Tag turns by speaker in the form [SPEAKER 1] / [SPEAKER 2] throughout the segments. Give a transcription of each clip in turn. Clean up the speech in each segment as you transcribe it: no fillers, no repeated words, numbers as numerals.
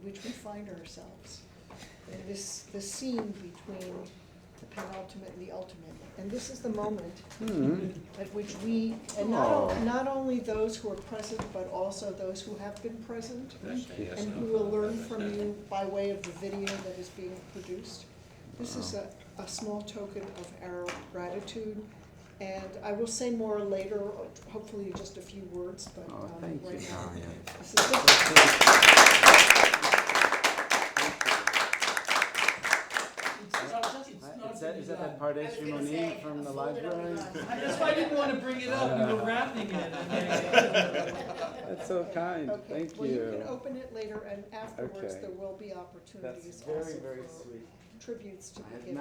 [SPEAKER 1] which we find ourselves. And the scene between the penultimate and the ultimate. And this is the moment at which we, and not only those who are present, but also those who have been present and who will learn from you by way of the video that is being produced. This is a small token of our gratitude. And I will say more later, hopefully just a few words, but
[SPEAKER 2] thank
[SPEAKER 1] right
[SPEAKER 2] you.
[SPEAKER 1] now. This
[SPEAKER 2] is that Pardes Shimonim from the library?
[SPEAKER 3] That's why I didn't want to bring it up. You were wrapping it.
[SPEAKER 2] That's so kind.
[SPEAKER 1] Okay.
[SPEAKER 2] Thank
[SPEAKER 1] Well,
[SPEAKER 2] you.
[SPEAKER 1] you can open it later, and afterwards
[SPEAKER 2] Okay.
[SPEAKER 1] there will be opportunities
[SPEAKER 2] That's very,
[SPEAKER 1] also
[SPEAKER 2] very
[SPEAKER 1] for
[SPEAKER 2] sweet.
[SPEAKER 1] tributes to be
[SPEAKER 2] I
[SPEAKER 1] given.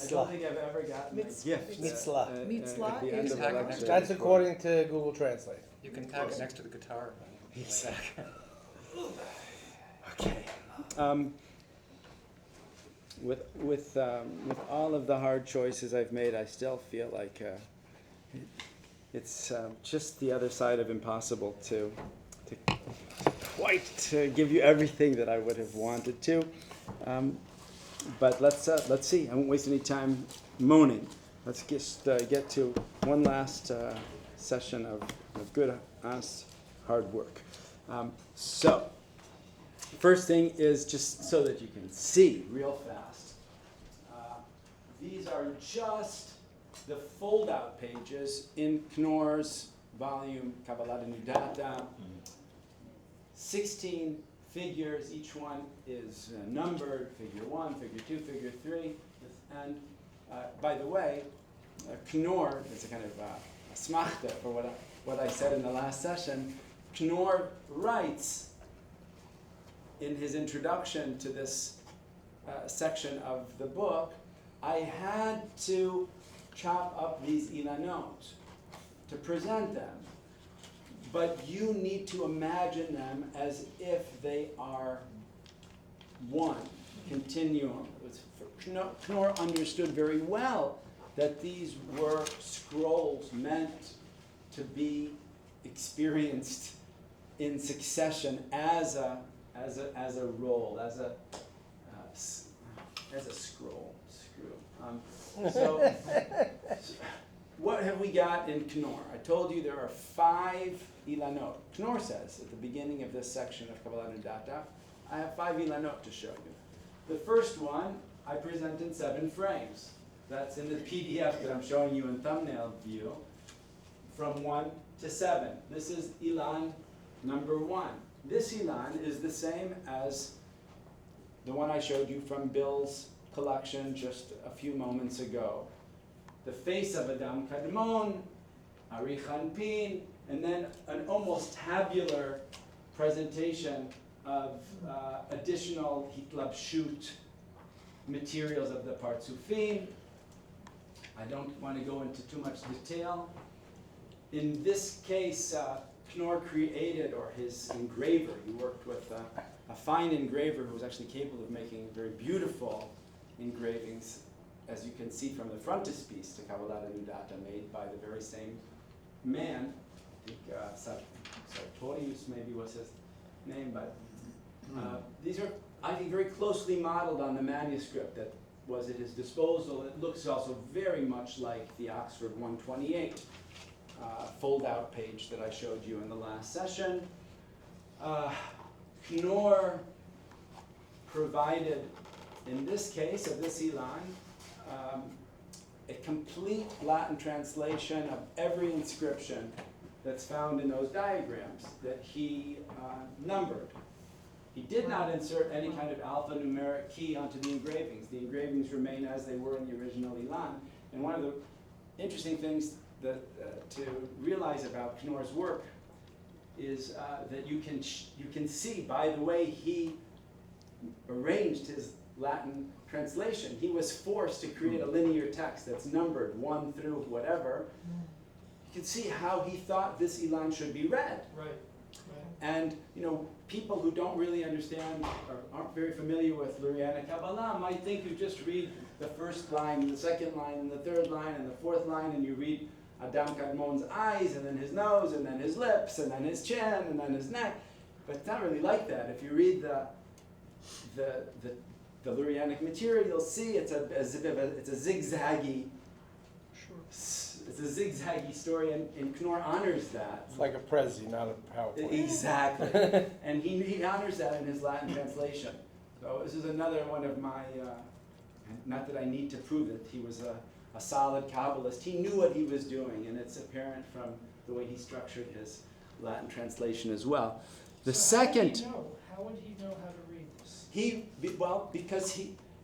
[SPEAKER 2] don't think I've ever gotten a
[SPEAKER 1] Mitz-
[SPEAKER 2] gift
[SPEAKER 4] Mitzvah.
[SPEAKER 1] Mitzvah
[SPEAKER 2] at the end
[SPEAKER 1] is
[SPEAKER 2] of a
[SPEAKER 1] our-
[SPEAKER 2] lecture.
[SPEAKER 4] That's
[SPEAKER 2] before.
[SPEAKER 4] according to Google Translate.
[SPEAKER 3] You can tag it next to the guitar.
[SPEAKER 2] Okay. With all of the hard choices I've made, I still feel like it's just the other side of impossible to give you everything that I would have wanted to. But let's see. I won't waste any time moaning. Let's just get to one last session of good, honest, hard work. So, first thing is just so that you can see real fast. These are just the fold-out pages in Knorr's volume Kabbalah Nudata. 16 figures, each one is numbered, figure 1, figure 2, figure 3. And by the way, Knorr is a kind of a smachta for what I said in the last session. Knorr writes in his introduction to this section of the book, I had to chop up these Ilanot to present them. But you need to imagine them as if they are one continuum. Knorr understood very well that these were scrolls meant to be experienced in succession as a roll, as a scroll. So what have we got in Knorr? I told you there are 5 Ilanot. Knorr says at the beginning of this section of Kabbalah Nudata, I have 5 Ilanot to show you. The first one I present in 7 frames. That's in the PDF that I'm showing you in thumbnail view, from 1 to 7. This is Ilan number 1. This Ilan is the same as the one I showed you from Bill's collection just a few moments ago. The face of Adam Kadmon, Arich Anpin, and then an almost tabular presentation of additional hitlabshut materials of the Partsufim. I don't want to go into too much detail. In this case, Knorr created, or his engraver, he worked with a fine engraver who was actually capable of making very beautiful engravings, as you can see from the frontispiece to Kabbalah Nudata, made by the very same man. I think Sartorius maybe was his name, but these are, I think, very closely modeled on the manuscript that was at his disposal. It looks also very much like the Oxford 128 fold-out page that I showed you in the last session. Knorr provided, in this case of this Ilan, a complete Latin translation of every inscription that's found in those diagrams that he numbered. He did not insert any kind of alphanumeric key onto the engravings. The engravings remain as they were in the original Ilan. And one of the interesting things that to realize about Knorr's work is that you can see by the way he arranged his Latin translation. He was forced to create a linear text that's numbered 1 through whatever. You can see how he thought this Ilan should be read.
[SPEAKER 3] Right.
[SPEAKER 2] And people who don't really understand or aren't very familiar with Luriana Kabbalah might think you just read the first line, and the second line, and the third line, and the fourth line, and you read Adam Kadmon's eyes, and then his nose, and then his lips, and then his chin, and then his neck. But it's not really like that. If you read the Lurianic material, you'll see it's a zigzaggy.
[SPEAKER 1] Sure.
[SPEAKER 2] It's a zigzaggy story, and Knorr honors that.
[SPEAKER 4] It's like a Prezi, not a PowerPoint.
[SPEAKER 2] Exactly. And he honors that in his Latin translation. So this is another one of my, not that I need to prove it, he was a solid Kabbalist. He knew what he was doing, and it's apparent from the way he structured his Latin translation as well. The
[SPEAKER 3] So
[SPEAKER 2] second,
[SPEAKER 3] how would he know how to read this?
[SPEAKER 2] because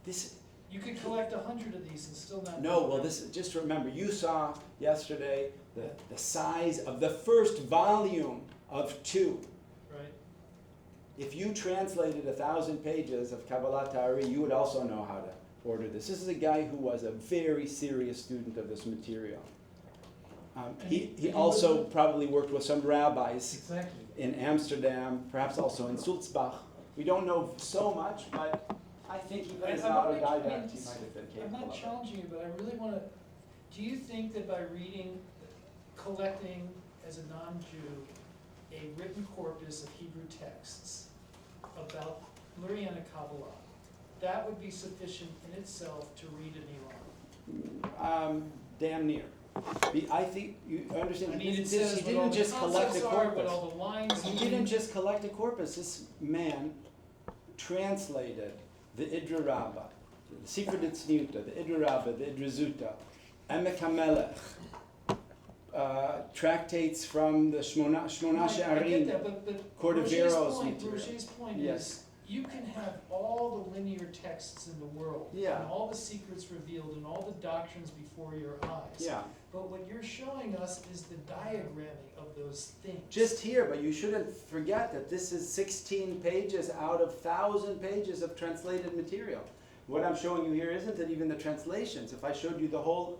[SPEAKER 2] this,
[SPEAKER 3] You could collect 100 of these and still not.
[SPEAKER 2] no, well, this, just remember, you saw yesterday the size of the first volume of 2.
[SPEAKER 3] Right.
[SPEAKER 2] If you translated 1,000 pages of Kabbalat Ta'ari, you would also know how to order this. This is a guy who was a very serious student of this material. He also probably worked with some rabbis
[SPEAKER 3] Exactly.
[SPEAKER 2] in Amsterdam, perhaps also in Sulzbach. We don't know so much, but I think he was an autodidact. He might have been
[SPEAKER 3] I'm
[SPEAKER 2] capable
[SPEAKER 3] not
[SPEAKER 2] of it.
[SPEAKER 3] challenging you, but I really want to, do you think that by reading, collecting as a non-Jew, a written corpus of Hebrew texts about Lurianic Kabbalah, that would be sufficient in itself to read an Ilan?
[SPEAKER 2] Damn near. I think you understand.
[SPEAKER 3] I mean, it
[SPEAKER 2] he
[SPEAKER 3] says what all
[SPEAKER 2] didn't
[SPEAKER 3] the
[SPEAKER 2] just collect a
[SPEAKER 3] concepts are, what
[SPEAKER 2] corpus.
[SPEAKER 3] all the lines
[SPEAKER 2] He
[SPEAKER 3] mean.
[SPEAKER 2] didn't just collect a corpus. This man translated the Idra Rabbah, the Sifra Ditzniuta, the Idra Rabbah, the Idra Zuta, Emek HaMelech, tractates from the Shmona
[SPEAKER 3] I get
[SPEAKER 2] She'arim.
[SPEAKER 3] that, but
[SPEAKER 2] Cordeveros material.
[SPEAKER 3] Roger's point
[SPEAKER 2] Yes.
[SPEAKER 3] is, you can have all the linear texts in the world,
[SPEAKER 2] Yeah.
[SPEAKER 3] and all the secrets revealed, and all the doctrines before your eyes.
[SPEAKER 2] Yeah,
[SPEAKER 3] But what you're showing us is the diagramming of those things.
[SPEAKER 2] just here, but you shouldn't forget that this is 16 pages out of 1,000 pages of translated material. What I'm showing you here isn't it even the translations. If I showed you the whole,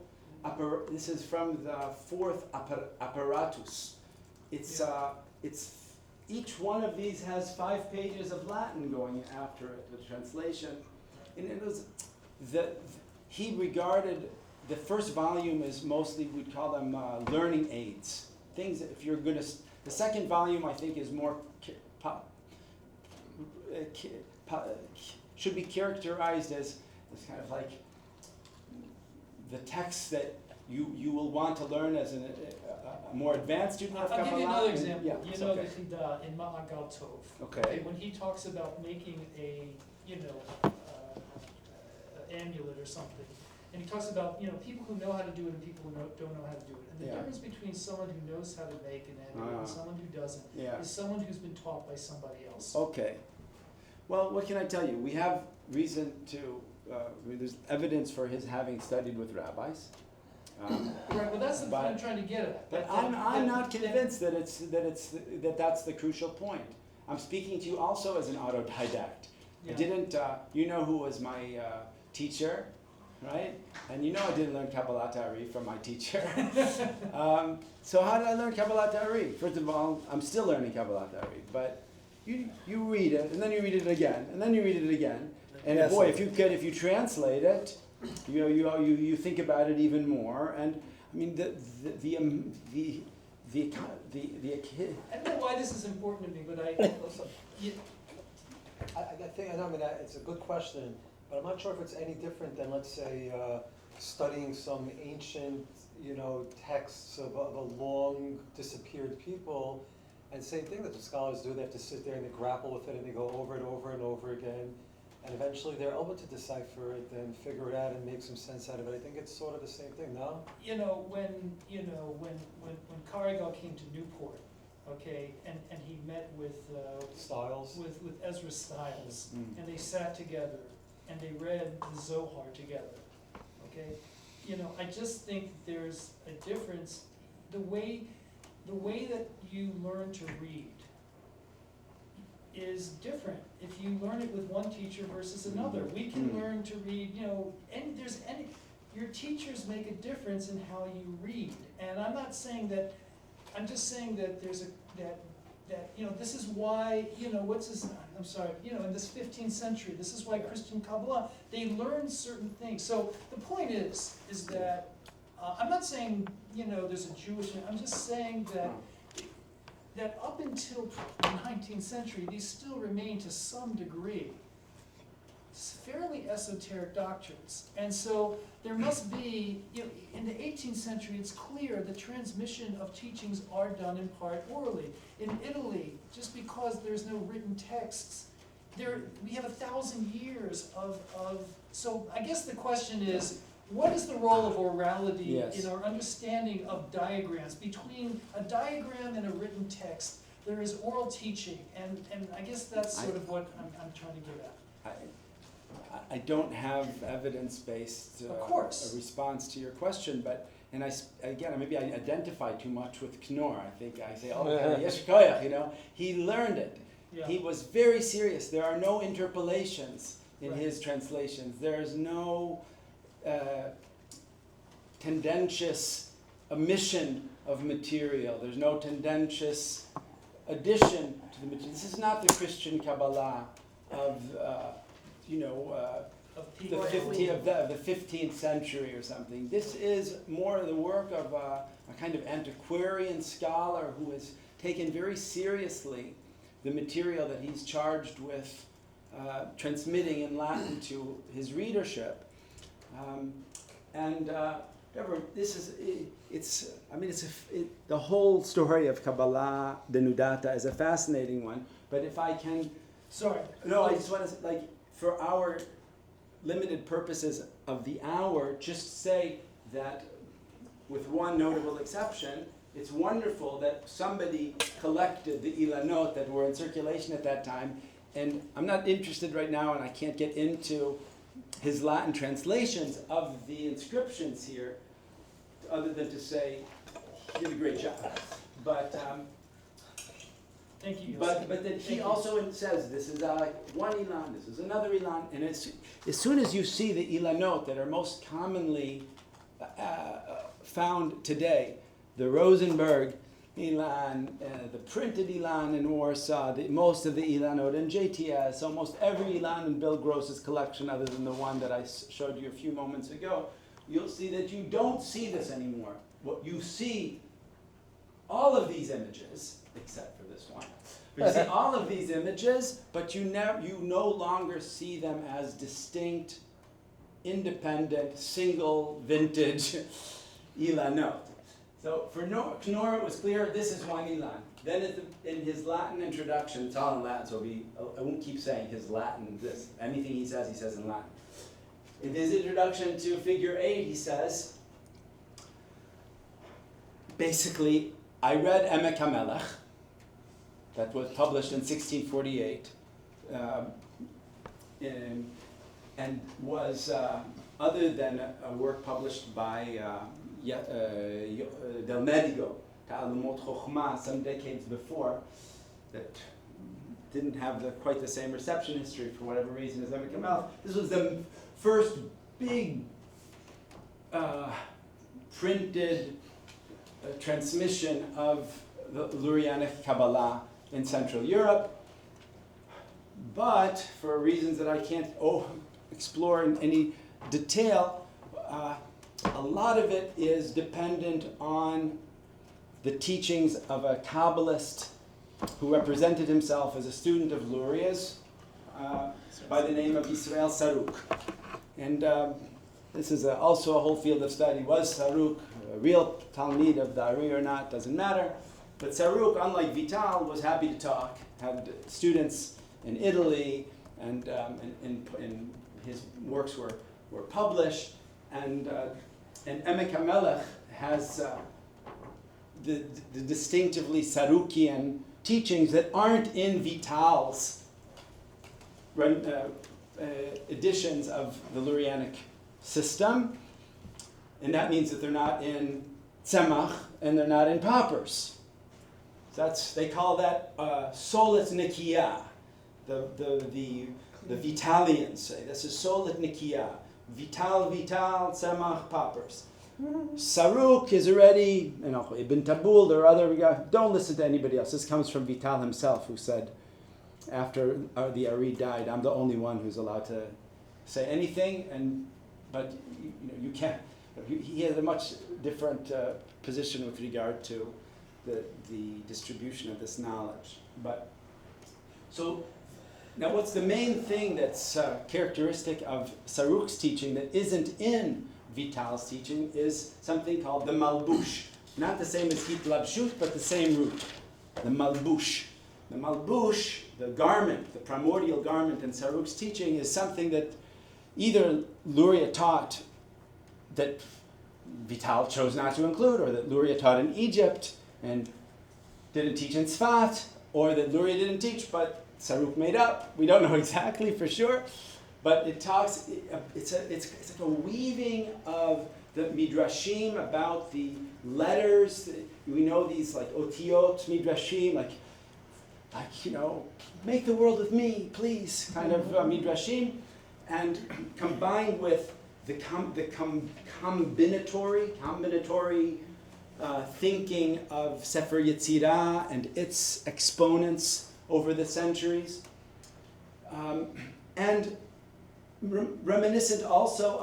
[SPEAKER 2] this is from the 4th apparatus. It's each one of these has 5 pages of Latin going after it, the translation. And it was, he regarded the first volume is mostly, we'd call them learning aids. Things that if you're going to, the second volume I think is more, should be characterized as kind of like the text that you will want to learn as a more advanced student of
[SPEAKER 3] I'll
[SPEAKER 2] Kabbalah.
[SPEAKER 3] give you another example.
[SPEAKER 2] Yeah,
[SPEAKER 3] You
[SPEAKER 2] it's
[SPEAKER 3] know
[SPEAKER 2] okay.
[SPEAKER 3] the Chida in Ma'agal Tov.
[SPEAKER 2] Okay.
[SPEAKER 3] When he talks about making a, amulet or something, and he talks about, people who know how to do it and people who don't know how to do it. And the
[SPEAKER 2] Yeah.
[SPEAKER 3] difference between someone who knows how to make an amulet and someone who doesn't
[SPEAKER 2] Yeah.
[SPEAKER 3] is someone who's been taught by somebody else.
[SPEAKER 2] Okay. Well, what can I tell you? We have reason to, there's evidence for his having studied with rabbis.
[SPEAKER 3] Right, well, that's the point I'm trying to get at.
[SPEAKER 2] But I'm not convinced that that's the crucial point. I'm speaking to you also as an autodidact. I
[SPEAKER 3] Yeah.
[SPEAKER 2] didn't, you know who was my teacher, right? And you know I didn't learn Kabbalat Ta'ari from my teacher. So how did I learn Kabbalat Ta'ari? First of all, I'm still learning Kabbalat Ta'ari, but you read it, and then you read it again, and then you read it again. And
[SPEAKER 4] Yes,
[SPEAKER 2] boy,
[SPEAKER 4] sir.
[SPEAKER 2] if you translate it, you think about it even more. And I mean
[SPEAKER 3] I don't know why this is important to me, but
[SPEAKER 5] Listen,
[SPEAKER 3] you-
[SPEAKER 5] I think, it's a good question, but I'm not sure if it's any different than, let's say, studying some ancient, texts of a long disappeared people. And same thing that the scholars do, they have to sit there and they grapple with it and they go over it over and over again. And eventually they're able to decipher it and figure it out and make some sense out of it. I think it's sort of the same thing, no?
[SPEAKER 3] when Cargill came to Newport, okay, and he met with
[SPEAKER 5] Styles.
[SPEAKER 3] with Ezra Stiles,
[SPEAKER 2] Mm.
[SPEAKER 3] and they sat together and they read the Zohar together, okay? I just think there's a difference. The way that you learn to read is different if you learn it with one teacher versus another. We can learn to read, your teachers make a difference in how you read. And I'm not saying that, I'm just saying that there's this is why, in this 15th century, this is why Christian Kabbalah, they learn certain things. So the point is that, I'm not saying, there's a Jewish, I'm just saying that up until the 19th century, these still remain to some degree fairly esoteric doctrines. And so there must be, in the 18th century, it's clear the transmission of teachings are done in part orally. In Italy, just because there's no written texts, we have 1,000 years of, so I guess the question is, what is the role of orality in our understanding of diagrams? Between a diagram and a written text, there is oral teaching, and I guess that's sort of what I'm trying to get at.
[SPEAKER 2] I don't have evidence-based a response to your question, but maybe I identify too much with Knorr. I think I say, yesh koyach, he learned it.
[SPEAKER 3] Yeah.
[SPEAKER 2] He was very serious. There are no interpolations in his translations. There's no tendentious omission of material. There's no tendentious addition to the material. This is not the Christian Kabbalah of the 15th century or something. This is more the work of a kind of antiquarian scholar who has taken very seriously the material that he's charged with transmitting in Latin to his readership. The whole story of Kabbalah denudata is a fascinating one, but if I can...
[SPEAKER 3] Sorry.
[SPEAKER 2] No, I just want to, for our limited purposes of the hour, just say that with one notable exception, it's wonderful that somebody collected the Ilanot that were in circulation at that time, and I'm not interested right now, and I can't get into his Latin translations of the inscriptions here, other than to say he did a great job. But
[SPEAKER 3] thank you.
[SPEAKER 2] But then he also says this is one Ilan, this is another Ilan, and as soon as you see the Ilanot that are most commonly found today, the Rosenberg Ilan, the printed Ilan in Warsaw, most of the Ilanot in JTS, almost every Ilan in Bill Gross's collection other than the one that I showed you a few moments ago, you'll see that you don't see this anymore. What you see, all of these images, except for this one, you see all of these images, but you no longer see them as distinct, independent, single vintage Ilanot. So for Knorr, it was clear this is one Ilan. Then in his Latin introduction, it's all in Latin, so I won't keep saying his Latin, this. Anything he says in Latin. In his introduction to figure 8, he says, basically, I read Emek HaMelech, that was published in 1648, and was, other than a work published by Del Medigo, Ta'alumot Chochmah, some decades before, that didn't have quite the same reception history for whatever reason as Emek HaMelech. This was the first big printed transmission of the Lurianic Kabbalah in Central Europe, but for reasons that I can't explore in any detail, a lot of it is dependent on the teachings of a Kabbalist who represented himself as a student of Luria's by the name of Israel Saruk. And this is also a whole field of study. Was Saruk a real Talmid of the Ari or not? Doesn't matter. But Saruk, unlike Vital, was happy to talk, had students in Italy, and his works were published. And Emek HaMelech has the distinctively Sarukian teachings that aren't in Vital's editions of the Lurianic system. And that means that they're not in Tzemach and they're not in Papers. They call that Solet Nikia. The Vitalians say this is Solet Nikia. Vital, Tzemach, Papers. Saruk is already, Ibn Tabul, there are other, don't listen to anybody else. This comes from Vital himself, who said, after the Ari died, I'm the only one who's allowed to say anything, but you can't. He has a much different position with regard to the distribution of this knowledge. But so Now, what's the main thing that's characteristic of Saruk's teaching that isn't in Vital's teaching is something called the malbush. Not the same as hitlabshut, but the same root. The malbush. The malbush, the garment, the primordial garment in Saruk's teaching is something that either Luria taught that Vital chose not to include, or that Luria taught in Egypt and didn't teach in Tzfat, or that Luria didn't teach but Saruk made up. We don't know exactly for sure, but it talks. It's like a weaving of the midrashim about the letters. We know these like otiot midrashim, like make the world with me, please, kind of midrashim, and combined with the combinatory thinking of Sefer Yetzirah and its exponents over the centuries, and reminiscent also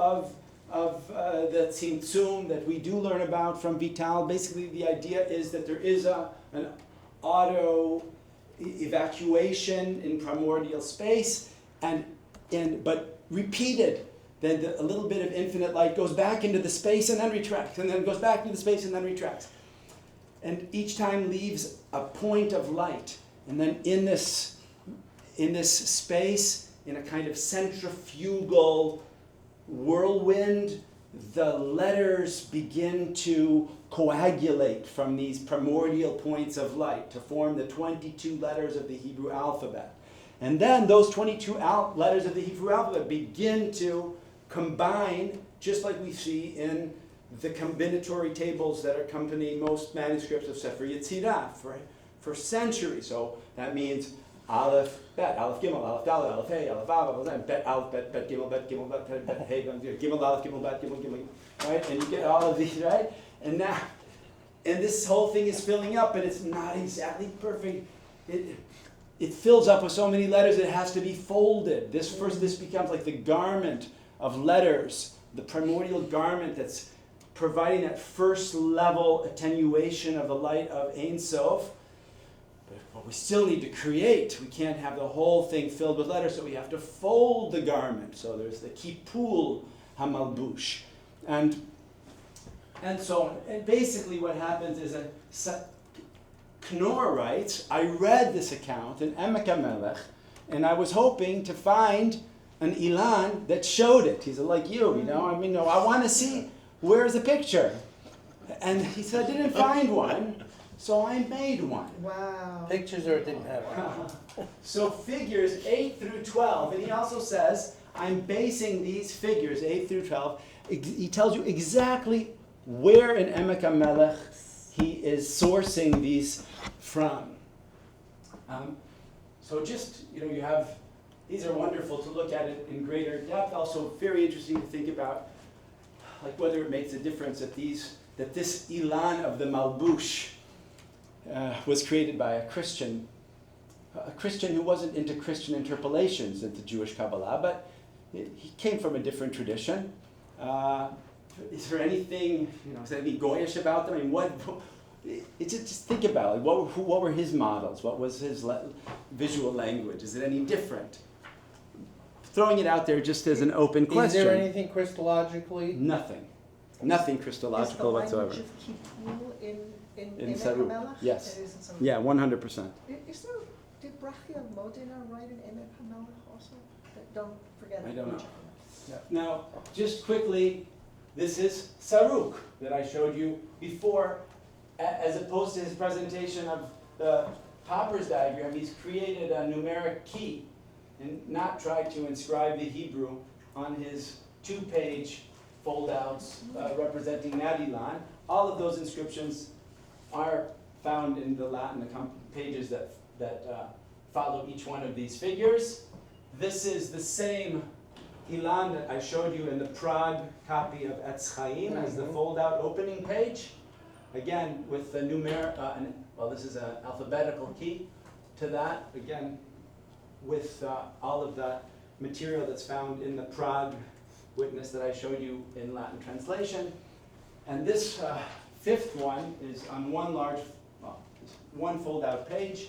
[SPEAKER 2] of the Tzimtzum that we do learn about from Vital. Basically, the idea is that there is an auto evacuation in primordial space, but repeated. Then a little bit of infinite light goes back into the space and then retracts, and then goes back into the space and then retracts, and each time leaves a point of light. And then in this space, in a kind of centrifugal whirlwind, the letters begin to coagulate from these primordial points of light to form the 22 letters of the Hebrew alphabet. And then those 22 letters of the Hebrew alphabet begin to combine, just like we see in the combinatory tables that accompany most manuscripts of Sefer Yetzirah for centuries. So that means Aleph, Bet, Aleph Gimel, Aleph Dalet, Aleph Hey, Aleph Vav, Bet Aleph, Bet Gimel, Bet Gimel, Bet Hey, Gimel Aleph, Gimel Bet, Gimel, right? And you get all of these, right? And this whole thing is filling up, and it's not exactly perfect. It fills up with so many letters it has to be folded. This becomes like the garment of letters, the primordial garment that's providing that first level attenuation of the light of Ein Sof. But we still need to create. We can't have the whole thing filled with letters, so we have to fold the garment. So there's the kipul hamalbush, and so on. And basically what happens is Knorr writes, I read this account in Emek HaMelech, and I was hoping to find an Ilan that showed it. He's like you, I want to see, where's the picture? And he said, I didn't find one, so I made one.
[SPEAKER 1] Wow.
[SPEAKER 4] Pictures or it didn't have one?
[SPEAKER 2] So figures 8 through 12, and he also says, I'm basing these figures, 8 through 12, he tells you exactly where in Emek HaMelech he is sourcing these from. So just, you have, these are wonderful to look at it in greater depth. Also very interesting to think about, like whether it makes a difference that this Ilan of the Malbush was created by a Christian who wasn't into Christian interpolations into Jewish Kabbalah, but he came from a different tradition. Is there anything, is there any goyish about them? I mean, just think about it. What were his models? What was his visual language? Is it any different? Throwing it out there just as an open question.
[SPEAKER 4] Is there anything Christologically?
[SPEAKER 2] Nothing. Nothing Christological whatsoever.
[SPEAKER 1] Is the language of Kipul in
[SPEAKER 2] In
[SPEAKER 1] Emek
[SPEAKER 2] Saruk,
[SPEAKER 1] HaMelech?
[SPEAKER 2] yes.
[SPEAKER 1] It is in Saruk.
[SPEAKER 2] Yeah, 100%.
[SPEAKER 1] Did Brachia Modena write in Emek HaMelech also? Don't forget it.
[SPEAKER 2] I don't know.
[SPEAKER 1] Check it out.
[SPEAKER 2] Now, just quickly, this is Saruk that I showed you before, as opposed to his presentation of the Popper's diagram. He's created a numeric key and not tried to inscribe the Hebrew on his 2-page foldouts representing that Ilan. All of those inscriptions are found in the Latin pages that follow each one of these figures. This is the same Ilan that I showed you in the Prague copy of Etz Chaim as the fold-out opening page. Again, with the this is an alphabetical key to that. Again, with all of the material that's found in the Prague witness that I showed you in Latin translation. And this fifth one is on one fold-out page.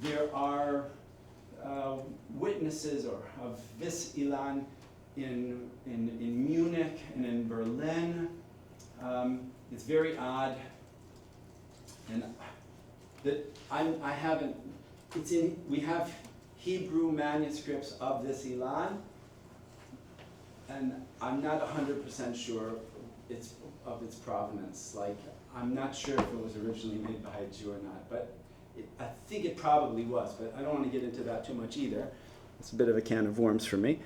[SPEAKER 2] There are witnesses of this Ilan in Munich and in Berlin. It's very odd, and I haven't. We have Hebrew manuscripts of this Ilan, and I'm not 100% sure of its provenance. Like, I'm not sure if it was originally made by a Jew or not, but I think it probably was, but I don't want to get into that too much either. It's a bit of a can of worms for me.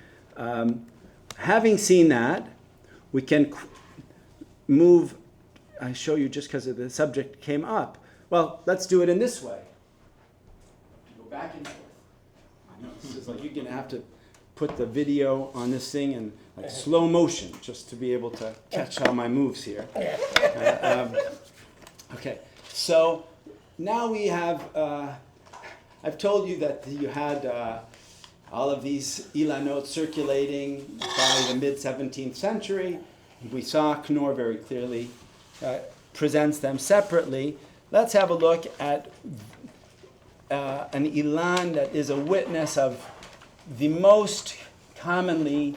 [SPEAKER 2] Having seen that, we can move. I show you just because the subject came up. Well, let's do it in this way. Go back and forth. I know this is like you're gonna have to put the video on this thing in like slow motion just to be able to catch all my moves here. Okay, so now we have. I've told you that you had all of these Ilanot circulating by the mid-17th century. We saw Knorr very clearly presents them separately. Let's have a look at an Ilan that is a witness of the most commonly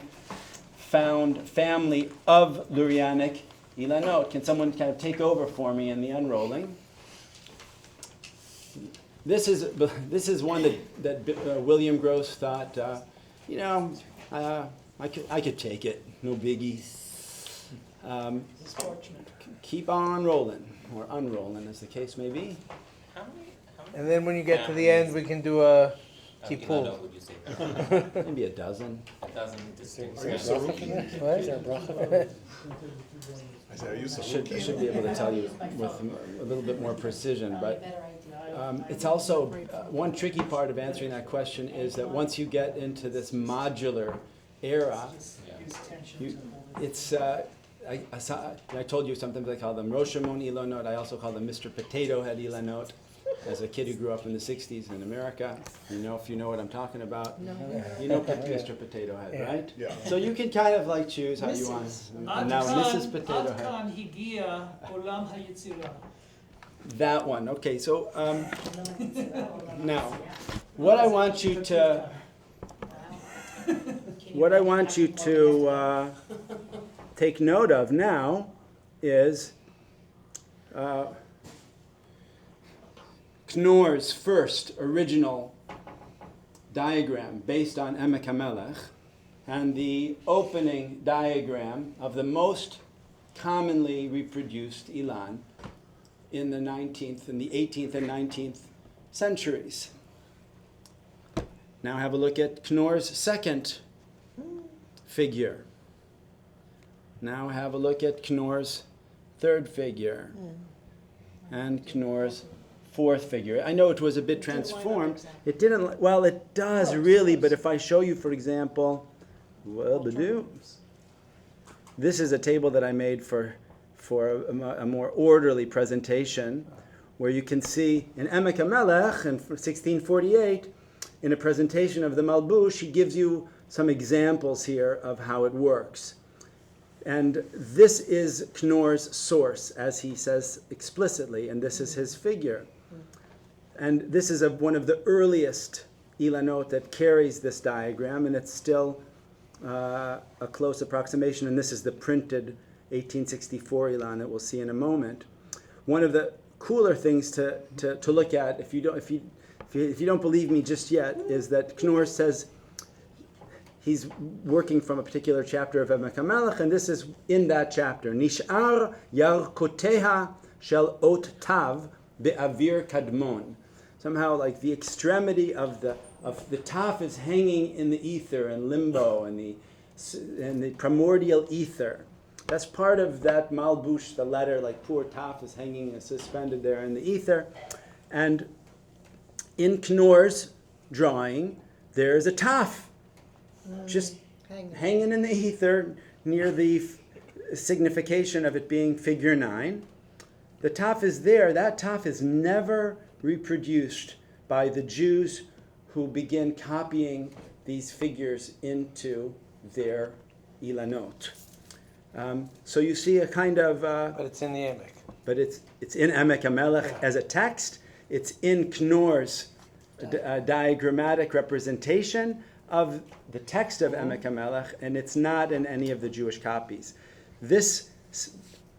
[SPEAKER 2] found family of Lurianic Ilanot. Can someone kind of take over for me in the unrolling? This is one that William Gross thought, I could take it, no biggie. Keep on rolling, or unrolling as the case may be.
[SPEAKER 4] And then when you get to the end, we can do a tippul.
[SPEAKER 6] Ilanot, would you say?
[SPEAKER 2] Maybe a dozen.
[SPEAKER 6] A dozen distinct.
[SPEAKER 2] I should be able to tell you with a little bit more precision, but it's also one tricky part of answering that question is that once you get into this modular era, it's I told you sometimes I call them Roshamon Ilanot. I also call them Mr. Potato Head Ilanot. As a kid who grew up in the 60s in America, if you know what I'm talking about. No. You know Mr. Potato Head, right?
[SPEAKER 7] Yeah.
[SPEAKER 2] So you can kind of like choose how you want. And now Mrs. Potato Head. That one. Okay, so now what I want you to take note of now is Knorr's first original diagram based on Emek HaMelech and the opening diagram of the most commonly reproduced Ilan in the 18th and 19th centuries. Now have a look at Knorr's second figure. Now have a look at Knorr's third figure and Knorr's fourth figure. I know it was a bit transformed. It didn't, well, it does really, but if I show you, for example, this is a table that I made for a more orderly presentation, where you can see in Emek HaMelech in 1648, in a presentation of the Malbush, he gives you some examples here of how it works. And this is Knorr's source, as he says explicitly, and this is his figure. And this is one of the earliest Ilanot that carries this diagram, and it's still a close approximation, and this is the printed 1864 Ilan that we'll see in a moment. One of the cooler things to look at, if you don't believe me just yet, is that Knorr says he's working from a particular chapter of Emek HaMelech, and this is in that chapter. Nish'ar yarkoteha shel ot tav be'avir kadmon. Somehow, like the extremity of the taf is hanging in the ether and limbo and the primordial ether. That's part of that Malbush, the letter, like poor taf is hanging suspended there in the ether. And in Knorr's drawing, there's a taf just hanging in the ether near the signification of it being figure 9. The taf is there. That taf is never reproduced by the Jews who begin copying these figures into their Ilanot. So you see a kind of...
[SPEAKER 4] But it's in the Emek.
[SPEAKER 2] But it's in Emek HaMelech as a text. It's in Knorr's a diagrammatic representation of the text of Emek HaMelech, and it's not in any of the Jewish copies. This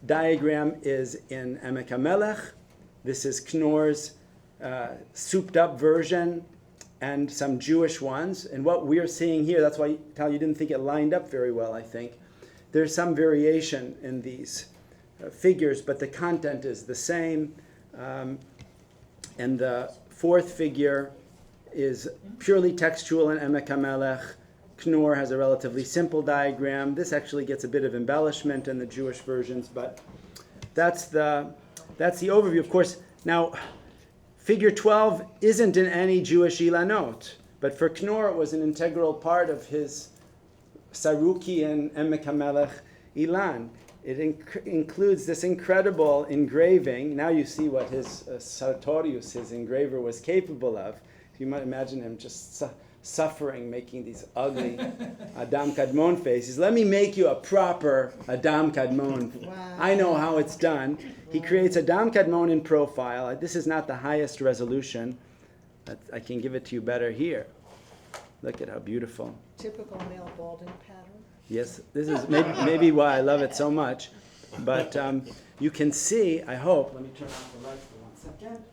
[SPEAKER 2] diagram is in Emek HaMelech. This is Knorr's souped up version and some Jewish ones. And what we're seeing here, that's why, Tal, you didn't think it lined up very well, I think. There's some variation in these figures, but the content is the same. And the fourth figure is purely textual in Emek HaMelech. Knorr has a relatively simple diagram. This actually gets a bit of embellishment in the Jewish versions, but that's the overview. Of course, now, figure 12 isn't in any Jewish Ilanot, but for Knorr it was an integral part of his Saruki and Emek HaMelech Ilan. It includes this incredible engraving. Now you see what his Sartorius, his engraver, was capable of. You might imagine him just suffering, making these ugly Adam Kadmon faces. Let me make you a proper Adam Kadmon.
[SPEAKER 1] Wow.
[SPEAKER 2] I know how it's done. He creates Adam Kadmon in profile. This is not the highest resolution. I can give it to you better here. Look at how beautiful.
[SPEAKER 1] Typical male balding pattern.
[SPEAKER 2] Yes, this is maybe why I love it so much. But you can see, I hope, let me turn off the light for 1 second,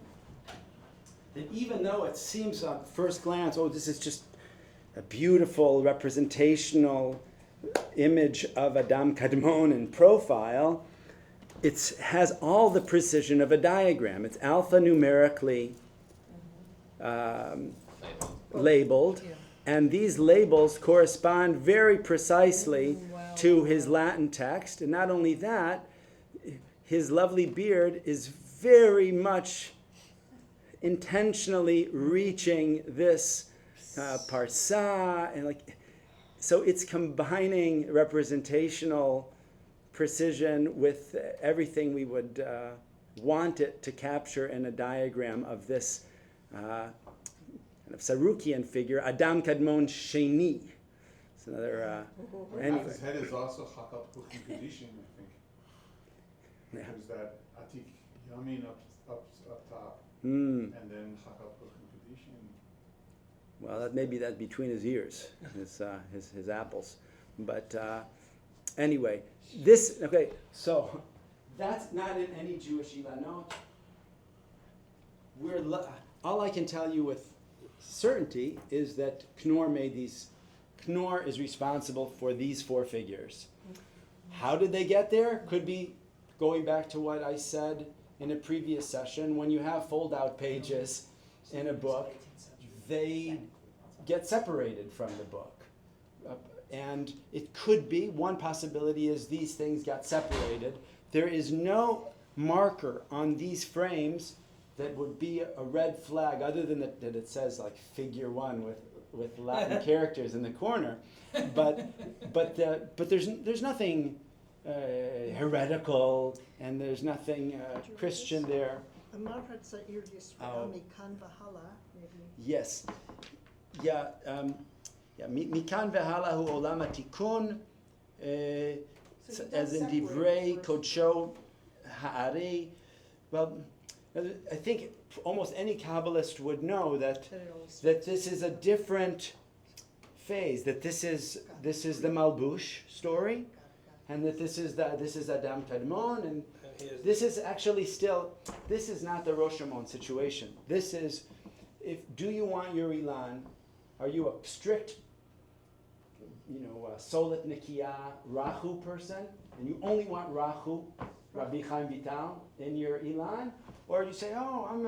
[SPEAKER 2] that even though it seems at first glance, oh, this is just a beautiful representational image of Adam Kadmon in profile, it has all the precision of a diagram. It's alphanumerically labeled.
[SPEAKER 1] Yeah.
[SPEAKER 2] And these labels correspond very precisely to his Latin text. And not only that, his lovely beard is very much intentionally reaching this parsa. And so it's combining representational precision with everything we would want it to capture in a diagram of this of Sarukian figure, Adam Kadmon Sheni. It's another, anyway.
[SPEAKER 7] His head is also Chakat Puchim Kedishim, I think.
[SPEAKER 2] Yeah.
[SPEAKER 7] There's that Atik Yamin up top,
[SPEAKER 2] Mm.
[SPEAKER 7] and then Chakat Puchim Kedishim.
[SPEAKER 2] Well, maybe that's between his ears, his apples. But anyway, so that's not in any Jewish Ilanot. All I can tell you with certainty is that Knorr is responsible for these four figures. How did they get there? Could be going back to what I said in a previous session. When you have fold-out pages in a book, they get separated from the book. And it could be, one possibility is these things got separated. There is no marker on these frames that would be a red flag, other than that it says like figure 1 with Latin characters in the corner, but there's nothing heretical, and there's nothing Christian there.
[SPEAKER 1] Amarat Za'ir Yisrael Mikan Vahala, maybe.
[SPEAKER 2] Yes, Mikan Vehala Hu Olam HaTikun, as in Divrei Kodsho Ha'ari. Well, I think almost any Kabbalist would know that this is a different phase. That this is the Malbush story, and that this is Adam Kadmon, and this is actually still, this is not the Rosh Hashanah situation. This is, do you want your Ilan? Are you a strict, Solet Nikia Rahu person, and you only want Rahu, Rabbi Chaim Vital, in your Ilan? Or you say, oh, I'm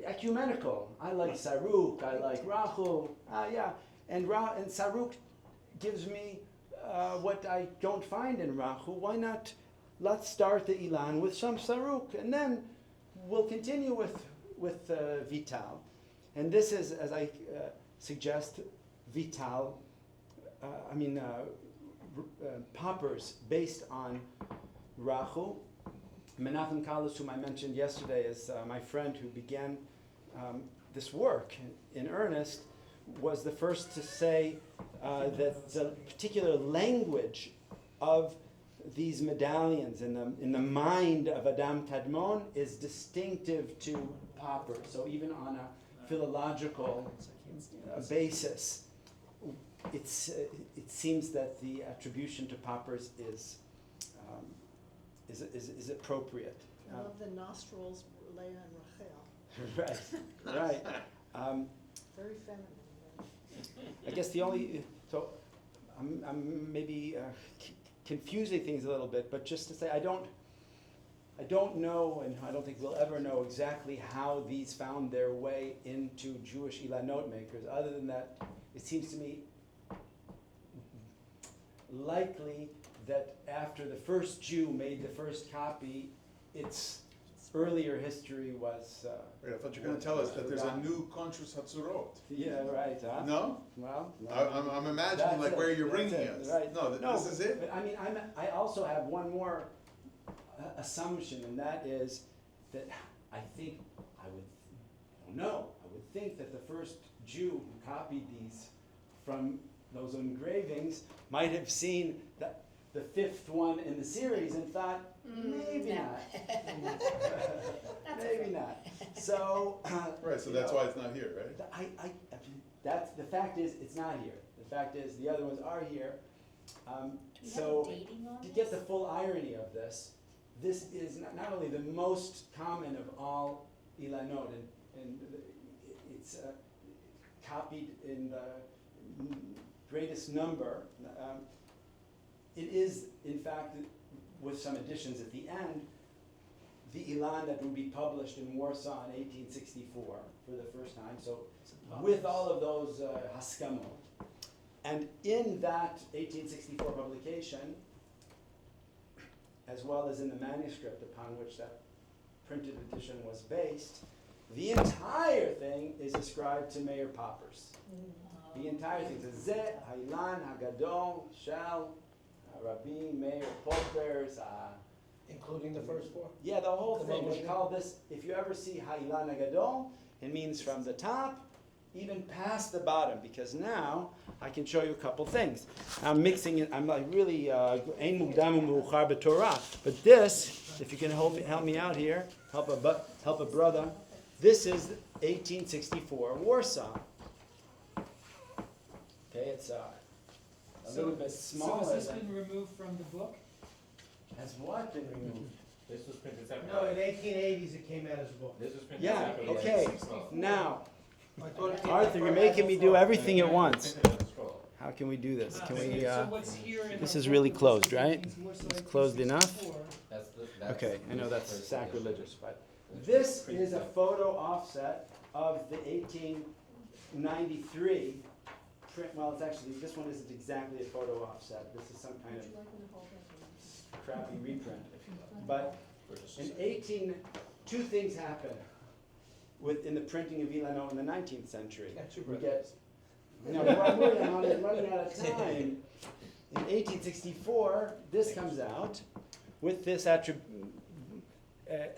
[SPEAKER 2] ecumenical. I like Saruk, I like Rahu, and Saruk gives me what I don't find in Rahu. Why not? Let's start the Ilan with some Saruk, and then we'll continue with Vital. And this is, as I suggest, Vital. Poppers based on Rahu. Menachem Kalis, whom I mentioned yesterday, is my friend who began this work in earnest, was the first to say that the particular language of these medallions in the mind of Adam Kadmon is distinctive to Popper. So even on a philological basis, it seems that the attribution to Poppers is appropriate.
[SPEAKER 1] I love the nostrils, Leah and Rachel.
[SPEAKER 2] Right.
[SPEAKER 1] Very feminine.
[SPEAKER 2] I guess so I'm maybe confusing things a little bit, but just to say I don't know, and I don't think we'll ever know exactly how these found their way into Jewish Ilanot makers. Other than that, it seems to me likely that after the first Jew made the first copy, its earlier history was.
[SPEAKER 7] Wait, I thought you were gonna tell us that there's a new Conscious Hatzurot.
[SPEAKER 2] Yeah, right. Huh?
[SPEAKER 7] No?
[SPEAKER 2] Well,
[SPEAKER 7] I'm imagining
[SPEAKER 2] that's
[SPEAKER 7] like
[SPEAKER 2] it,
[SPEAKER 7] where you're
[SPEAKER 2] that's
[SPEAKER 7] bringing
[SPEAKER 2] it,
[SPEAKER 7] us.
[SPEAKER 2] right.
[SPEAKER 7] No, this is it?
[SPEAKER 2] But I mean, I also have one more assumption, and that is that I think I would think that the first Jew who copied these from those engravings might have seen the fifth one in the series and thought, maybe not. Maybe not. So.
[SPEAKER 7] Right, so that's why it's not here, right?
[SPEAKER 2] That's, the fact is, it's not here. The fact is, the other ones are here.
[SPEAKER 8] Do we have
[SPEAKER 2] So,
[SPEAKER 8] a dating on
[SPEAKER 2] to
[SPEAKER 8] this?
[SPEAKER 2] get the full irony of this, this is not only the most common of all Ilanot, and it's copied in the greatest number. It is, in fact, with some additions at the end, the Ilan that would be published in Warsaw in 1864 for the first time. So, with all of those haskamot. And in that 1864 publication, as well as in the manuscript upon which that printed edition was based, the entire thing is ascribed to Meir Poppers. The entire thing. So, Zeh, Ilan, Hagadol, Shal, Rabbi, Meir Poppers,
[SPEAKER 5] Including the first four?
[SPEAKER 2] yeah, the whole
[SPEAKER 5] The
[SPEAKER 2] thing. They
[SPEAKER 5] publishing?
[SPEAKER 2] call this, if you ever see Ha'ilan Hagadol, it means from the top, even past the bottom, because now I can show you a couple things. I'm mixing it, I'm like really, Ein Mukdam U'Meuchar B'Torah. But this, if you can help me out here, help a brother, this is 1864 Warsaw. Okay, it's a little bit smaller
[SPEAKER 3] So has this
[SPEAKER 2] than.
[SPEAKER 3] been removed from the book?
[SPEAKER 2] Has what been removed?
[SPEAKER 6] This was printed separately.
[SPEAKER 4] No, in 1880s it came out as a book.
[SPEAKER 6] This was printed
[SPEAKER 2] Yeah,
[SPEAKER 6] separately.
[SPEAKER 2] okay.
[SPEAKER 6] 1964.
[SPEAKER 2] Now,
[SPEAKER 5] I thought it came
[SPEAKER 2] Arthur, you're
[SPEAKER 5] out
[SPEAKER 2] making me do everything at once.
[SPEAKER 6] Printed on the scroll.
[SPEAKER 2] How can we do this? Can
[SPEAKER 3] So
[SPEAKER 2] we,
[SPEAKER 3] what's here in
[SPEAKER 2] this
[SPEAKER 3] our
[SPEAKER 2] is
[SPEAKER 3] book
[SPEAKER 2] really
[SPEAKER 3] was
[SPEAKER 2] closed, right?
[SPEAKER 3] 1864,
[SPEAKER 2] It's closed enough?
[SPEAKER 6] That's
[SPEAKER 2] Okay, I know
[SPEAKER 6] this
[SPEAKER 2] that's
[SPEAKER 6] first
[SPEAKER 2] sacrilegious,
[SPEAKER 6] edition.
[SPEAKER 2] but this is a photo offset of the 1893 print. Well, it's actually, this one isn't exactly a photo offset. This is some kind
[SPEAKER 1] Would
[SPEAKER 2] of
[SPEAKER 1] you like me to hold that?
[SPEAKER 2] crappy reprint. But two things happen in the printing of Ilanot in the 19th century.
[SPEAKER 5] Got two
[SPEAKER 2] We
[SPEAKER 5] brothers.
[SPEAKER 2] get, no, I'm running out of time. In 1864, this comes out with this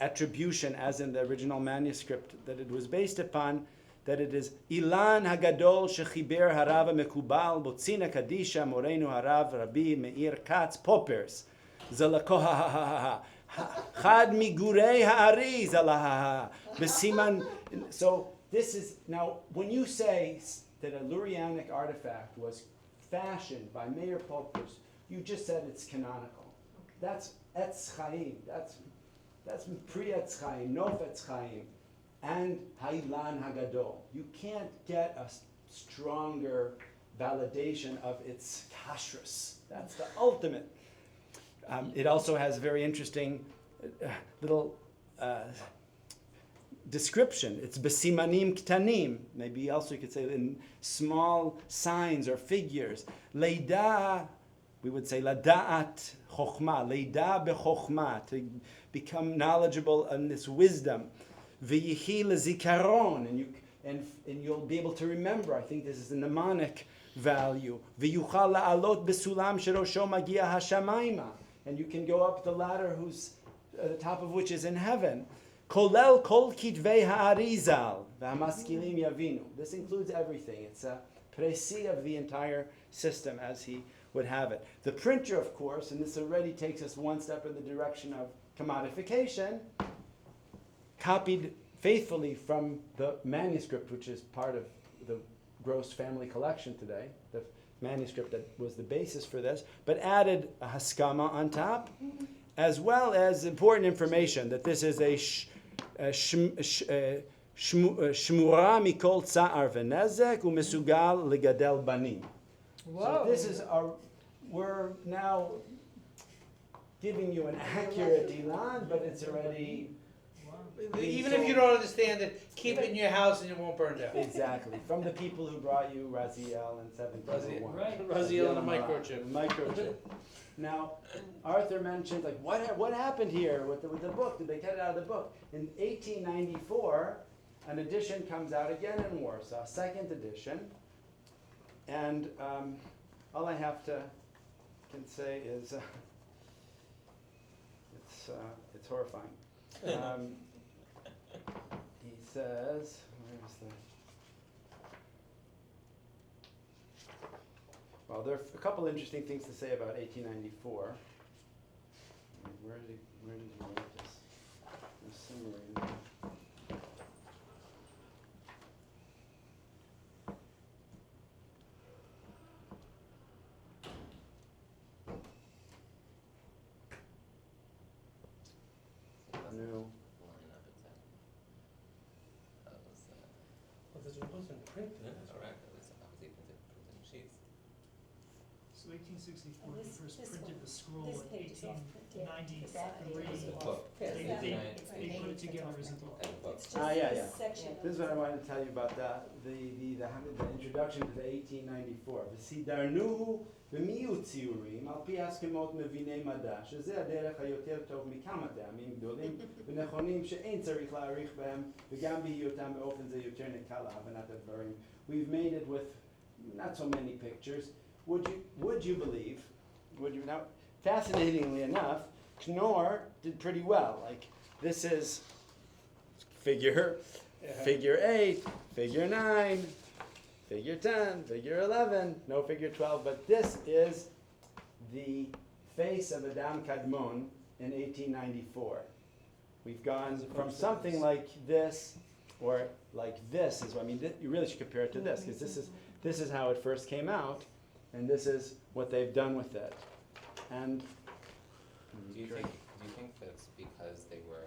[SPEAKER 2] attribution, as in the original manuscript that it was based upon, that it is Ilan Hagadol Shechiber Harav Mekubal Botzina Kadisha Morenu Harav Rabbi Meir Katz Poppers Zalako ha ha ha ha Chad Migurei Ha'ari Zalaha Besiman. So this is now when you say that a Lurianic artifact was fashioned by Meir Poppers, you just said it's canonical. That's Etz Chaim. That's pre-Etz Chaim, Nof Etz Chaim, and Ha'ilan Hagadol. You can't get a stronger validation of its kashrus. That's the ultimate. It also has a very interesting little description. It's besimanim ktanim. Maybe also you could say in small signs or figures. Leida, we would say lada'at chokhmah. Leida bechokhmah, to become knowledgeable in this wisdom. V'yihi lezikaron, and you'll be able to remember. I think this is the mnemonic value. V'yuchal la'alot besulam sherosho magia hashamayma, and you can go up the ladder whose the top of which is in heaven. Kolel kol kitvei ha'arizal v'hamaskilim yavinu. This includes everything. It's a précis of the entire system as he would have it. The printer, of course, and this already takes us one step in the direction of commodification, copied faithfully from the manuscript, which is part of the Gross family collection today, the manuscript that was the basis for this, but added a haskama on top, as well as important information that this is a shmura mikol tsa'ar v'nezek u'mesugal legadel banim. So this is we're now giving you an accurate Ilan, but it's already
[SPEAKER 4] Even if you don't understand it, keep it in your house and it won't burn down.
[SPEAKER 2] exactly from the people who brought you Raziel and 1701.
[SPEAKER 3] Right.
[SPEAKER 4] Raziel and a microchip.
[SPEAKER 2] Microchip. Now, Arthur mentioned like what happened here with the book? Did they get it out of the book? In 1894, an edition comes out again in Warsaw, second edition, and all I can say is it's horrifying. He says, where's the? Well, there are a couple interesting things to say about 1894. Where did he write this? The summary. No.
[SPEAKER 4] It wasn't printed.
[SPEAKER 6] That's correct. It was obviously printed in sheets.
[SPEAKER 3] So 1864,
[SPEAKER 9] And
[SPEAKER 3] they
[SPEAKER 9] this-
[SPEAKER 3] first
[SPEAKER 9] this
[SPEAKER 3] printed
[SPEAKER 9] one-
[SPEAKER 3] the scroll
[SPEAKER 9] this
[SPEAKER 3] in
[SPEAKER 9] page is off printed.
[SPEAKER 3] 1893.
[SPEAKER 6] It's a book.
[SPEAKER 3] They
[SPEAKER 6] It's
[SPEAKER 3] put it together as a book.
[SPEAKER 6] a book.
[SPEAKER 9] It's just
[SPEAKER 2] Yeah.
[SPEAKER 9] this section.
[SPEAKER 2] This is what I wanted to tell you about the introduction to the 1894. וסידרנו במיעוט ציורים על פי הסכמות מביני מדע, שזה הדרך היותר טוב מכמה טעמים גדולים ונכונים שאין צריך להעריך בהם וגם בהיותם באופן זה יותר נקל להבנת הדברים. We've made it with not so many pictures. Would you believe? Now, fascinatingly enough, Knorr did pretty well. Like this is figure 8, figure 9, figure 10, figure 11, no figure 12, but this is the face of Adam Kadmon in 1894. We've gone from something like this, or like this is, you really should compare it to this, because this is how it first came out, and this is what they've done with it. And
[SPEAKER 6] Do you think that's because they were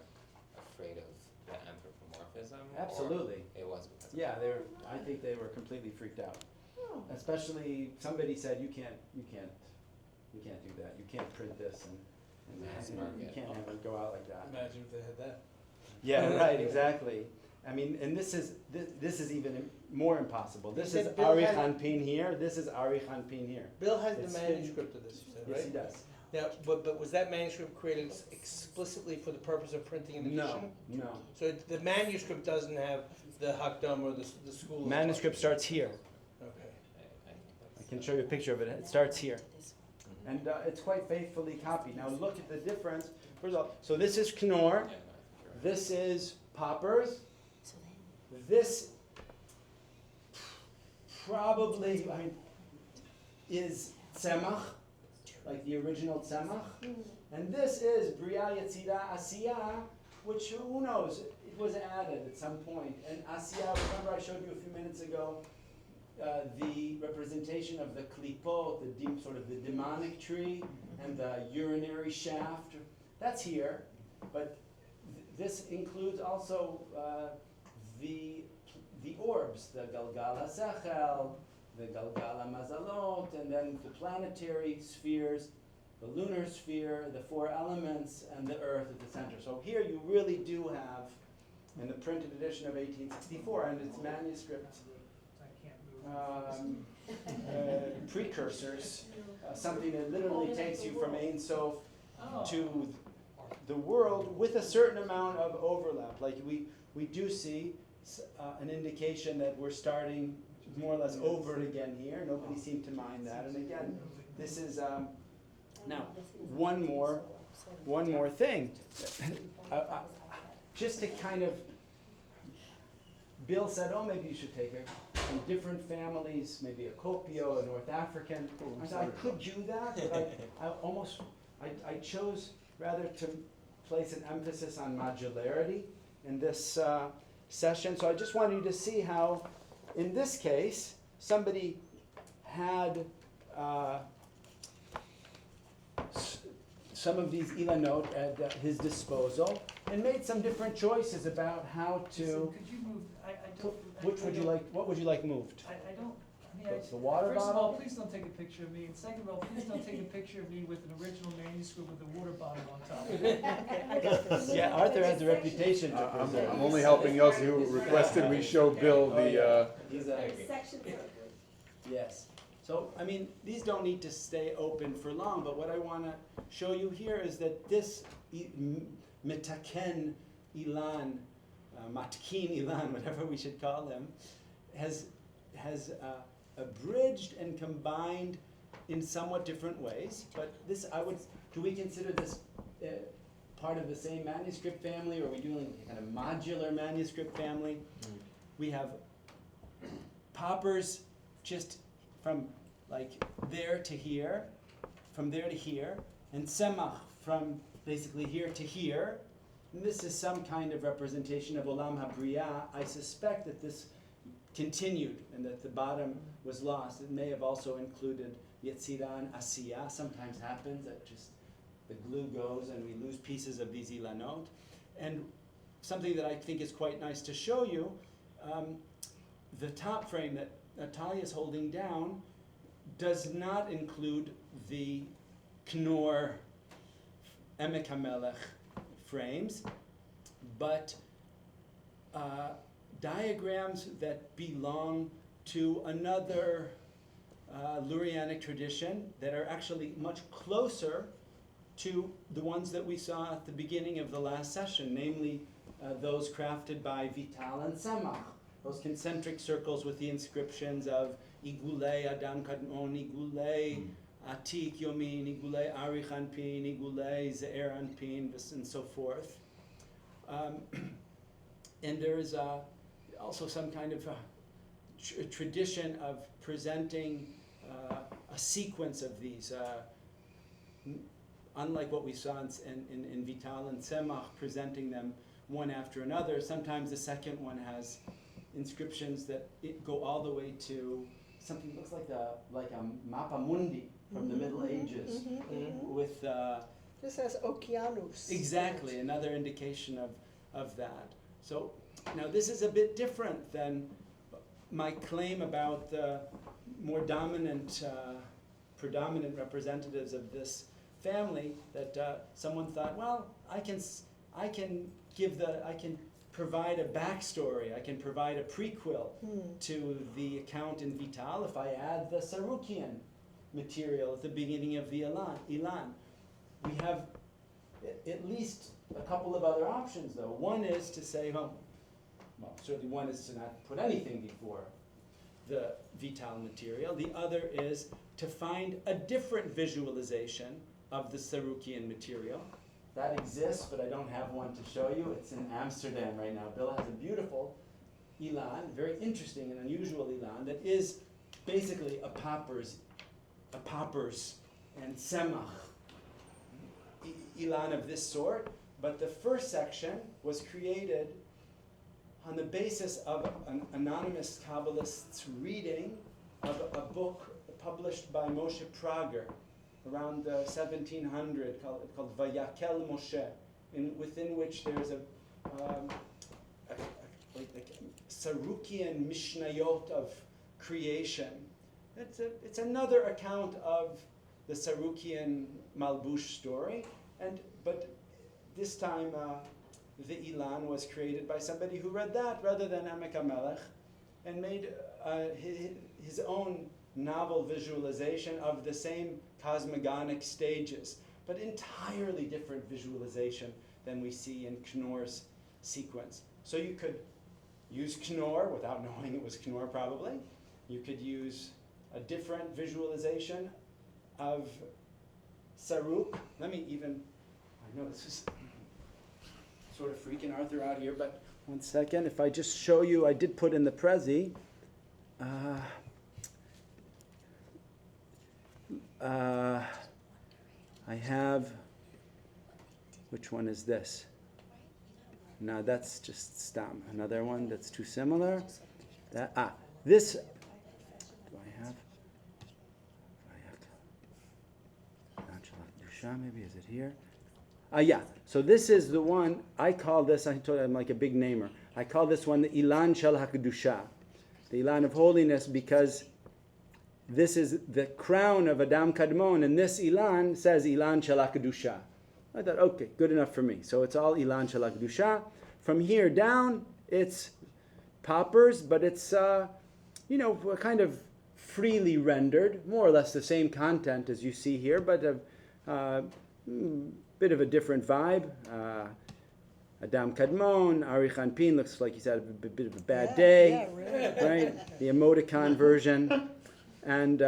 [SPEAKER 6] afraid of the anthropomorphism?
[SPEAKER 2] Absolutely.
[SPEAKER 6] Or it was because
[SPEAKER 2] yeah, I think they were completely freaked out.
[SPEAKER 1] Oh.
[SPEAKER 2] Especially somebody said you can't do that. You can't print this and
[SPEAKER 6] Mass
[SPEAKER 2] you
[SPEAKER 6] market.
[SPEAKER 2] can't have it go out like that.
[SPEAKER 4] Imagine if they had that.
[SPEAKER 2] Yeah, right, exactly. I mean, and this is even more impossible. This
[SPEAKER 4] You
[SPEAKER 2] is
[SPEAKER 4] said Bill
[SPEAKER 2] Arich
[SPEAKER 4] had-
[SPEAKER 2] Anpin here. This is Arich Anpin here.
[SPEAKER 4] Bill has
[SPEAKER 2] It's
[SPEAKER 4] the manuscript of this, you said, right?
[SPEAKER 2] Yes, he does.
[SPEAKER 4] Now, but was that manuscript created explicitly for the purpose of printing an edition?
[SPEAKER 2] No.
[SPEAKER 4] So the manuscript doesn't have the Hakdam or the school. of
[SPEAKER 2] Manuscript
[SPEAKER 4] thought.
[SPEAKER 2] starts here.
[SPEAKER 4] Okay.
[SPEAKER 6] I think that's
[SPEAKER 2] I can show you a picture of it. It starts here.
[SPEAKER 6] Mhm.
[SPEAKER 2] And it's quite faithfully copied. Now look at the difference. First of all, so this is Knorr.
[SPEAKER 6] Yeah, no, you're right.
[SPEAKER 2] This is Poppers. This probably is Tzemach, like the original Tzemach. And this is Bria Yetzira Asiya, which who knows, it was added at some point. And Asiya, remember I showed you a few minutes ago, the representation of the klipot, sort of the demonic tree, and the urinary shaft. That's here, but this includes also the orbs, the Galgal HaSechel, the Galgal HaMazalot, and then the planetary spheres, the lunar sphere, the four elements, and the earth at the center. So here you really do have, in the printed edition of 1864, and its manuscript
[SPEAKER 3] I can't move.
[SPEAKER 2] precursors, something that literally takes you from Ein Sof
[SPEAKER 3] Oh.
[SPEAKER 2] to the world with a certain amount of overlap. Like we do see an indication that we're starting more or less over it again here. Nobody seemed to mind that. And again, this is now one more thing. Just to kind of, Bill said, oh, maybe you should take it from different families, maybe a Kopio, a North African. I said, I could do that, but I chose rather to place an emphasis on modularity, in this session. So I just wanted you to see how, in this case, somebody had some of these Ilanot at his disposal and made some different choices about how
[SPEAKER 3] Listen,
[SPEAKER 2] to.
[SPEAKER 3] could you move, I don't.
[SPEAKER 2] Which would you like? What would you like moved?
[SPEAKER 3] I don't, I mean,
[SPEAKER 2] The water
[SPEAKER 3] first of
[SPEAKER 2] bottle?
[SPEAKER 3] all, please don't take a picture of me, and second of all, please don't take a picture of me with an original manuscript with a water bottle on top of it.
[SPEAKER 1] Okay, I got this.
[SPEAKER 2] Yeah, Arthur has a reputation to
[SPEAKER 7] I'm
[SPEAKER 2] preserve.
[SPEAKER 7] I'm only helping Yossi, who requested we show Bill the,
[SPEAKER 2] He's a,
[SPEAKER 8] Sections are good.
[SPEAKER 2] yes. So, I mean, these don't need to stay open for long, but what I want to show you here is that this mitaken Ilan, matkin Ilan, whatever we should call him, has abridged and combined in somewhat different ways. But this, do we consider this part of the same manuscript family, or are we doing kind of modular manuscript family? We have poppers just from like there to here, from there to here, and semach from basically here to here. And this is some kind of representation of Olam HaBriyah. I suspect that this continued and that the bottom was lost. It may have also included Yetzirah and Asiyah. Sometimes happens that just the glue goes and we lose pieces of these Ilanot. And something that I think is quite nice to show you, the top frame that Natalia is holding down does not include the Knorr Emek HaMelech frames, but diagrams that belong to another Lurianic tradition that are actually much closer to the ones that we saw at the beginning of the last session, namely those crafted by Vital and Semach, those concentric circles with the inscriptions of Igulei Adam Kadmon, Igulei Atik Yomin, Igulei Arich Anpin, Igulei Ze'er Anpin, and so forth. And there is also some kind of tradition of presenting a sequence of these, unlike what we saw in Vital and Semach, presenting them one after another. Sometimes the second one has inscriptions that go all the way to something that looks like a mappa mundi from the Middle Ages, with
[SPEAKER 1] This has Okeanos.
[SPEAKER 2] exactly another indication of that. So now this is a bit different than my claim about the more dominant, predominant representatives of this family. That someone thought, well, I can provide a backstory. I can provide a prequel to the account in Vital if I add the Sarukian material at the beginning of the Ilan. We have at least a couple of other options, though. One is to say, well, certainly one is to not put anything before the Vital material. The other is to find a different visualization of the Sarukian material. That exists, but I don't have one to show you. It's in Amsterdam right now. Bill has a beautiful Ilan, very interesting and unusual Ilan, that is basically a poppers and semach Ilan of this sort. But the first section was created on the basis of an anonymous Kabbalist's reading of a book published by Moshe Prager around 1700 called Vayakel Moshe, within which there's a Sarukian Mishnayot of creation. It's another account of the Sarukian Malbush story, but this time the Ilan was created by somebody who read that rather than Emek HaMelech, and made his own novel visualization of the same cosmogonic stages, but entirely different visualization than we see in Knorr's sequence. So you could use Knorr without knowing it was Knorr, probably. You could use a different visualization of Saruk. I know this is sort of freaking Arthur out here, but one second. If I just show you, I did put in the Prezi. I have, which one is this? Now that's just stam. Another one that's too similar. This. Do I have? Maybe is it here? Yeah. So this is the one I call this. I told you I'm like a big namer. I call this one the Ilan Shel HaKedusha, the Ilan of holiness, because this is the crown of Adam Kadmon, and this Ilan says Ilan Shel HaKedusha. I thought, okay, good enough for me. So it's all Ilan Shel HaKedusha. From here down, it's poppers, but it's kind of freely rendered, more or less the same content as you see here, but a bit of a different vibe. Adam Kadmon, Arich Anpin looks like he's had a bit of a bad day,
[SPEAKER 1] Yeah, really.
[SPEAKER 2] right? The emoticon version, and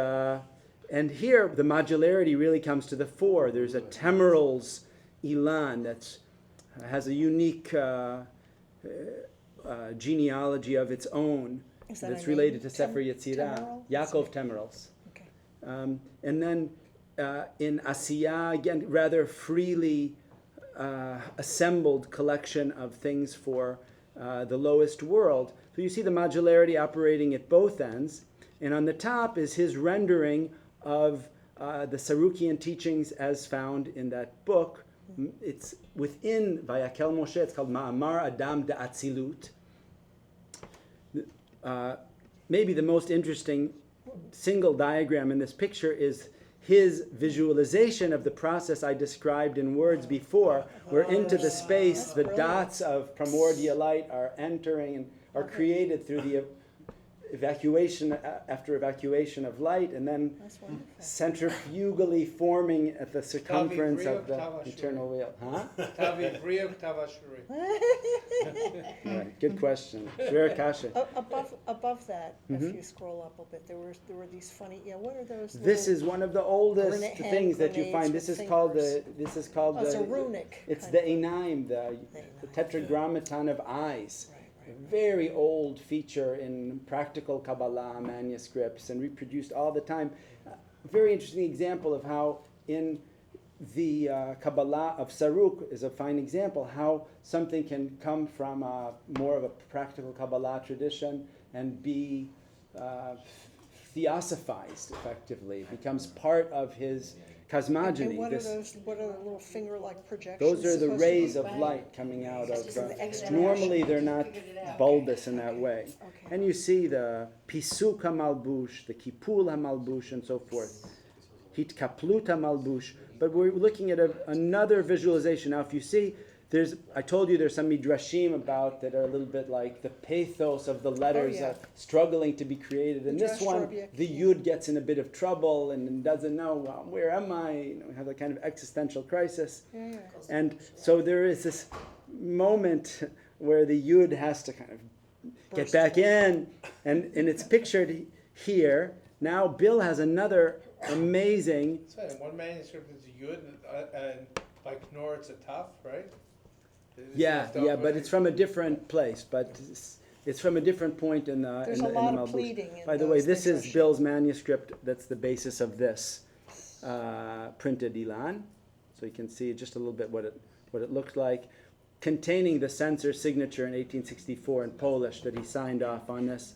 [SPEAKER 2] here the modularity really comes to the fore. There's a Temerals Ilan that has a unique genealogy of its own
[SPEAKER 1] Is that
[SPEAKER 2] that's
[SPEAKER 1] a
[SPEAKER 2] related
[SPEAKER 1] name?
[SPEAKER 2] to Sefer Yetzirah.
[SPEAKER 1] Temerals?
[SPEAKER 2] Yaakov Temerals.
[SPEAKER 1] Okay.
[SPEAKER 2] And then in Asiyah, again, rather freely assembled collection of things for the lowest world. So you see the modularity operating at both ends. And on the top is his rendering of the Sarukian teachings as found in that book. It's within Vayakel Moshe, it's called Ma'amar Adam Da'atzilut. Maybe the most interesting single diagram in this picture is his visualization of the process I described in words before, where into the space the dots of primordial light are entering and are created through the evacuation, after evacuation of light, and then
[SPEAKER 1] That's wonderful.
[SPEAKER 2] centrifugally forming at the circumference of the internal wheel. Huh? Right, good question. Sure, Kasha.
[SPEAKER 1] Above that, if
[SPEAKER 2] Mhm.
[SPEAKER 1] you scroll up a bit, there were these funny, what are those?
[SPEAKER 2] This is one of the oldest
[SPEAKER 1] Grenade- hand
[SPEAKER 2] things that you
[SPEAKER 1] grenades
[SPEAKER 2] find.
[SPEAKER 1] with
[SPEAKER 2] This is called
[SPEAKER 1] fingers.
[SPEAKER 2] the.
[SPEAKER 1] It's a runic.
[SPEAKER 2] It's
[SPEAKER 1] kind
[SPEAKER 2] the
[SPEAKER 1] of-
[SPEAKER 2] Einaim, the
[SPEAKER 1] Einaim.
[SPEAKER 2] tetragrammaton of eyes.
[SPEAKER 1] Right,
[SPEAKER 2] A very old feature in practical Kabbalah manuscripts and reproduced all the time. Very interesting example of how in the Kabbalah of Saruk is a fine example how something can come from more of a practical Kabbalah tradition and be theosophized effectively. It becomes part of his cosmogony.
[SPEAKER 1] And what are
[SPEAKER 2] This-
[SPEAKER 1] what are the little finger-like projections?
[SPEAKER 2] Those are the
[SPEAKER 1] supposed to
[SPEAKER 2] rays
[SPEAKER 1] be?
[SPEAKER 2] of light coming out of.
[SPEAKER 1] Just the extra
[SPEAKER 2] Normally,
[SPEAKER 1] action.
[SPEAKER 2] they're not bulbous in that way.
[SPEAKER 1] Okay.
[SPEAKER 2] And you see the pisuk hamalbush, the kipul hamalbush, and so forth. Hitkaplut hamalbush. But we're looking at another visualization. Now, if you see, I told you there's some midrashim about that are a little bit like the pathos of the letters
[SPEAKER 1] yeah.
[SPEAKER 2] struggling to be created. And this
[SPEAKER 1] Midrash
[SPEAKER 2] one,
[SPEAKER 1] Rabbi
[SPEAKER 2] the yud gets in a bit of trouble and doesn't know, well, where am I? We have a kind of existential crisis.
[SPEAKER 1] Yeah.
[SPEAKER 2] And so there is this moment where the yud has to kind of get
[SPEAKER 1] Burst
[SPEAKER 2] back
[SPEAKER 1] forth.
[SPEAKER 2] in, and it's pictured here. Now Bill has another amazing.
[SPEAKER 4] So in one manuscript it's a yud, and by Knorr it's a taf, right?
[SPEAKER 2] Yeah, but it's from a different place. But it's from a different point in the
[SPEAKER 1] There's
[SPEAKER 2] in
[SPEAKER 1] a
[SPEAKER 2] the
[SPEAKER 1] lot of
[SPEAKER 2] Malbush.
[SPEAKER 1] pleading in
[SPEAKER 2] By the way,
[SPEAKER 1] those
[SPEAKER 2] this is
[SPEAKER 1] midrashim.
[SPEAKER 2] Bill's manuscript. That's the basis of this printed Ilan. So you can see just a little bit what it looked like, containing the censor signature in 1864 in Polish that he signed off on this,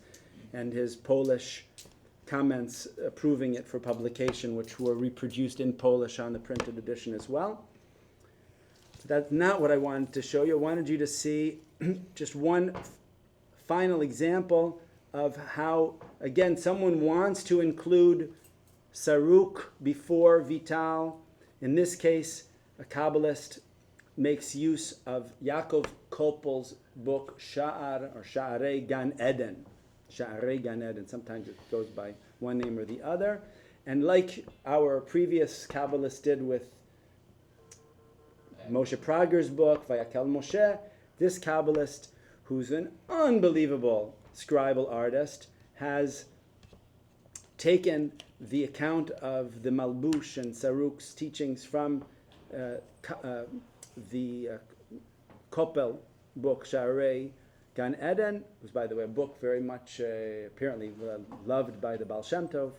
[SPEAKER 2] and his Polish comments approving it for publication, which were reproduced in Polish on the printed edition as well. That's not what I wanted to show you. I wanted you to see just one final example of how, again, someone wants to include Saruk before Vital. In this case, a Kabbalist makes use of Yaakov Koppel's book Sha'ar or Sha'arei Gan Eden. Sha'arei Gan Eden. Sometimes it goes by one name or the other. And like our previous Kabbalists did with Moshe Prager's book, Vayakel Moshe, this Kabbalist, who's an unbelievable scribal artist, has taken the account of the Malbush and Saruk's teachings from the Koppel book, Sha'arei Gan Eden. It was, by the way, a book very much apparently loved by the Baal Shem Tov,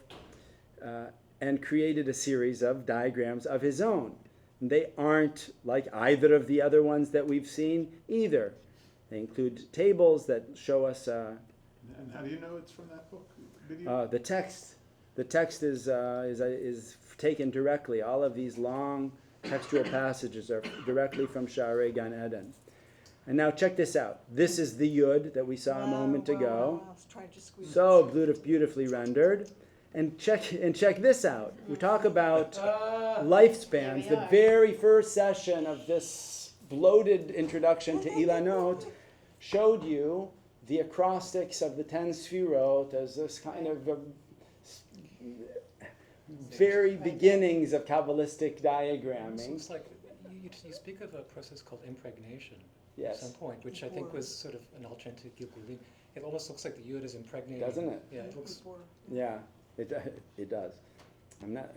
[SPEAKER 2] and created a series of diagrams of his own. They aren't like either of the other ones that we've seen either. They include tables that show us
[SPEAKER 7] And how do you know it's from that book? Video?
[SPEAKER 2] the text. The text is taken directly. All of these long textual passages are directly from Sha'arei Gan Eden. And now check this out. This is the Yud that we saw a moment ago.
[SPEAKER 1] I was trying to squeeze it.
[SPEAKER 2] So beautifully rendered. And check this out. We talk about lifespans. The very first session of this bloated introduction to Ilanot showed you the acrostics of the 10 Sfirot as this kind of very beginnings of Kabbalistic diagramming.
[SPEAKER 9] It's like you speak of a process called impregnation
[SPEAKER 2] Yes.
[SPEAKER 9] at some point, which I think was sort of an alternative to Gilgulim. It almost looks like the Yud is impregnated.
[SPEAKER 2] Doesn't it?
[SPEAKER 9] Yeah, it looks.
[SPEAKER 2] Yeah, it does. I'm not.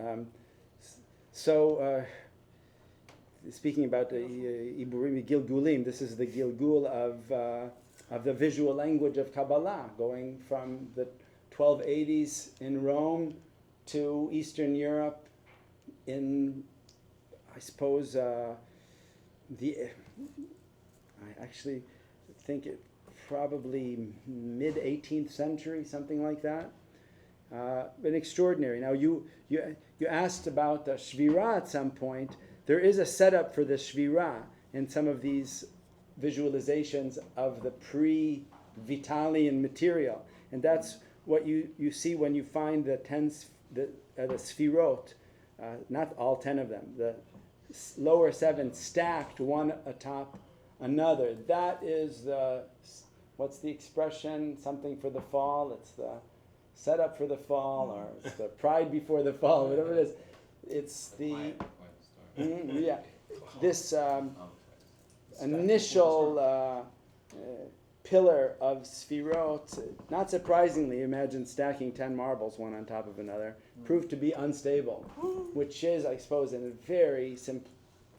[SPEAKER 2] Speaking about the Iburim Gilgulim, this is the Gilgul of the visual language of Kabbalah, going from the 1280s in Rome to Eastern Europe in, I suppose, I actually think it probably mid-18th century, something like that. But extraordinary. Now, you asked about the Shvira at some point. There is a setup for the Shvira in some of these visualizations of the pre-Vitalian material. And that's what you see when you find the Sfirot, not all 10 of them, the lower 7 stacked one atop another. That is what's the expression? Something for the fall. It's the setup for the fall, or it's the pride before the fall, whatever it is. It's the this initial pillar of Sfirot. Not surprisingly, imagine stacking 10 marbles one on top of another, proved to be unstable, which is, I suppose, in a very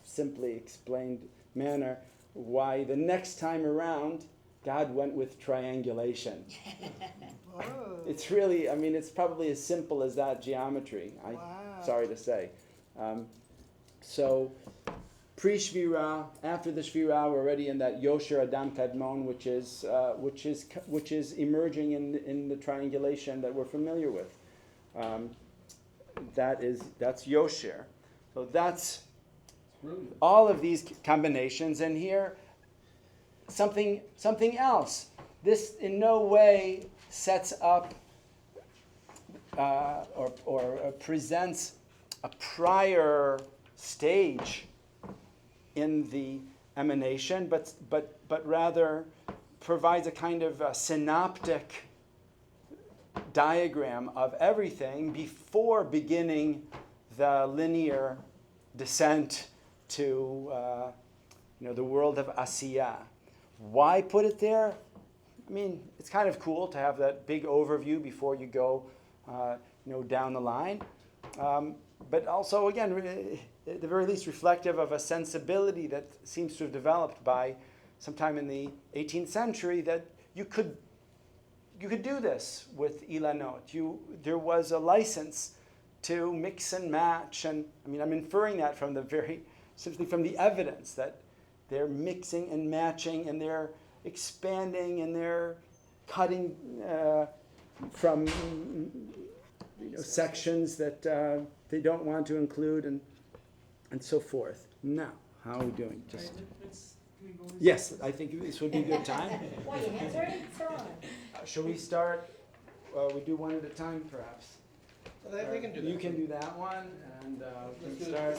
[SPEAKER 2] simply explained manner, why the next time around God went with triangulation. It's really, it's probably as simple as that geometry. Sorry to say. So, pre-Shvira, after the Shvira, we're already in that Yosher Adam Kadmon, which is emerging in the triangulation that we're familiar with. That's Yosher. So that's all of these combinations, and here something else. This in no way sets up or presents a prior stage in the emanation, but rather provides a kind of a synoptic diagram of everything before beginning the linear descent to the world of Asiya. Why put it there? It's kind of cool to have that big overview before you go down the line. But also, again, at the very least, reflective of a sensibility that seems to have developed by sometime in the 18th century, that you could do this with Ilanot. There was a license to mix and match, and I'm inferring that simply from the evidence that they're mixing and matching, and they're expanding, and they're cutting from sections that they don't want to include, and so forth. Now, how are we doing? Yes, I think this would be a good time.
[SPEAKER 10] Why, your hands ready? Throw on.
[SPEAKER 2] Shall we start? We do one at a time, perhaps.
[SPEAKER 4] They can do that.
[SPEAKER 2] You can do that one, and we can start.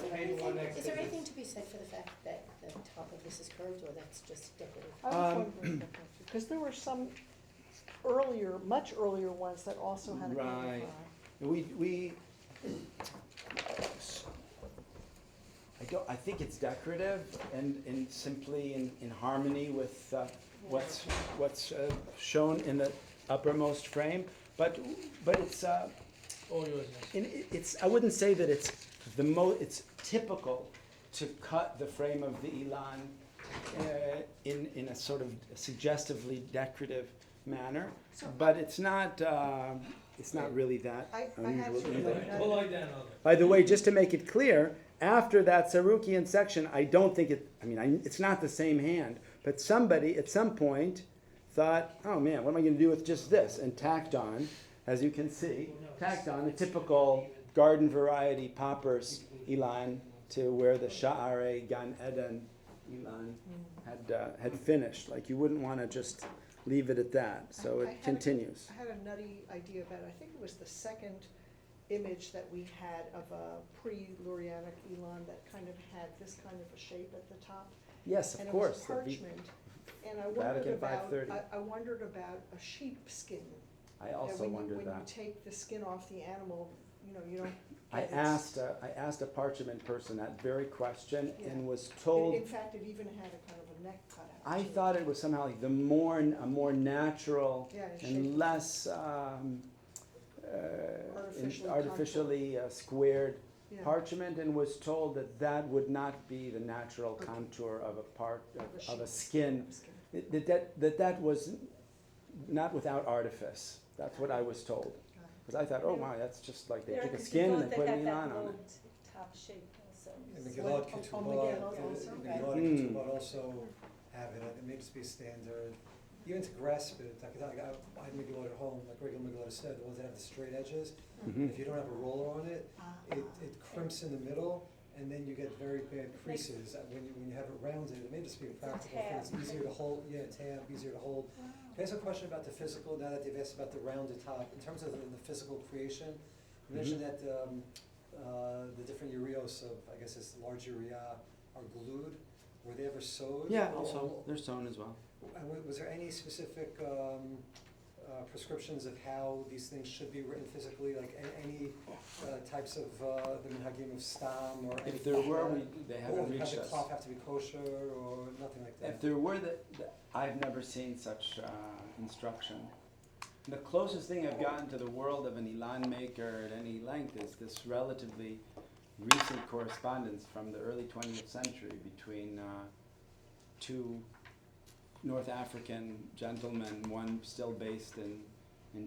[SPEAKER 10] Is there anything to be said for the fact that the top of this is curved, or that's just decorative?
[SPEAKER 1] I was wondering about that, because there were some much earlier ones that also had a
[SPEAKER 2] Right.
[SPEAKER 1] curved
[SPEAKER 2] I think it's decorative and simply in harmony with what's shown in the uppermost frame, but it's I wouldn't say that it's it's typical to cut the frame of the Ilan in a sort of suggestively decorative manner, but it's not really that
[SPEAKER 1] I
[SPEAKER 2] unusual
[SPEAKER 1] actually
[SPEAKER 2] either.
[SPEAKER 1] don't know.
[SPEAKER 3] We'll lie down on it.
[SPEAKER 2] By the way, just to make it clear, After that Sarukian section, I don't think it's not the same hand, but somebody at some point thought, oh man, what am I going to do with just this? And tacked on, as you can see, tacked on a typical garden variety poppers Ilan to where the Sha'are Gan Eden Ilan had finished. Like you wouldn't want to just leave it at that. So it continues.
[SPEAKER 1] I had a nutty idea about it. I think it was the second image that we had of a pre-Lurianic Ilan that kind of had this kind of a shape at the top.
[SPEAKER 2] Yes, of course.
[SPEAKER 1] And it was parchment. And
[SPEAKER 2] Vatican 530.
[SPEAKER 1] I wondered about a sheep skin.
[SPEAKER 2] I also wondered
[SPEAKER 1] When
[SPEAKER 2] that.
[SPEAKER 1] you take the skin off the animal, you don't.
[SPEAKER 2] I asked a parchment person that very question and was told.
[SPEAKER 1] In fact, it even had a kind of a neck cut out.
[SPEAKER 2] I thought it was somehow like a more natural and less artificially squared parchment, and was told that would not be the natural contour of a skin. That was not without artifice. That's what I was told. Because I thought, oh my, that's just like they took a skin and they put an Ilan on it.
[SPEAKER 10] Top shape also.
[SPEAKER 5] And the Gilad Ketubot also have it. It may just be a standard. Even to grasp it, I had Megillot at home, like regular Megillot said, the ones that have the straight edges. If you don't have a roller on it, it crimps in the middle, and then you get very bad creases. When you have it rounded, it may just be a practical thing. It's easier to hold. Yeah, tab, easier to hold. Can I ask a question about the physical, now that you've asked about the rounded top? In terms of the physical creation, you mentioned that the different urios of, I guess it's large urea, are glued. Were they ever sewed?
[SPEAKER 2] Yeah, also, they're sewn as well.
[SPEAKER 5] Was there any specific prescriptions of how these things should be written physically, like any types of the minhagim of stam or anything?
[SPEAKER 2] If there were, they haven't reached us.
[SPEAKER 5] Does the cloth have to be kosher or nothing like that?
[SPEAKER 2] If there were, I've never seen such instruction. The closest thing I've gotten to the world of an Ilan maker at any length is this relatively recent correspondence from the early 20th century between two North African gentlemen, one still based in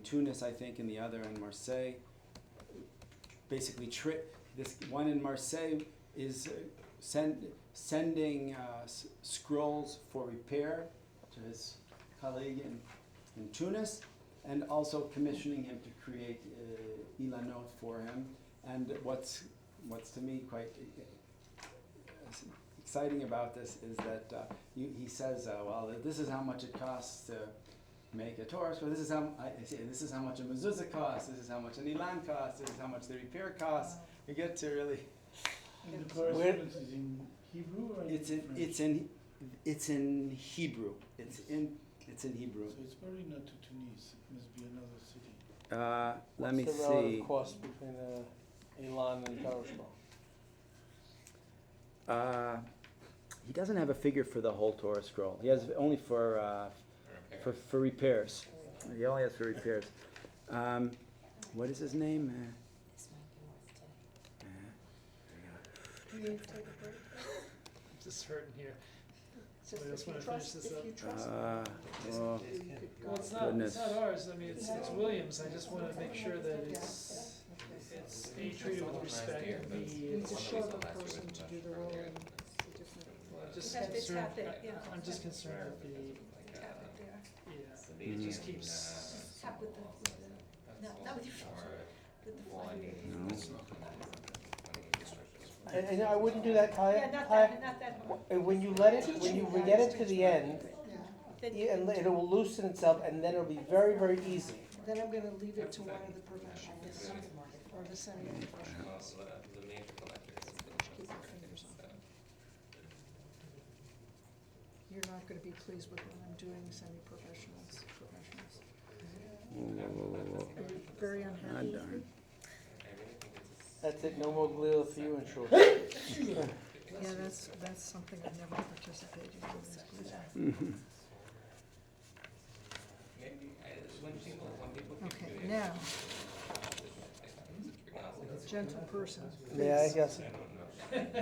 [SPEAKER 2] Tunis, I think, and the other in Marseille. Basically, this one in Marseille is sending scrolls for repair to his colleague in Tunis, and also commissioning him to create Ilanot for him. And what's to me quite exciting about this is that he says, well, this is how much it costs to make a Torah scroll. This is how much a mezuzah costs. This is how much an Ilan costs. This is how much the repair costs. We get to really.
[SPEAKER 7] And the correspondence is in Hebrew or
[SPEAKER 2] It's in Hebrew. It's in Hebrew.
[SPEAKER 7] So it's probably not to Tunis. It must be another city.
[SPEAKER 2] Let me
[SPEAKER 4] What's the relative
[SPEAKER 2] see.
[SPEAKER 4] cost between Ilan and Torah scroll?
[SPEAKER 2] He doesn't have a figure for the whole Torah scroll. He has only for repairs. He only has for repairs. What is his name?
[SPEAKER 3] Just hurting here.
[SPEAKER 1] Just
[SPEAKER 3] Somebody else
[SPEAKER 1] if you
[SPEAKER 3] wanna
[SPEAKER 1] trust,
[SPEAKER 3] finish this
[SPEAKER 1] if you trust.
[SPEAKER 2] Oh,
[SPEAKER 3] Well, it's
[SPEAKER 2] goodness.
[SPEAKER 3] not ours, I mean, it's Williams, I just wanna make sure that it's A, treated with respect, and B,
[SPEAKER 1] It's a
[SPEAKER 3] it's,
[SPEAKER 1] shorter person to do the role and it's different.
[SPEAKER 3] I'm just
[SPEAKER 10] You have to
[SPEAKER 3] concerned,
[SPEAKER 10] tap it, yeah.
[SPEAKER 3] I'm just concerned with
[SPEAKER 10] Tap it there.
[SPEAKER 3] it just keeps,
[SPEAKER 10] Tap with the, no, not with your finger, with the flag.
[SPEAKER 4] And I wouldn't do that, Kaya.
[SPEAKER 10] Yeah, not
[SPEAKER 4] Kaya,
[SPEAKER 10] that one.
[SPEAKER 4] when you get it to the end,
[SPEAKER 10] Then
[SPEAKER 4] and it will loosen itself, and then it'll be very, very easy.
[SPEAKER 1] Then I'm gonna leave it to one of the professionals, or the semi-professionals.
[SPEAKER 6] The major collectors.
[SPEAKER 1] Keep your fingers on it. You're not gonna be pleased with what I'm doing, semi-professionals, professionals. Are you very unhappy?
[SPEAKER 2] darn.
[SPEAKER 4] That's it, no more glue for you in short.
[SPEAKER 1] Yeah, that's something I've never participated in. Okay, now, gentle person,
[SPEAKER 4] Yeah, I
[SPEAKER 1] please.
[SPEAKER 4] guess.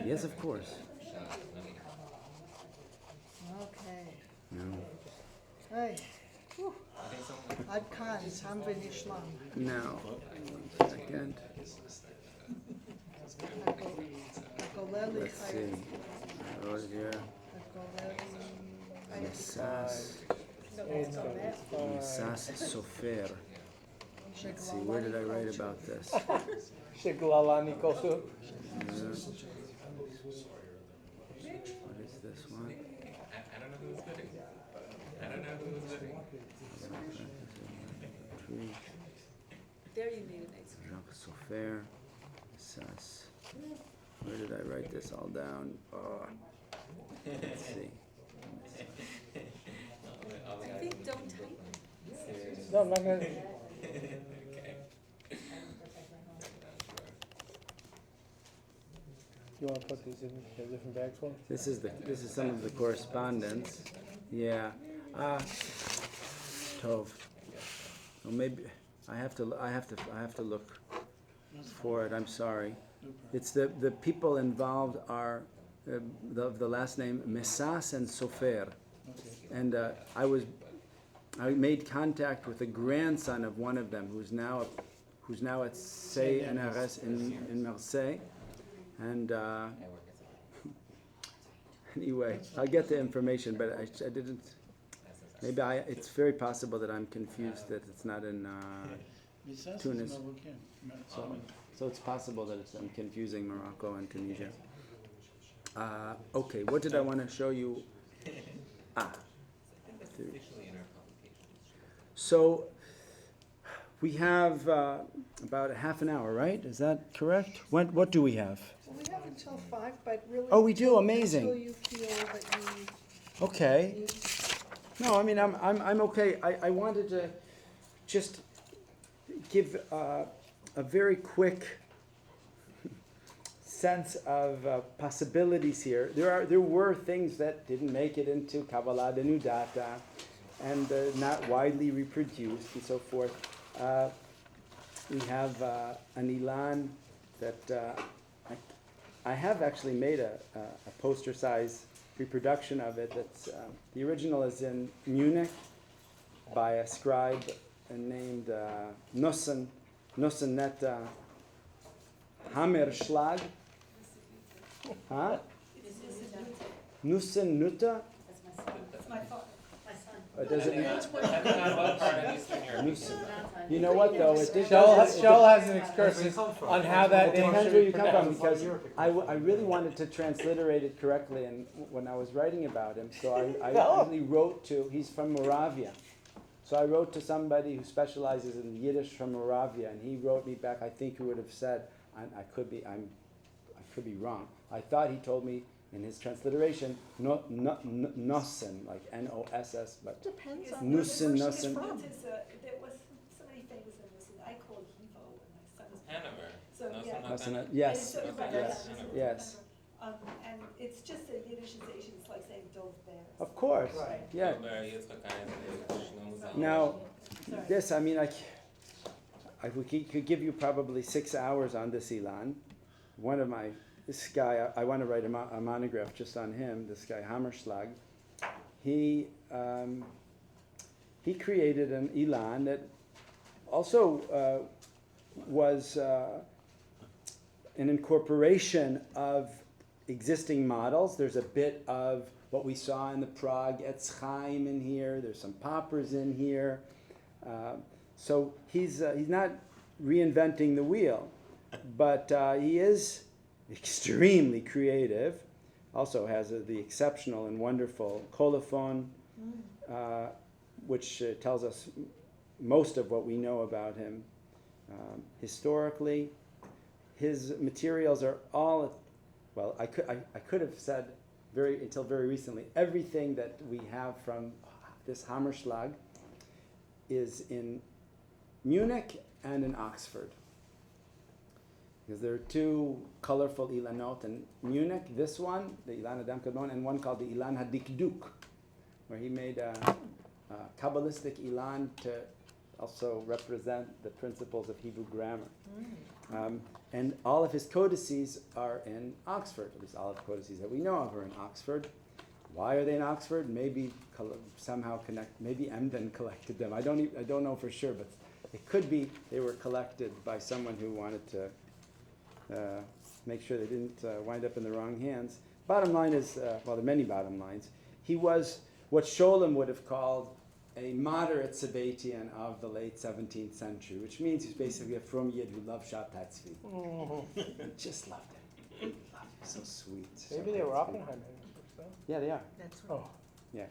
[SPEAKER 2] Yes, of course.
[SPEAKER 1] Okay.
[SPEAKER 2] No.
[SPEAKER 1] Hey. Whew. Ad kan, ham v'nishlam.
[SPEAKER 2] Now, 1 second.
[SPEAKER 1] Echo Godly
[SPEAKER 2] let's see.
[SPEAKER 1] tyrants.
[SPEAKER 2] I wrote it here. Misas. Misas Sofer. Let's see, where did I write about this?
[SPEAKER 4] Shiglalani Kosu.
[SPEAKER 2] What is this one?
[SPEAKER 6] I don't know who's living. I don't know who's living.
[SPEAKER 2] Tree.
[SPEAKER 8] There you need an extra.
[SPEAKER 2] Jacques Sofer. Misas. Where did I write this all down? Oh. Let's see.
[SPEAKER 8] I think don't type.
[SPEAKER 4] No, I'm not gonna.
[SPEAKER 6] Okay.
[SPEAKER 4] You wanna put these in the different bags for?
[SPEAKER 2] This is some of the correspondence. Yeah. Tov. Well, maybe I have to look for it. I'm sorry. It's the people involved are the last name Mesas and Sofer, and I made contact with the grandson of one of them who's now at Say NRS in Marseille, and anyway, I'll get the information, but I didn't. Maybe it's very possible that I'm confused that it's not in Tunis. So it's possible that I'm confusing Morocco and Tunisia. Okay, what did I want to show you? So we have about a half an hour, right? Is that correct? What do we have?
[SPEAKER 1] Well, we have until 5, but really.
[SPEAKER 2] Oh, we do? Amazing.
[SPEAKER 1] Until you feel that you.
[SPEAKER 2] Okay. No, I mean I'm okay. I wanted to just give a very quick sense of possibilities here. There were things that didn't make it into Kabbalah Denudata and not widely reproduced and so forth. We have an Ilan that I have actually made a poster size reproduction of it. That's the original is in Munich by a scribe named Nossenetta Hammerschlag. Huh? Nussenutta?
[SPEAKER 10] That's my son.
[SPEAKER 2] Does it?
[SPEAKER 6] That's not what part of Eastern Europe.
[SPEAKER 2] Nussen. You know what though? It did.
[SPEAKER 4] Shell has an excursus on how that name
[SPEAKER 2] Depends
[SPEAKER 4] should
[SPEAKER 2] where
[SPEAKER 4] be
[SPEAKER 2] you come from,
[SPEAKER 4] pronounced.
[SPEAKER 2] because I really wanted to transliterate it correctly, and when I was writing about him, so I
[SPEAKER 4] No.
[SPEAKER 2] actually wrote to. He's from Moravia, so I wrote to somebody who specializes in Yiddish from Moravia, and he wrote me back. I think he would have said, I could be wrong. I thought he told me in his transliteration, Nossen, like Noss, but
[SPEAKER 1] Depends on
[SPEAKER 2] Nussen,
[SPEAKER 1] where she's
[SPEAKER 2] Nussen.
[SPEAKER 1] from.
[SPEAKER 8] There was somebody famous in this, and I called Hivo, and my son was.
[SPEAKER 6] Hanover.
[SPEAKER 8] So,
[SPEAKER 6] No,
[SPEAKER 8] yeah.
[SPEAKER 6] it's not
[SPEAKER 2] Yes,
[SPEAKER 8] And it's-
[SPEAKER 2] yes, yes.
[SPEAKER 8] And it's just a Yiddishization, it's like saying Dov Bear.
[SPEAKER 2] Of course,
[SPEAKER 8] Right.
[SPEAKER 2] yeah. Now,
[SPEAKER 8] Sorry.
[SPEAKER 2] this, I mean, we could give you probably 6 hours on this Ilan. This guy, I want to write a monograph just on him, this guy Hammerschlag. He created an Ilan that also was an incorporation of existing models. There's a bit of what we saw in the Prague Etz Chaim in here. There's some poppers in here. So he's not reinventing the wheel, but he is extremely creative. Also has the exceptional and wonderful colophon, which tells us most of what we know about him historically. His materials are all, well, I could have said until very recently, everything that we have from this Hammerschlag is in Munich and in Oxford. Because there are two colorful Ilanot in Munich, this one, the Ilan Adam Kadmon, and one called the Ilan Hadikduk, where he made a Kabbalistic Ilan to also represent the principles of Hebrew grammar. And all of his codices are in Oxford, at least all of the codices that we know of are in Oxford. Why are they in Oxford? Maybe somehow maybe Emden collected them. I don't know for sure, but it could be they were collected by someone who wanted to make sure they didn't wind up in the wrong hands. Bottom line is, well, there are many bottom lines. He was what Sholem would have called a moderate Sabbatian of the late 17th century, which means he's basically a from Yid who loved Shabbat Tzvi. Just loved him. Loved him. So sweet.
[SPEAKER 4] Maybe they were Oppenheimer. So.
[SPEAKER 2] Yeah, they are.
[SPEAKER 1] That's right.
[SPEAKER 4] Oh.
[SPEAKER 2] Yeah.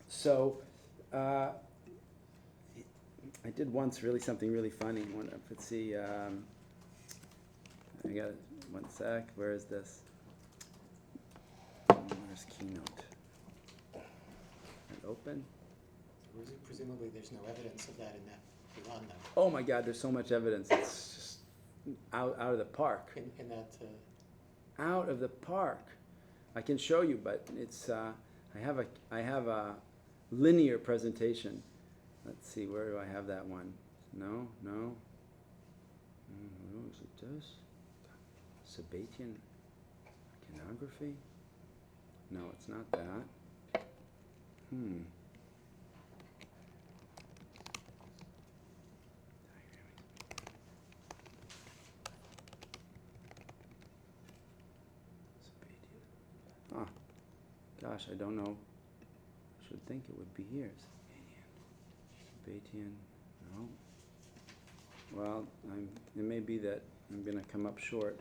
[SPEAKER 2] So I did once something really funny. Let's see. I got it. One sec. Where is this? Where's Keynote? Open.
[SPEAKER 9] Presumably, there's no evidence of that in that Ilan, though.
[SPEAKER 2] Oh my God! There's so much evidence. It's just out of the park.
[SPEAKER 9] In that.
[SPEAKER 2] Out of the park. I can show you, but it's. I have a linear presentation. Let's see. Where do I have that one? No. Is it this? Sabbatian iconography? No, it's not that. Ah, gosh, I don't know. I should think it would be here. Sabbatian, no. Well, it may be that I'm going to come up short.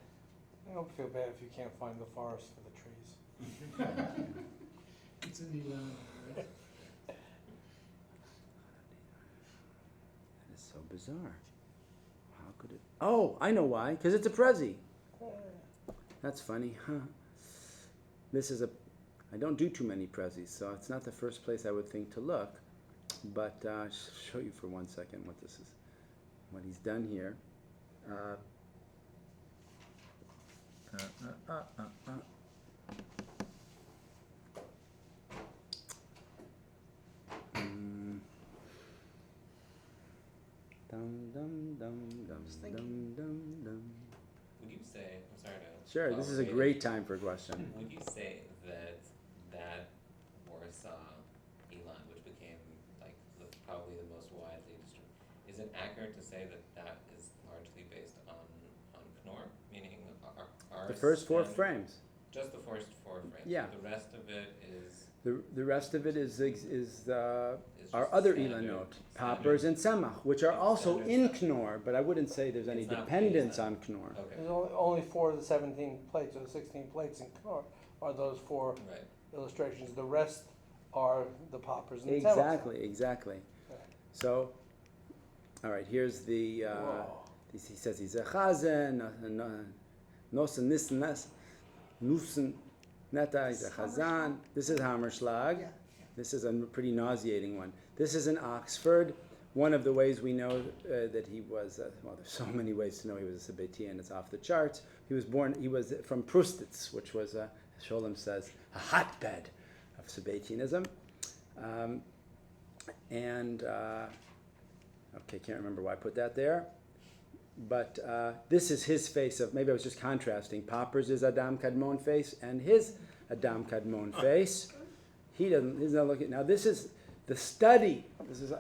[SPEAKER 4] I don't feel bad if you can't find the forest for the trees.
[SPEAKER 3] It's in Ilan, right?
[SPEAKER 2] That is so bizarre. How could it? Oh, I know why. Because it's a Prezi. That's funny, huh? This is I don't do too many Prezis, so it's not the first place I would think to look. But I'll show you for 1 second what this is, what he's done here.
[SPEAKER 6] Would you say, I'm sorry to...
[SPEAKER 2] Sure, this is a great time for a question.
[SPEAKER 6] Would you say that Warsaw Ilan, which became like probably the most widely distributed, is it accurate to say that is largely based on Knorr, meaning our
[SPEAKER 2] The first 4 frames.
[SPEAKER 6] Just the first 4 frames.
[SPEAKER 2] Yeah.
[SPEAKER 6] The rest of it is...
[SPEAKER 2] The rest of it is our
[SPEAKER 6] just
[SPEAKER 2] other
[SPEAKER 6] standard-
[SPEAKER 2] Ilanot, Poppers and Semach, which are
[SPEAKER 6] It's
[SPEAKER 2] also
[SPEAKER 6] standard
[SPEAKER 2] in
[SPEAKER 6] stuff.
[SPEAKER 2] Knorr, but I wouldn't say there's any
[SPEAKER 6] It's not
[SPEAKER 2] dependence
[SPEAKER 6] based on-
[SPEAKER 2] on Knorr.
[SPEAKER 6] Okay,
[SPEAKER 4] There's only 4 of the 17 plates or the 16 plates in Knorr are those 4
[SPEAKER 6] right.
[SPEAKER 4] illustrations. The rest are the poppers and the
[SPEAKER 2] Exactly.
[SPEAKER 4] Okay.
[SPEAKER 2] So, all right, here's the,
[SPEAKER 4] Whoa.
[SPEAKER 2] he says he's a chazen, nosen nisnes, nusen neta, he's a chazan. This is Hammerschlag.
[SPEAKER 1] Yeah.
[SPEAKER 2] This is a pretty nauseating one. This is in Oxford. One of the ways we know that he was, well, there's so many ways to know he was a Sabbatian, it's off the charts. He was from Prustitz, which was, Sholem says, a hotbed of Sabbatianism. Okay, can't remember why I put that there. But this is his face of, maybe I was just contrasting. Popper's is Adam Kadmon face and his Adam Kadmon face. He's not looking. Now this is the study. This is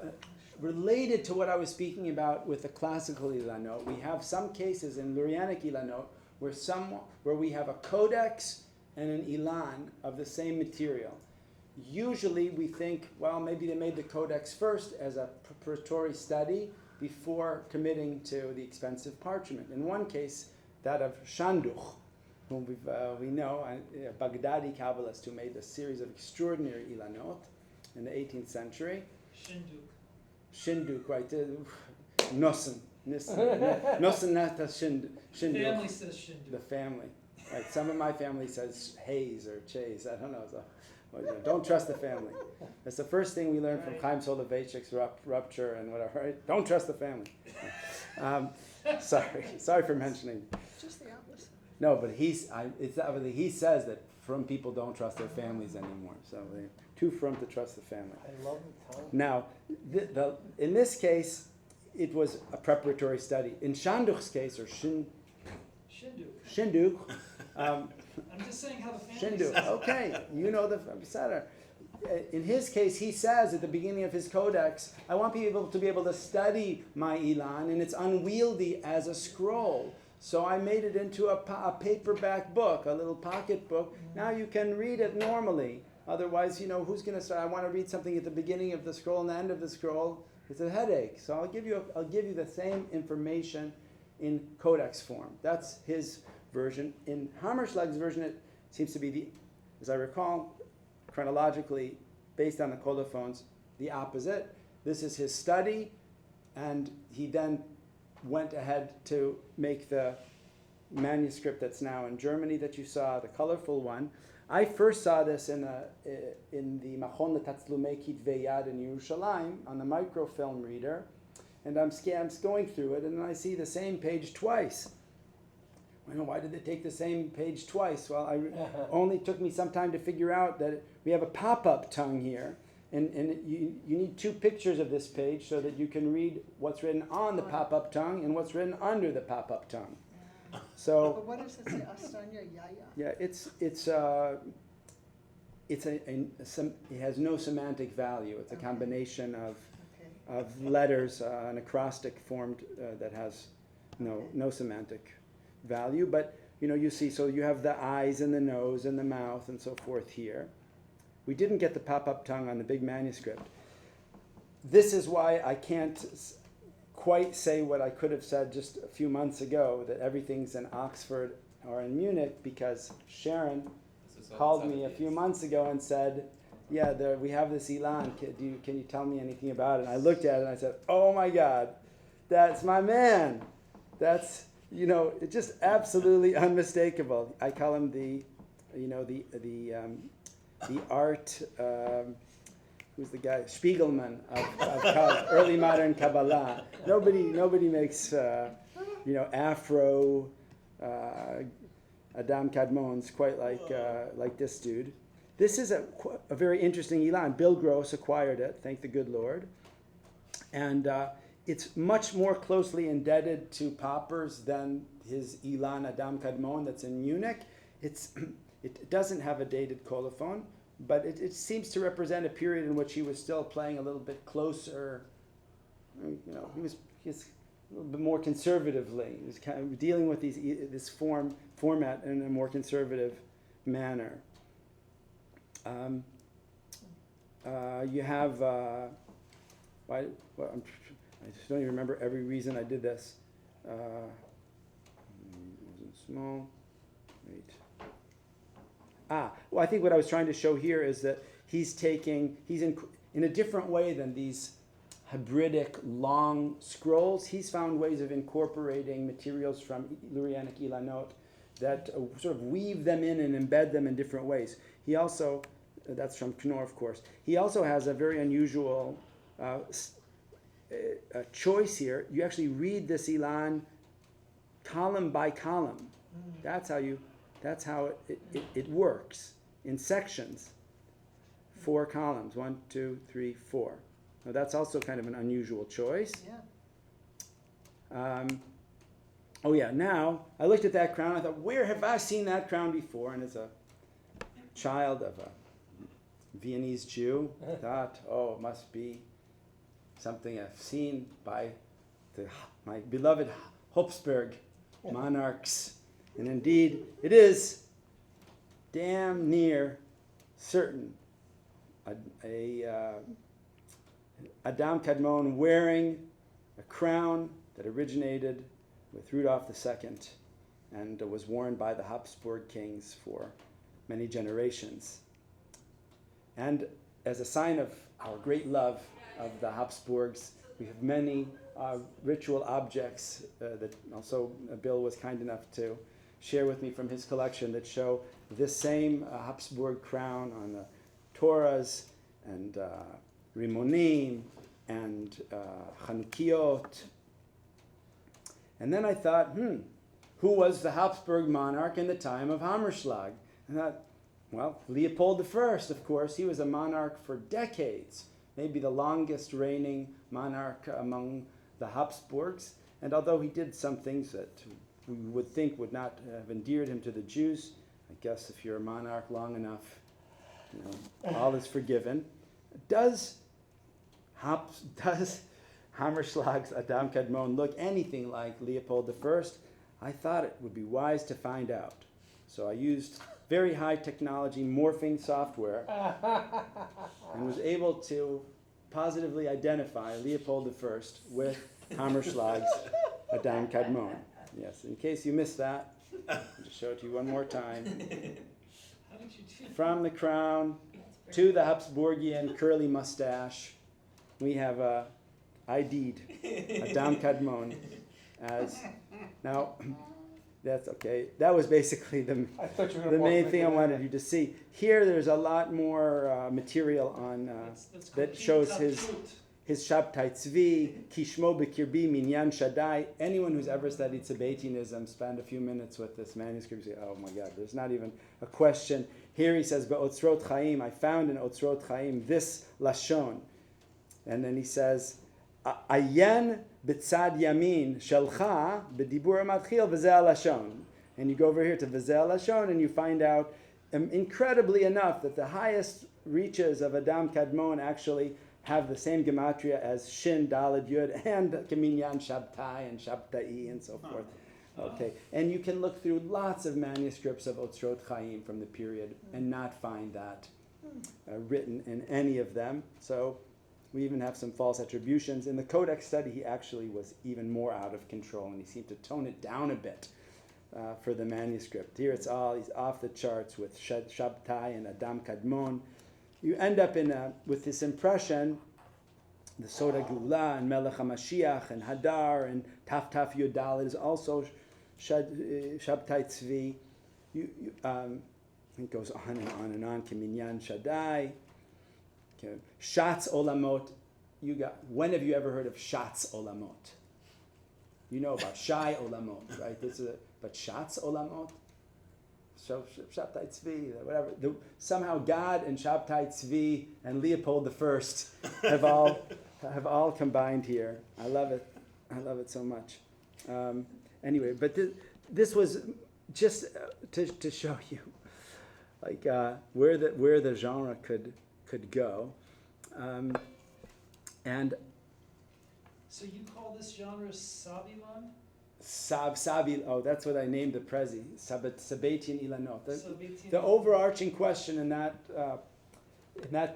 [SPEAKER 2] related to what I was speaking about with the classical Ilanot. We have some cases in Lurianic Ilanot where we have a codex and an Ilan of the same material. Usually we think, well, maybe they made the codex first as a preparatory study before committing to the expensive parchment. In one case, that of Shanduch, whom we know, a Baghdadi Kabbalist who made a series of extraordinary Ilanot in the 18th century. Shinduk, right? Nosen. Nosen Nata Shinduk.
[SPEAKER 3] Family says Shindu.
[SPEAKER 2] The family. Right. Some of my family says Hayes or Chase. I don't know. So, don't trust the family. That's the first thing we learned from Chaim Soloveitchik's rupture and whatever. Right? Don't trust the family. Sorry for mentioning.
[SPEAKER 1] Just the opposite.
[SPEAKER 2] No, but he says that from people don't trust their families anymore. So they're too from to trust the family.
[SPEAKER 4] I love the tongue.
[SPEAKER 2] Now, in this case, it was a preparatory study. In Shanduch's case, or Shinduk,
[SPEAKER 3] I'm just saying how the family
[SPEAKER 2] Shinduk,
[SPEAKER 3] says it.
[SPEAKER 2] okay, you know the Beseder. In his case, he says at the beginning of his codex, I want people to be able to study my Ilan, and it's unwieldy as a scroll. So I made it into a paperback book, a little pocket book. Now you can read it normally. Otherwise, who's going to start? I want to read something at the beginning of the scroll and the end of the scroll. It's a headache. So I'll give you the same information in codex form. That's his version. In Hammerschlag's version, it seems to be as I recall, chronologically, based on the colophons, the opposite. This is his study, and he then went ahead to make the manuscript that's now in Germany that you saw, the colorful one. I first saw this in the Machon Tatzlumei Kitvei Yad in Yerushalayim on the microfilm reader, and I'm going through it, and I see the same page twice. Why did they take the same page twice? Well, only took me some time to figure out that we have a pop-up tongue here, and you need two pictures of this page so that you can read what's written on the pop-up tongue and what's written under the pop-up tongue. So,
[SPEAKER 1] But what does it say? Astanya Yaya?
[SPEAKER 2] yeah, it has no semantic value. It's a combination of letters, an acrostic formed that has no semantic value. But you see, so you have the eyes and the nose and the mouth and so forth here. We didn't get the pop-up tongue on the big manuscript. This is why I can't quite say what I could have said just a few months ago, that everything's in Oxford or in Munich, because Sharon called me a few months ago and said, yeah, we have this Ilan, can you tell me anything about it? And I looked at it and I said, oh my God, that's my man. That's, it's just absolutely unmistakable. I call him the art, who's the guy? Spiegelman of early modern Kabbalah. Nobody makes, Afro Adam Kadmon's quite like this dude. This is a very interesting Ilan. Bill Gross acquired it, thank the good Lord. And it's much more closely indebted to Popper's than his Ilan Adam Kadmon that's in Munich. It doesn't have a dated colophon, but it seems to represent a period in which he was still playing a little bit closer. He was a little bit more conservatively. He was kind of dealing with this format in a more conservative manner. You have, I just don't even remember every reason I did this. It wasn't small. Wait. Well, I think what I was trying to show here is that he's in a different way than these hebridic long scrolls. He's found ways of incorporating materials from Lurianic Ilanot that sort of weave them in and embed them in different ways. He also, that's from Knorr, of course, he also has a very unusual choice here. You actually read this Ilan column by column. That's how it works in sections. 4 columns, 1, 2, 3, 4. Now that's also kind of an unusual choice.
[SPEAKER 1] Yeah.
[SPEAKER 2] Now I looked at that crown. I thought, where have I seen that crown before? And as a child of a Viennese Jew, I thought, it must be something I've seen by my beloved Habsburg monarchs. And indeed, it is damn near certain Adam Kadmon wearing a crown that originated with Rudolf II and was worn by the Habsburg kings for many generations. And as a sign of our great love of the Habsburgs, we have many ritual objects that also Bill was kind enough to share with me from his collection that show this same Habsburg crown on the Torahs and Rimonim and Chanukiot. And then I thought, who was the Habsburg monarch in the time of Hammerschlag? And I thought, Leopold I, of course. He was a monarch for decades, maybe the longest reigning monarch among the Habsburgs. And although he did some things that we would think would not have endeared him to the Jews, I guess if you're a monarch long enough, all is forgiven. Does Hammerschlag's Adam Kadmon look anything like Leopold I? I thought it would be wise to find out. So I used very high technology morphing software and was able to positively identify Leopold I with Hammerschlag's Adam Kadmon. Yes, in case you missed that, I'll just show it to you one more time.
[SPEAKER 3] How did you do that?
[SPEAKER 2] From the crown to the Habsburgian curly mustache, we have ID'd Adam Kadmon as, now, that's okay. That was basically the main thing I wanted you to see. Here there's a lot more material on
[SPEAKER 3] That's
[SPEAKER 2] that
[SPEAKER 3] called
[SPEAKER 2] shows
[SPEAKER 3] Kaput.
[SPEAKER 2] his Shabtai Tzvi, Kishmo B'Kirbi Minyan Shaddai. Anyone who's ever studied Sabbatianism, spend a few minutes with this manuscript, say, oh my God, there's not even a question. Here he says, Be'otzrot Chaim, I found in Otzrot Chaim this Lashon. And then he says, Ayen b'tzad yamin shelcha b'dibur matchil v'zeh lashon. And you go over here to v'zeh lashon and you find out, incredibly enough, that the highest reaches of Adam Kadmon actually have the same gematria as Shin, Daled, Yud, and Kaminyan Shabtai and Shabtai and so forth. Okay, and you can look through lots of manuscripts of Otzrot Chaim from the period and not find that written in any of them. So we even have some false attributions. In the Codex study, he actually was even more out of control, and he seemed to tone it down a bit for the manuscript. Here he's off the charts with Shabtai and Adam Kadmon. You end up with this impression, the Soda Gula and Melech HaMashiach and Hadar and Taf Taf Yudal is also Shabtai Tzvi. It goes on and on and on. Kiminyan Shaddai. Okay. Shatz Olamot. When have you ever heard of Shatz Olamot? You know about Shai Olamot, right? But Shatz Olamot? Shabtai Tzvi, whatever. Somehow God and Shabtai Tzvi and Leopold I have all combined here. I love it. I love it so much. Anyway, but this was just to show you, like where the genre could go, and.
[SPEAKER 3] So you call this genre Sabilan?
[SPEAKER 2] Sabi, that's what I named the Prezi, Sabbatian Ilanot.
[SPEAKER 3] Sabbatian
[SPEAKER 2] The overarching question in that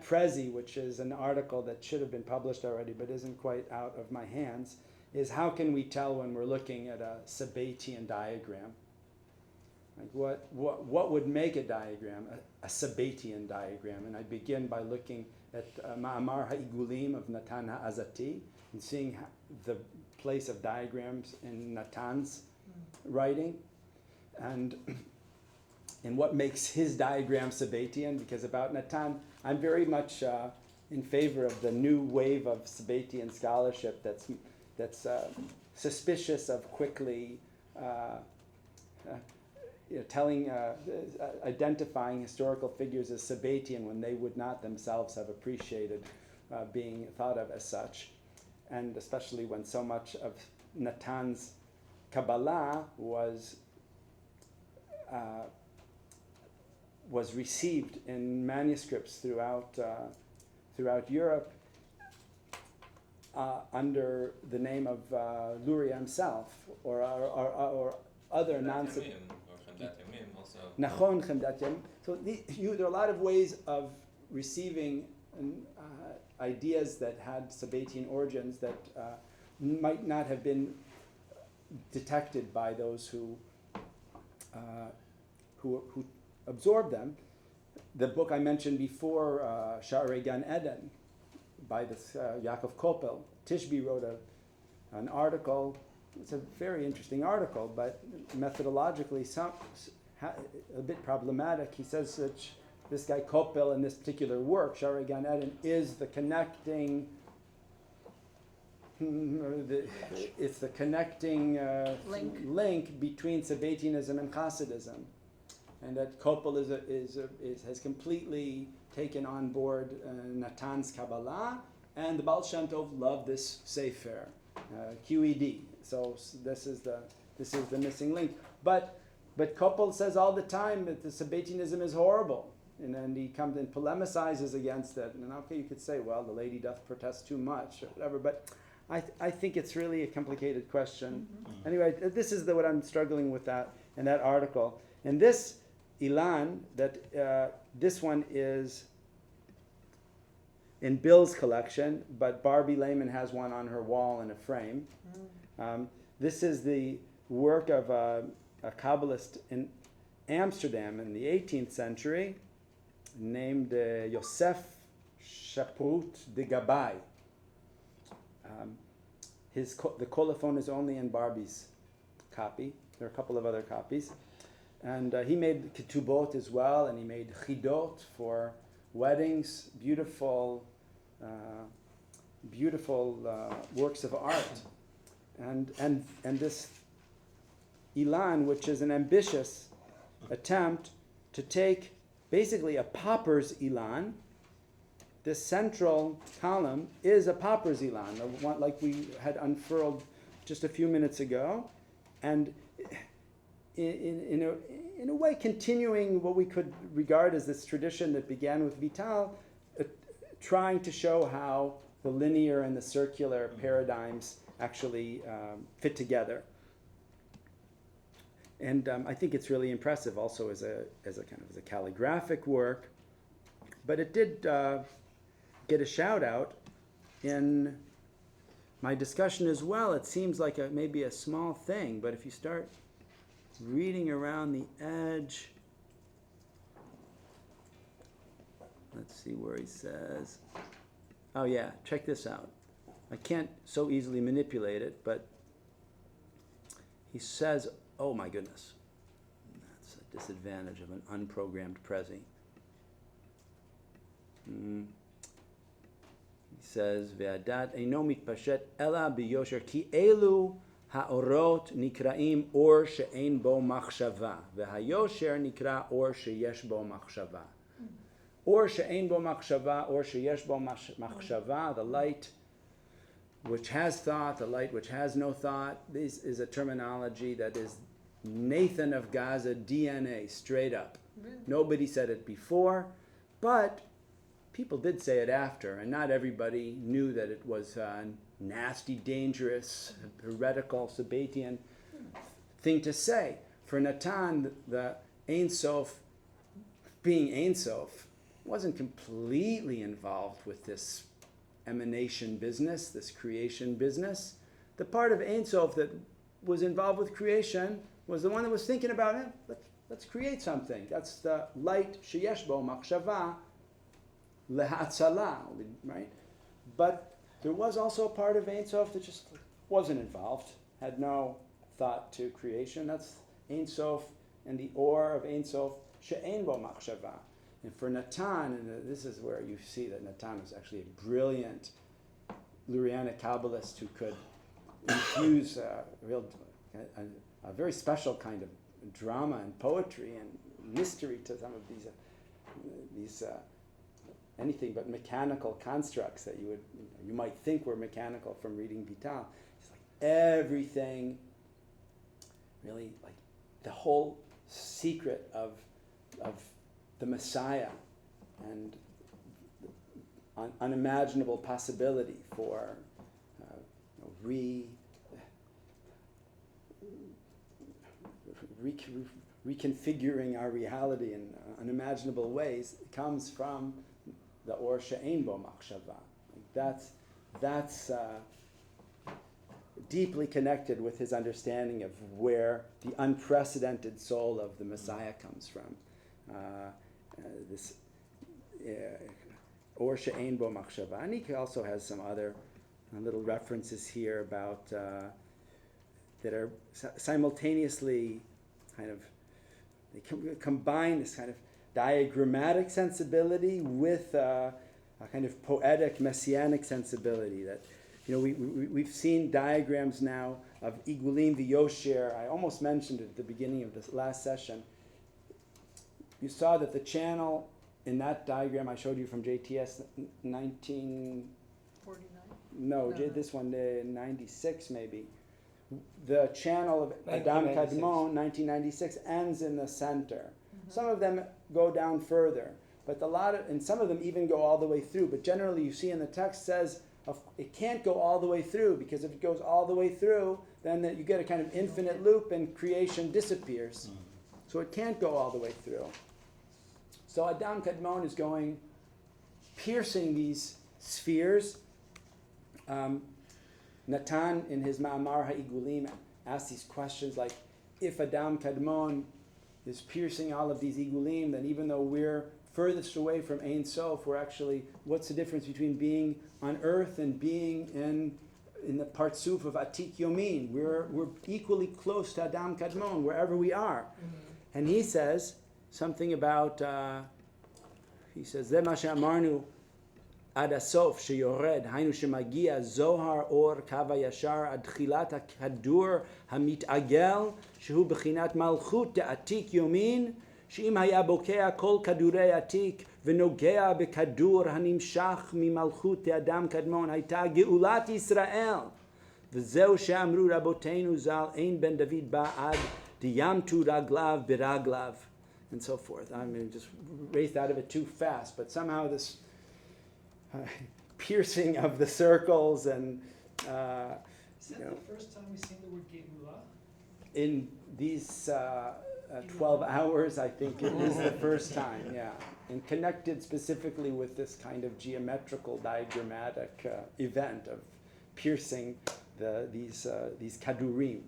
[SPEAKER 2] Prezi, which is an article that should have been published already but isn't quite out of my hands, is how can we tell when we're looking at a Sabbatian diagram? Like what would make a diagram, a Sabbatian diagram? And I begin by looking at Ma'amar Ha'igulim of Natan Ha'azati and seeing the place of diagrams in Natan's writing, and what makes his diagram Sabbatian, because about Natan, I'm very much in favor of the new wave of Sabbatian scholarship that's suspicious of quickly identifying historical figures as Sabbatian when they would not themselves have appreciated being thought of as such. And especially when so much of Natan's Kabbalah was received in manuscripts throughout Europe under the name of Luria himself or other non-Sabbatian. Nachon Chemdat Yamim. So there are a lot of ways of receiving ideas that had Sabbatian origins that might not have been detected by those who absorbed them. The book I mentioned before, Sha'arei Gan Eden, by this Yaakov Koppel, Tishby wrote an article. It's a very interesting article, but methodologically a bit problematic. He says that this guy Koppel in this particular work, Sha'arei Gan Eden, is the connecting. It's the connecting link between Sabbatianism and Hasidism, and that Koppel has completely taken on board Natan's Kabbalah, and the Baal Shem Tov loved this Sefer, QED. So this is the missing link. But Koppel says all the time that the Sabbatianism is horrible. And then he comes and polemicizes against it. And okay, you could say, well, the lady doth protest too much or whatever. But I think it's really a complicated question.
[SPEAKER 1] Mhm.
[SPEAKER 2] Anyway, this is what I'm struggling with that in that article. And this Ilan, this one is in Bill's collection, but Barbie Lehman has one on her wall in a frame. This is the work of a Kabbalist in Amsterdam in the 18th century named Yosef Shaprut de Gabay. The colophon is only in Barbie's copy. There are a couple of other copies. And he made ketubot as well, and he made chidot for weddings, beautiful works of art. And this Ilan, which is an ambitious attempt to take basically a pauper's Ilan. This central column is a pauper's Ilan, the one like we had unfurled just a few minutes ago, and in a way continuing what we could regard as this tradition that began with Vital, trying to show how the linear and the circular paradigms actually fit together. And I think it's really impressive also as a calligraphic work, but it did get a shout out in my discussion as well. It seems like maybe a small thing, but if you start reading around the edge, let's see where he says, oh yeah, check this out. I can't so easily manipulate it, but he says, oh my goodness, that's a disadvantage of an unprogrammed Prezi. He says, "Ve'adat eino mitpashet ela biyosher ki elu ha'orot nikraim or she'ein bo machshava, ve'hayosher nikra or sheyesh bo machshava. Or she'ein bo machshava, or sheyesh bo machshava, the light which has thought, the light which has no thought." This is a terminology that is Nathan of Gaza DNA, straight up. Nobody said it before, but people did say it after, and not everybody knew that it was a nasty, dangerous, heretical, Sabbatian thing to say. For Natan, the Ein Sof, being Ein Sof, wasn't completely involved with this emanation business, this creation business. The part of Ein Sof that was involved with creation was the one that was thinking about it. Let's create something. That's the light, sheyesh bo machshava, lehatzala, right? But there was also a part of Ein Sof that just wasn't involved, had no thought to creation. That's Ein Sof and the or of Ein Sof, she'ein bo machshava. And for Natan, and this is where you see that Natan was actually a brilliant Lurianic Kabbalist who could infuse a very special kind of drama and poetry and mystery to some of these anything but mechanical constructs that you might think were mechanical from reading Vital. It's like everything, really, like the whole secret of the Messiah and unimaginable possibility for reconfiguring our reality in unimaginable ways comes from the Or She'ein Bo Machshava. That's deeply connected with his understanding of where the unprecedented soul of the Messiah comes from. This Or She'ein Bo Machshava. And he also has some other little references here about that are simultaneously kind of, they combine this kind of diagrammatic sensibility with a kind of poetic messianic sensibility that, we've seen diagrams now of Igulim v'Yosher. I almost mentioned it at the beginning of this last session. You saw that the channel in that diagram I showed you from JTS
[SPEAKER 1] 49?
[SPEAKER 2] This one, 96 maybe. The channel of Adam
[SPEAKER 4] 1996.
[SPEAKER 2] Kadmon, 1996, ends in the center. Some of them go down further, but and some of them even go all the way through. But generally, you see in the text says it can't go all the way through, because if it goes all the way through, then you get a kind of infinite loop and creation disappears. So it can't go all the way through. So Adam Kadmon is going, piercing these spheres. Natan in his Ma'amar HaIgulim asks these questions like, if Adam Kadmon is piercing all of these Igulim, then even though we're furthest away from Ein Sof, we're actually, what's the difference between being on earth and being in the Partsuf of Atik Yomin? We're equally close to Adam Kadmon, wherever we are. And he says something about, he says, Ze ma she'amarnu ad hasof sheyored, haynu shemagia zohar or kav hayashar ad tchilat hadur hamitagel, shehu bechinat malchut de'atik yomin, שאם היה בוקע כל כדורי עתיק ונוגע בכדור הנמשך ממלכות האדם קדמון, הייתה גאולת ישראל. וזהו שאמרו רבותינו ז"ל, אין בן דוד בא עד דיימתו רגליו ברגליו, and so forth. I mean, just raced out of it too fast, but somehow this piercing of the circles and
[SPEAKER 3] Is that the first time we've seen the word Geula?
[SPEAKER 2] in these 12 hours, I think it is the first time, yeah. And connected specifically with this kind of geometrical, diagrammatic event of piercing these kadurim.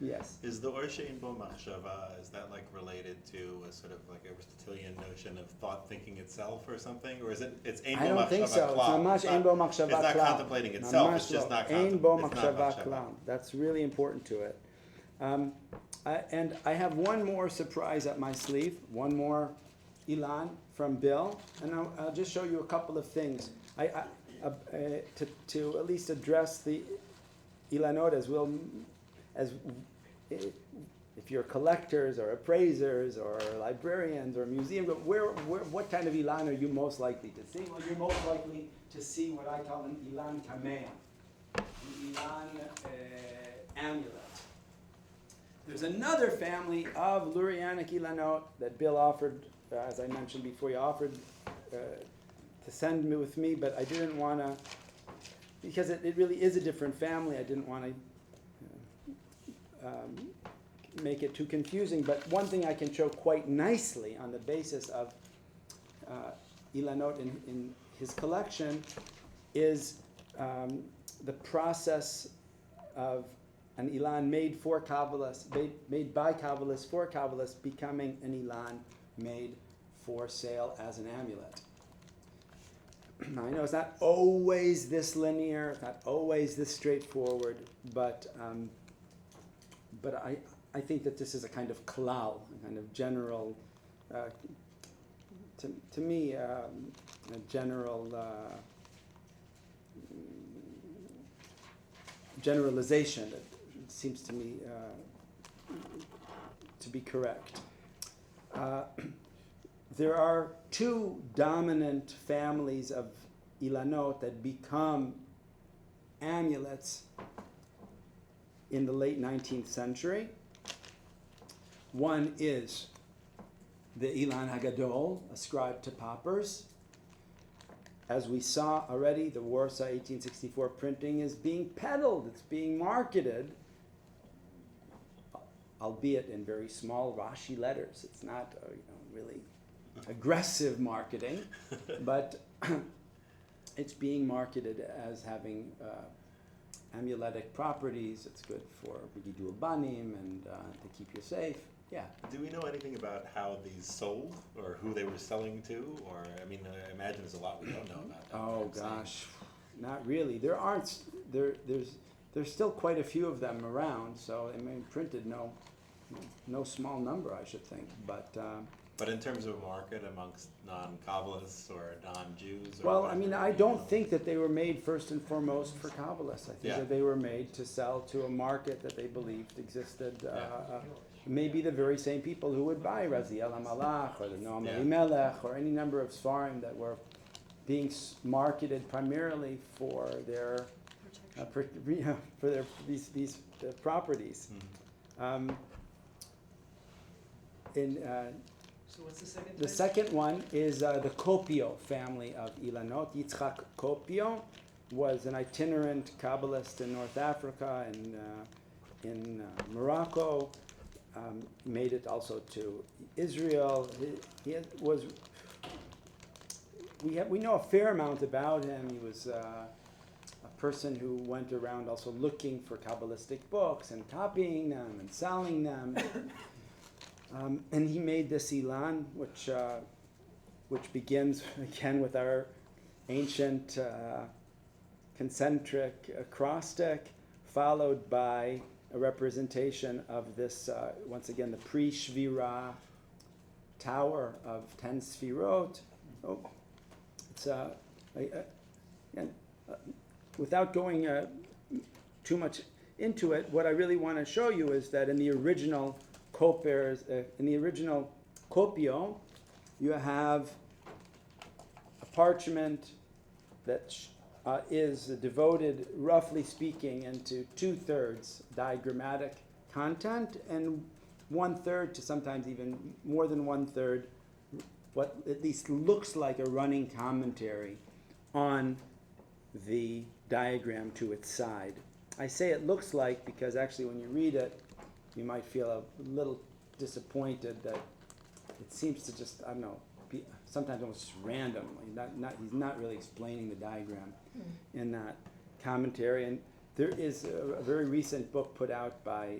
[SPEAKER 2] Yes.
[SPEAKER 11] Is the Or She'ein Bo Machshava, is that like related to a sort of like Aristotelian notion of thought thinking itself or something? Or is it's Ein Bo Machshava
[SPEAKER 2] I don't think so. It's mamash Ein Bo Machshava
[SPEAKER 11] It's not
[SPEAKER 2] Klal.
[SPEAKER 11] contemplating itself, it's just not
[SPEAKER 2] Ein Bo
[SPEAKER 11] contemplating.
[SPEAKER 2] Machshava Klal. That's really important to it. And I have one more surprise up my sleeve, one more Ilan from Bill, and I'll just show you a couple of things. To at least address the Ilanot as if you're collectors or appraisers or librarians or museum, what kind of Ilan are you most likely to see? Well, you're most likely to see what I call an Ilan Kameh, an Ilan amulet. There's another family of Lurianic Ilanot that Bill offered, as I mentioned before, he offered to send me with me, but I didn't want to, because it really is a different family, I didn't want to make it too confusing. But one thing I can show quite nicely on the basis of Ilanot in his collection is the process of an Ilan made for Kabbalists, made by Kabbalists for Kabbalists, becoming an Ilan made for sale as an amulet. Now, I know it's not always this linear, it's not always this straightforward, but I think that this is a kind of klal, a kind of general, to me, a general generalization that seems to me to be correct. There are two dominant families of Ilanot that become amulets in the late 19th century. One is the Ilan Hagadol, ascribed to paupers. As we saw already, the Warsaw 1864 printing is being peddled, it's being marketed, albeit in very small Rashi letters. It's not really aggressive marketing, but it's being marketed as having amuletic properties. It's good for Gidul Banim and to keep you safe. Yeah.
[SPEAKER 11] Do we know anything about how these sold or who they were selling to? Or, I mean, I imagine there's a lot we don't know about that.
[SPEAKER 2] Oh gosh, not really. There's still quite a few of them around, so I mean, printed no small number, I should think. But
[SPEAKER 11] in terms of market amongst non-Kabbalists or non-Jews?
[SPEAKER 2] Well, I mean, I don't think that they were made first and foremost for Kabbalists. I think that they were made to sell to a market that they believed existed. Maybe the very same people who would buy Raziel HaMalach or the Noam Elimelech or any number of Sfarim that were being marketed primarily for their these properties.
[SPEAKER 3] So what's the second?
[SPEAKER 2] The second one is the Kopio family of Ilanot, Yitzchak Kopio, was an itinerant Kabbalist in North Africa and in Morocco. Made it also to Israel. We know a fair amount about him. He was a person who went around also looking for Kabbalistic books and copying them and selling them. And he made this Ilan, which begins again with our ancient concentric acrostic, followed by a representation of this, once again, the pre-Shvira tower of 10 Sfirot. Oh, it's without going too much into it, what I really want to show you is that in the original copio, you have a parchment that is devoted, roughly speaking, into 2/3 diagrammatic content and 1/3 to sometimes even more than 1/3 what at least looks like a running commentary on the diagram to its side. I say it looks like because actually when you read it, you might feel a little disappointed that it seems to just, I don't know, be sometimes almost randomly. He's not really explaining the diagram in that commentary. And there is a very recent book put out by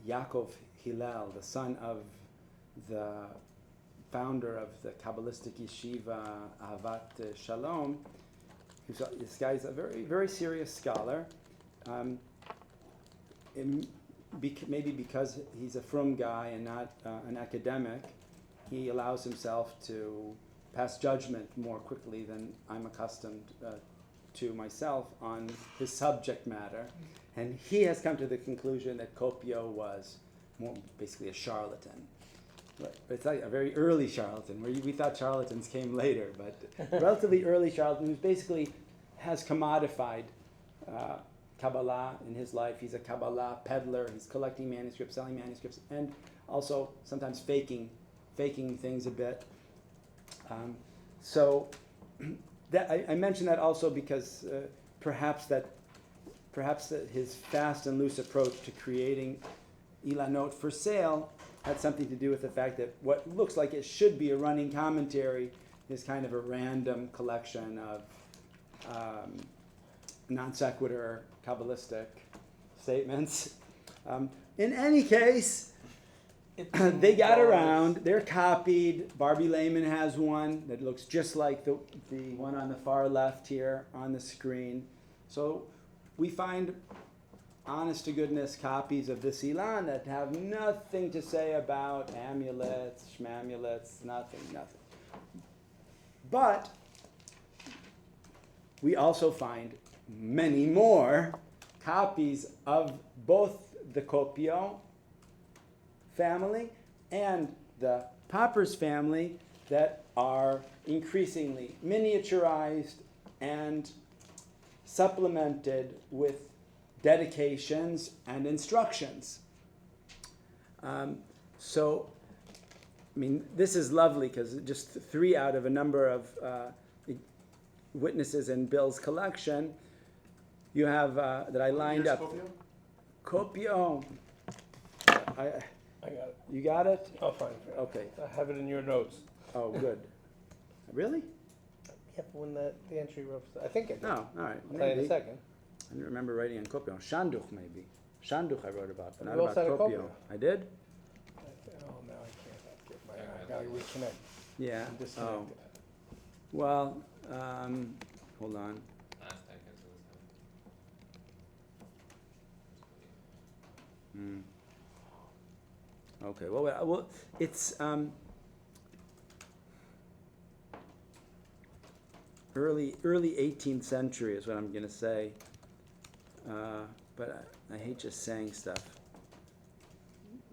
[SPEAKER 2] Yaakov Hillel, the son of the founder of the Kabbalistic yeshiva Ahavat Shalom. This guy's a very, very serious scholar. Maybe because he's a frum guy and not an academic, he allows himself to pass judgment more quickly than I'm accustomed to myself on his subject matter. And he has come to the conclusion that Copio was more basically a charlatan. But it's like a very early charlatan, where we thought charlatans came later, but relatively early charlatan who basically has commodified Kabbalah in his life. He's a Kabbalah peddler. He's collecting manuscripts, selling manuscripts, and also sometimes faking things a bit. So that I mention that also because perhaps that his fast and loose approach to creating Ilanot for sale had something to do with the fact that what looks like it should be a running commentary is kind of a random collection of non sequitur Kabbalistic statements. In any case, they got around. They're copied. Barbie Layman has one that looks just like the one on the far left here on the screen. So we find honest-to-goodness copies of this Ilan that have nothing to say about amulets, shmamulets, nothing. But we also find many more copies of both the Copio family and the Poppers family that are increasingly miniaturized and supplemented with dedications and instructions. So, I mean, this is lovely because just 3 out of a number of witnesses in Bill's collection, you have that I lined up. Copio. I
[SPEAKER 4] got it.
[SPEAKER 2] You got it?
[SPEAKER 4] I'll find it.
[SPEAKER 2] Okay.
[SPEAKER 4] I have it in your notes.
[SPEAKER 2] Oh, good. Really?
[SPEAKER 4] Yep, when the entry wrote, I think it did.
[SPEAKER 2] No, all right.
[SPEAKER 4] I'll tell you in a second.
[SPEAKER 2] I didn't remember writing on Copio. Shanduch, maybe. Shanduch I wrote about, but not
[SPEAKER 4] You also
[SPEAKER 2] about
[SPEAKER 4] had a
[SPEAKER 2] Copio.
[SPEAKER 4] Copio.
[SPEAKER 2] I did?
[SPEAKER 4] Oh, no, I can't. I gotta reconnect.
[SPEAKER 2] Yeah.
[SPEAKER 4] I'm disconnected.
[SPEAKER 2] Well, hold on.
[SPEAKER 6] Last I guess it was
[SPEAKER 2] Okay. Well, it's early 18th century is what I'm going to say. But I hate just saying stuff.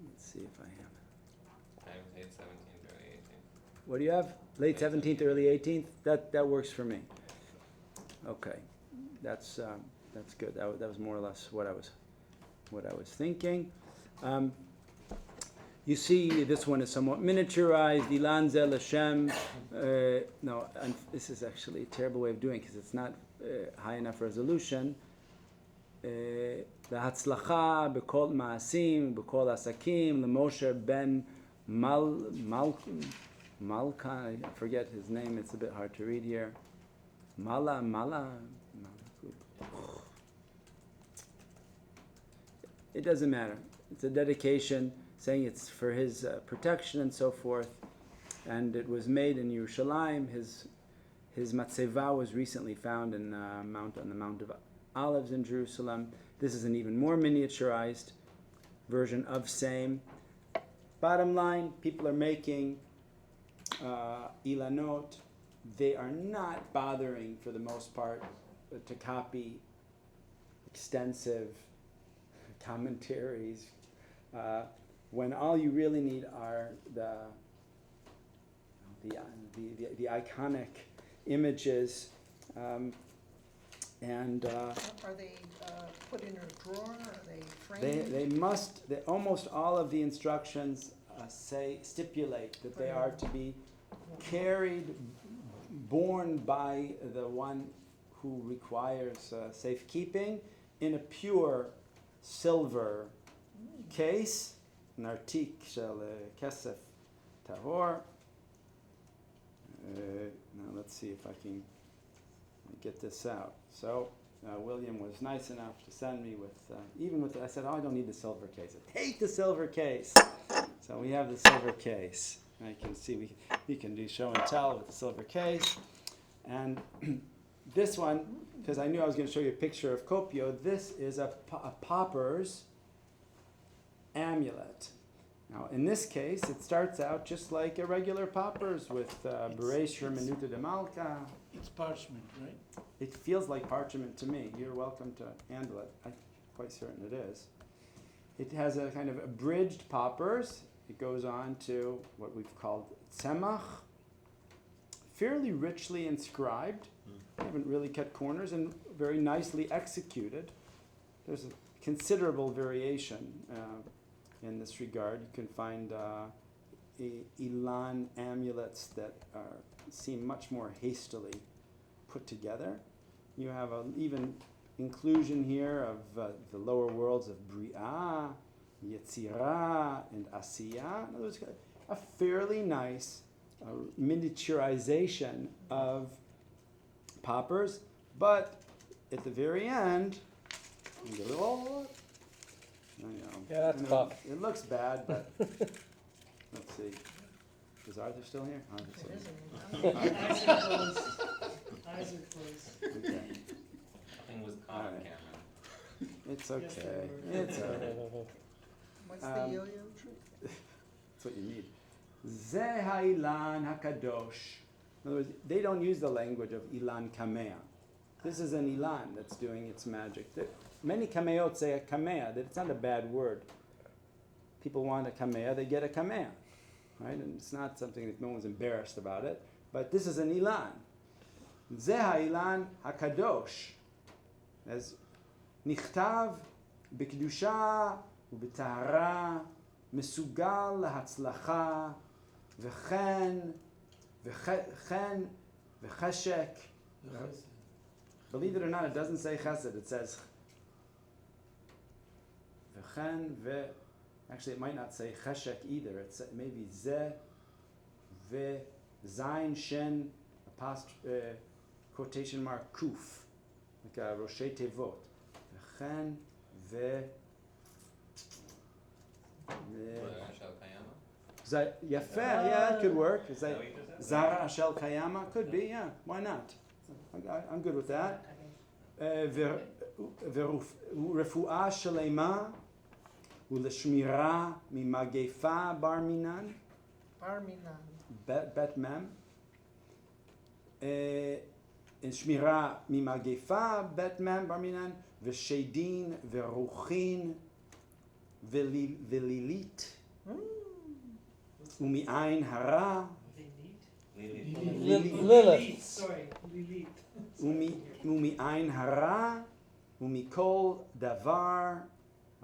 [SPEAKER 2] Let's see if I have it.
[SPEAKER 6] I would say 17th, early 18th.
[SPEAKER 2] What do you have? Late 17th, early 18th? That works for me. Okay. That's good. That was more or less what I was thinking. You see, this one is somewhat miniaturized. Ilan Zel Hashem. No, and this is actually a terrible way of doing it because it's not high enough resolution. L'hatzlacha b'kol ma'asim b'kol asakim l'Moshe ben Malka. I forget his name. It's a bit hard to read here. Mala. It doesn't matter. It's a dedication saying it's for his protection and so forth. And it was made in Yerushalayim. His matzeva was recently found in on the Mount of Olives in Jerusalem. This is an even more miniaturized version of same. Bottom line, people are making Ilanot. They are not bothering, for the most part, to copy extensive commentaries, when all you really need are the iconic images, and
[SPEAKER 1] Are they put in a drawer? Are they framed?
[SPEAKER 2] they must. Almost all of the instructions stipulate that they are to be carried, borne by the one who requires safekeeping in a pure silver case, an artik shel kesef tahor. Now let's see if I can get this out. So William was nice enough to send me with, I said, I don't need the silver case. I said, take the silver case. So we have the silver case. I can see we can do show and tell with the silver case. And this one, because I knew I was going to show you a picture of Kopio, this is a pauper's amulet. Now, in this case, it starts out just like a regular pauper's with Bereish Hermenuta de Malka.
[SPEAKER 4] It's parchment, right?
[SPEAKER 2] It feels like parchment to me. You're welcome to handle it. I'm quite certain it is. It has a kind of abridged pauper's. It goes on to what we've called tzemach, fairly richly inscribed. Haven't really cut corners and very nicely executed. There's a considerable variation in this regard. You can find Ilan amulets that seem much more hastily put together. You have an even inclusion here of the lower worlds of Bri'ah, Yetzirah, and Asiyah. In other words, a fairly nice miniaturization of pauper's, but at the very end, you get a little,
[SPEAKER 9] Yeah, that's tough.
[SPEAKER 2] It looks bad, but let's see. Is Arthur still here? Arthur's still here.
[SPEAKER 3] Eyes are closed. Eyes are closed.
[SPEAKER 2] Okay.
[SPEAKER 6] Nothing was caught on
[SPEAKER 2] Alright.
[SPEAKER 6] camera.
[SPEAKER 2] It's
[SPEAKER 3] Yes,
[SPEAKER 2] okay.
[SPEAKER 3] they were.
[SPEAKER 2] It's alright.
[SPEAKER 1] What's the yo-yo trick?
[SPEAKER 2] That's what you need. Ze ha'Ilan hakadosh. In other words, they don't use the language of Ilan Kamea. This is an Ilan that's doing its magic. Many Kameot say a Kamea, that it's not a bad word. People want a Kamea, they get a Kamea. Right? And it's not something that no one's embarrassed about it. But this is an Ilan. Ze ha'Ilan hakadosh. As nichtav b'kedusha ובטהרה, מסוגל להצלחה, וכן וחשק. Believe it or not, it doesn't say chesed, it says וכן actually it might not say cheshek either, it's maybe ze, ve, zayin, shen, quotation mark, kuf, like a roshei tevot. וכן Yafe, yeah, it could work. Is that Zara Shel Kayama? Could be, yeah. Why not? I'm good with that. Refuah Shalema Uleshmira Mimagefa Barminan.
[SPEAKER 1] Barminan.
[SPEAKER 2] Bet Mem. Shmira Mimagefa Bet Mem Barminan. Veshedin Veruchin. Velilit, umi'ain hara,
[SPEAKER 3] Lilith. Sorry, Lilith.
[SPEAKER 2] umi'ain hara, umikol davar,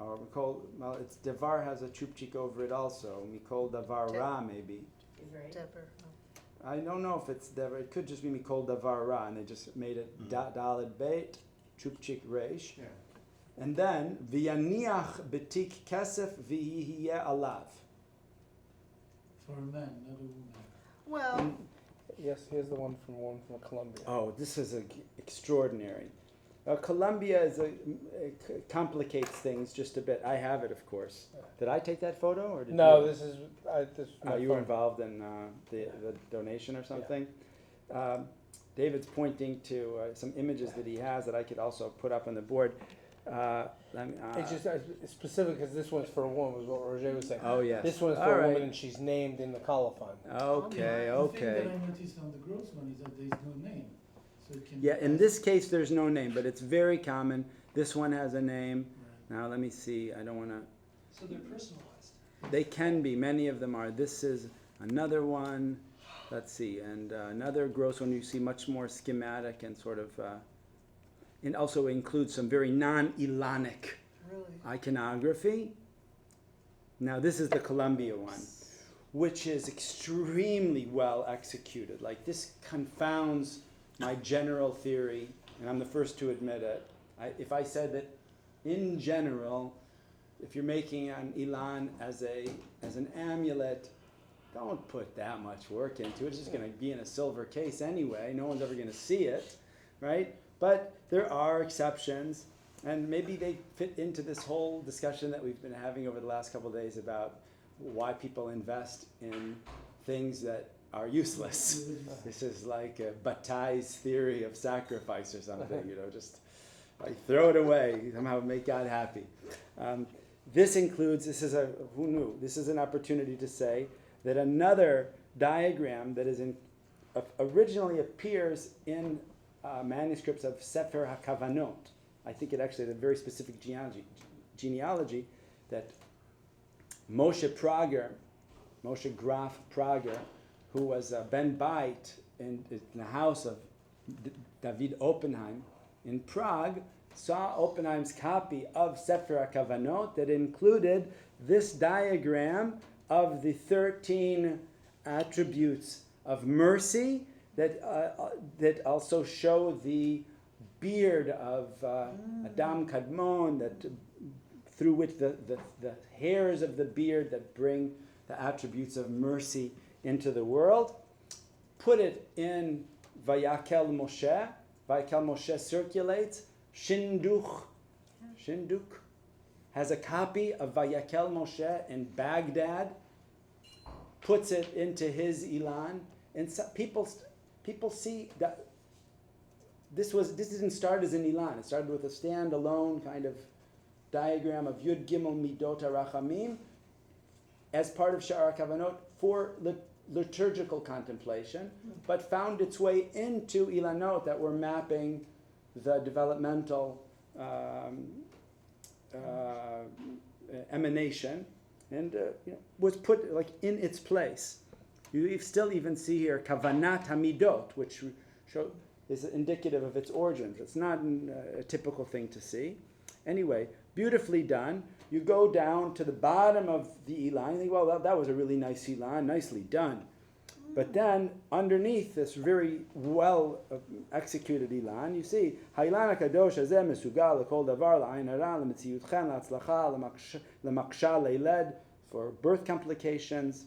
[SPEAKER 2] or Mikol, well, it's Devar has a chupchik over it also. Mikol Davar Ra, maybe.
[SPEAKER 10] Deborah.
[SPEAKER 2] I don't know if it's Devar. It could just be Mikol Davar Ra, and they just made it Daled Beit, chupchik Reish.
[SPEAKER 7] Yeah.
[SPEAKER 2] And then, V'yaniach betik kesef v'yihiyeh alav.
[SPEAKER 3] For a man, not a woman.
[SPEAKER 1] Well,
[SPEAKER 4] Yes, here's the one from Colombia.
[SPEAKER 2] Oh, this is extraordinary. Colombia complicates things just a bit. I have it, of course. Did I take that photo, or did
[SPEAKER 4] No,
[SPEAKER 2] you?
[SPEAKER 4] this is my
[SPEAKER 2] You were
[SPEAKER 4] phone.
[SPEAKER 2] involved in the donation or something. David's pointing to some images that he has that I could also put up on the board.
[SPEAKER 4] It's just it's specific because this one's for a woman, was what Roger was saying.
[SPEAKER 2] Oh yes.
[SPEAKER 4] This one's
[SPEAKER 2] All
[SPEAKER 4] for a
[SPEAKER 2] right.
[SPEAKER 4] woman, and she's named in the colophon.
[SPEAKER 2] Okay,
[SPEAKER 3] The
[SPEAKER 2] okay.
[SPEAKER 3] thing that I noticed on the gross one is that there is no name. So it can
[SPEAKER 2] Yeah, in this case, there's no name, but it's very common. This one has a name.
[SPEAKER 3] Right.
[SPEAKER 2] Now, let me see. I don't want to.
[SPEAKER 3] So they're personalized.
[SPEAKER 2] They can be. Many of them are. This is another one. Let's see. And another gross one you see much more schematic and sort of. It also includes some very non-Ilanic
[SPEAKER 1] really.
[SPEAKER 2] iconography. Now, this is the Columbia one, which is extremely well executed. Like, this confounds my general theory, and I'm the first to admit it. If I said that, in general, if you're making an Ilan as an amulet, don't put that much work into it. It's just going to be in a silver case anyway. No one's ever going to see it, right? But there are exceptions, and maybe they fit into this whole discussion that we've been having over the last couple of days about why people invest in things that are useless. This is like a Bataille's theory of sacrifice or something, just like throw it away, somehow make God happy. This is who knew? This is an opportunity to say that another diagram that is originally appears in manuscripts of Sefer HaKavanot. I think it actually had a very specific genealogy that Moshe Graf Prager, who was Ben Bait in the house of David Oppenheim in Prague, saw Oppenheim's copy of Sefer HaKavanot that included this diagram of the 13 attributes of mercy that also show the beard of Adam Kadmon, through which the hairs of the beard that bring the attributes of mercy into the world. Put it in Vayakel Moshe. Vayakel Moshe circulates. Shinduk has a copy of Vayakel Moshe in Baghdad. Puts it into his Ilan, and so people see that this didn't start as an Ilan. It started with a standalone kind of diagram of Yud Gimel Midot HaRachamim as part of Sha'ar HaKavanot for liturgical contemplation, but found its way into Ilanot that were mapping the developmental emanation, and was put like in its place. You still even see here Kavanat Hamidot, which is indicative of its origins. It's not a typical thing to see. Anyway, beautifully done. You go down to the bottom of the Ilan, you think, well, that was a really nice Ilan, nicely done. But then, underneath this very well executed Ilan, you see, Ha'ilan HaKadosh hazeh mesugal l'kol davar l'ayin hara l'metziyutchen l'hatzlacha l'maksha leiled, for birth complications,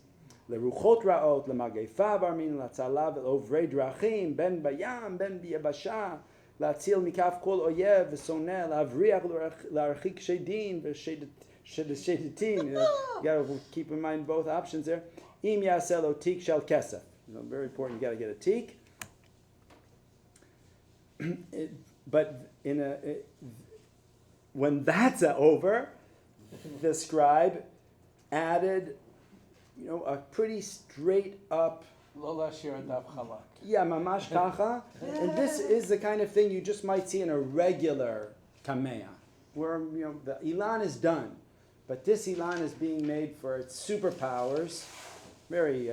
[SPEAKER 2] l'ruchot ra'ot l'magefa barmin l'tzala v'ovrei drachim ben bayam ben biyabasha להציל מכף כל אויב ושונא, להבריח להרחיק שדים ושדתים. You got to keep in mind both options there. אם יעשה לו תיק של כסף. Very important, you got to get a teak. But when that's over, the scribe added, a pretty straight up. Yeah, mamash kacha. And this is the kind of thing you just might see in a regular kameah, where the Ilan is done, but this Ilan is being made for its superpowers. Very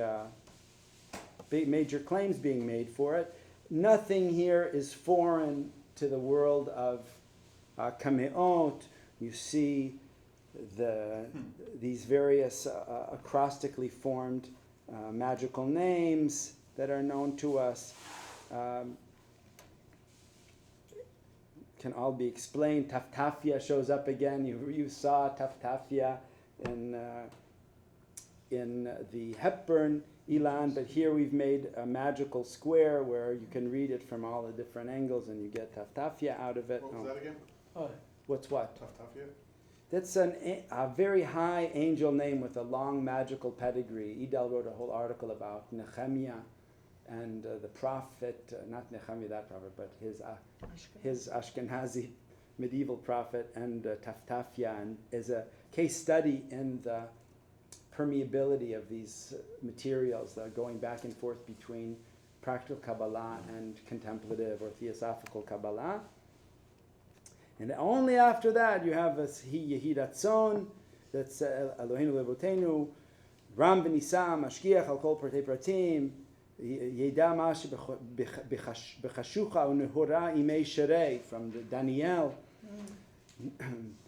[SPEAKER 2] big major claims being made for it. Nothing here is foreign to the world of kameot. You see these various acrostically formed magical names that are known to us can all be explained. Taftafia shows up again. You saw Taftafia in the Hepburn Ilan, but here we've made a magical square where you can read it from all the different angles and you get Taftafia out of it.
[SPEAKER 7] What was that again?
[SPEAKER 2] What's what?
[SPEAKER 7] Taftafia?
[SPEAKER 2] That's a very high angel name with a long magical pedigree. Idel wrote a whole article about Nehemiah and the prophet, not Nehemiah, that prophet, but his Ashkenazi medieval prophet, and Taftafia, and is a case study in the permeability of these materials, going back and forth between practical Kabbalah and contemplative or theosophical Kabbalah. And only after that you have Yehi Ratzon, that's Eloheinu Levotenu, Ram v'Nisa, Mashgiach al kol Pratei Pratim, Yeda Mash b'chashucha u'nehora imei sherei, from the Daniel,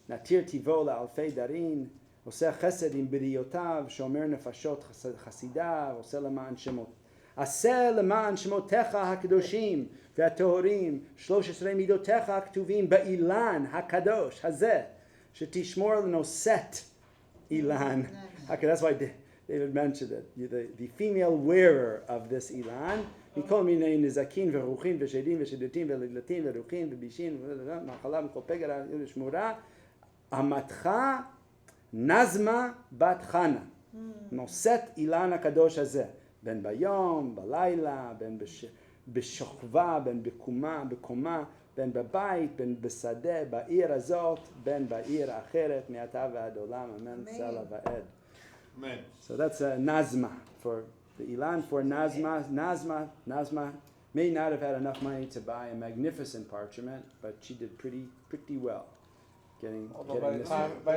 [SPEAKER 2] Natir Tivo la'alfei darin, עושה חסד עם בריותיו, שומר נפשות חסידיו, עושה למען שמות. עשה למען שמותיך הקדושים והטהורים, 13 מידותיך הכתובים באילן הקדוש הזה, שתשמור לנושאת אילן. Okay, that's why David mentioned it. The female wearer of this Ilan, מכל מיני נזקים ורוחים ושדים ושדותים ולדלתים ורוחים ובישים, מאכלה מכל פגר שמורה, אמתך נזמה בת חנה, נושאת אילן הקדוש הזה, בין ביום, בלילה, בין בשוכבה, בין בקומה, בין בבית, בין בשדה, בעיר הזאת, בין בעיר אחרת, מעתה ועד עולם, אמן, סלע ועד.
[SPEAKER 7] Amen.
[SPEAKER 2] So that's a Nazma for the Ilan. For Nazma may not have had enough money to buy a magnificent parchment, but she did pretty well.
[SPEAKER 4] Although by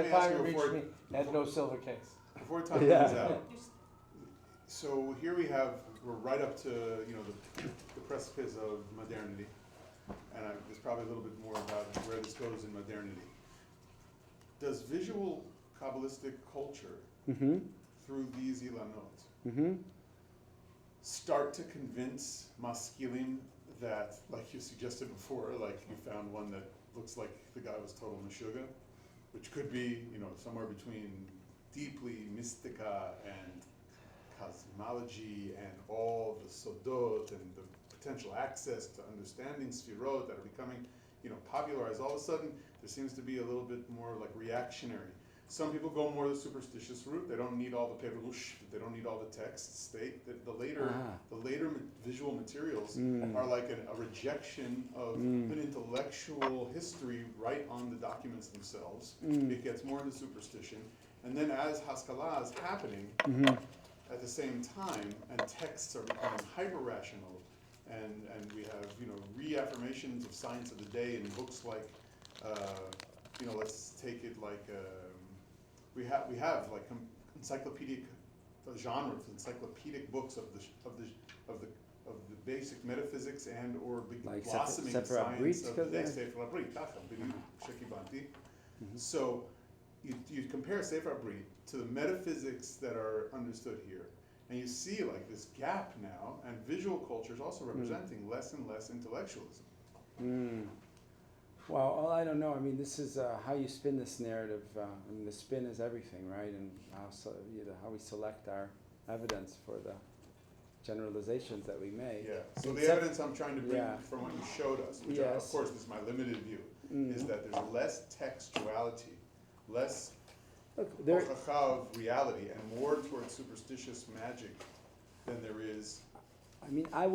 [SPEAKER 4] the time it reached me, it had no silver case.
[SPEAKER 7] Before time runs out, so here we're right up to the precipice of modernity, and there's probably a little bit more about where this goes in modernity. Does visual Kabbalistic culture through these Ilanot start to convince maskilim that, like you suggested before, like you found one that looks like the guy was total Meshuggah, which could be, somewhere between deeply mystica and cosmology and all the sodot and the potential access to understanding sfirot that are becoming, popularized. All of a sudden, there seems to be a little bit more like reactionary. Some people go more the superstitious route. They don't need all the perush. They don't need all the texts. The later visual materials are like a rejection of an intellectual history right on the documents themselves. It gets more into superstition. And then as Haskalah is happening at the same time, and texts are becoming hyper-rational, and we have reaffirmations of science of the day in books like let's take it like we have like encyclopedic genres, encyclopedic books of the basic metaphysics and or
[SPEAKER 2] like
[SPEAKER 7] blossoming
[SPEAKER 2] Sefer
[SPEAKER 7] science
[SPEAKER 2] Abrit,
[SPEAKER 7] of the day. Sefer Abrit, so you compare Sefer Abrit to the metaphysics that are understood here, and you see like this gap now, and visual culture is also representing less and less intellectualism.
[SPEAKER 2] Well, I don't know. I mean, this is how you spin this narrative. The spin is everything, right? And how we select our evidence for the generalizations that we make.
[SPEAKER 7] Yeah. So the evidence I'm trying to bring from what you showed us, which
[SPEAKER 2] Yes.
[SPEAKER 7] of course this is my limited view, is that there's less textuality, less hochacha of reality, and more towards superstitious magic than there is.
[SPEAKER 2] I mean, I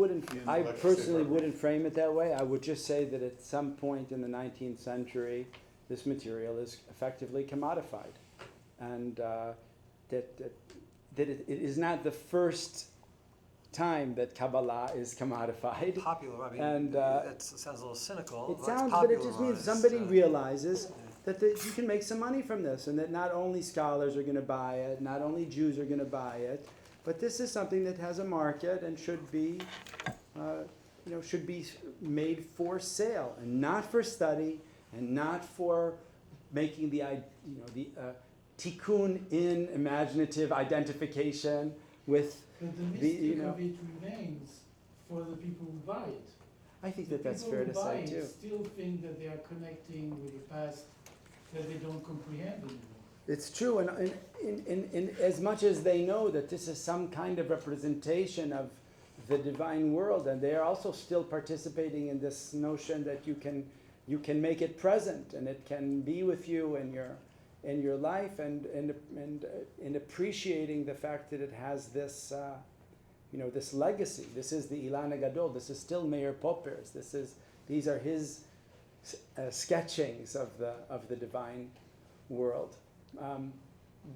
[SPEAKER 2] personally wouldn't frame it that way. I would just say that at some point in the 19th century, this material is effectively commodified. And that it is not the first time that Kabbalah is commodified.
[SPEAKER 5] Popular, I mean,
[SPEAKER 2] and,
[SPEAKER 5] it sounds a little cynical.
[SPEAKER 2] It sounds, but it just means somebody realizes that you can make some money from this, and that not only scholars are going to buy it, not only Jews are going to buy it, but this is something that has a market and should be made for sale, and not for study, and not for making the tikkun in imaginative identification with
[SPEAKER 12] But the
[SPEAKER 2] the,
[SPEAKER 12] mystic
[SPEAKER 2] you know.
[SPEAKER 12] of it remains for the people who buy it.
[SPEAKER 2] I think
[SPEAKER 12] The
[SPEAKER 2] that that's
[SPEAKER 12] people
[SPEAKER 2] fair
[SPEAKER 12] who
[SPEAKER 2] to
[SPEAKER 12] buy
[SPEAKER 2] say
[SPEAKER 12] it
[SPEAKER 2] too.
[SPEAKER 12] still think that they are connecting with the past that they don't comprehend anymore.
[SPEAKER 2] It's true, and in as much as they know that this is some kind of representation of the divine world, and they are also still participating in this notion that you can make it present, and it can be with you in your life, and appreciating the fact that it has this this legacy. This is the Ilan Gadol. This is still Meir Popper's. These are his sketchings of the divine world.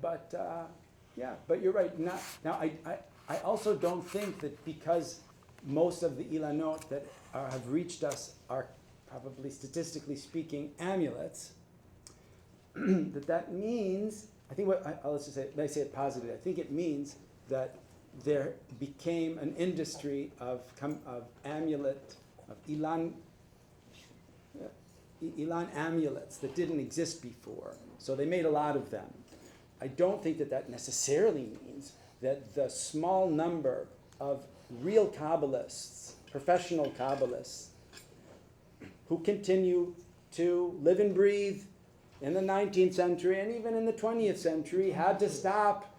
[SPEAKER 2] But you're right. Now, I also don't think that because most of the Ilanot that have reached us are probably, statistically speaking, amulets, that means, I think let's say it positively, I think it means that there became an industry of amulet, of Ilan amulets that didn't exist before. So they made a lot of them. I don't think that necessarily means that the small number of real Kabbalists, professional Kabbalists, who continue to live and breathe in the 19th century and even in the 20th century had to stop,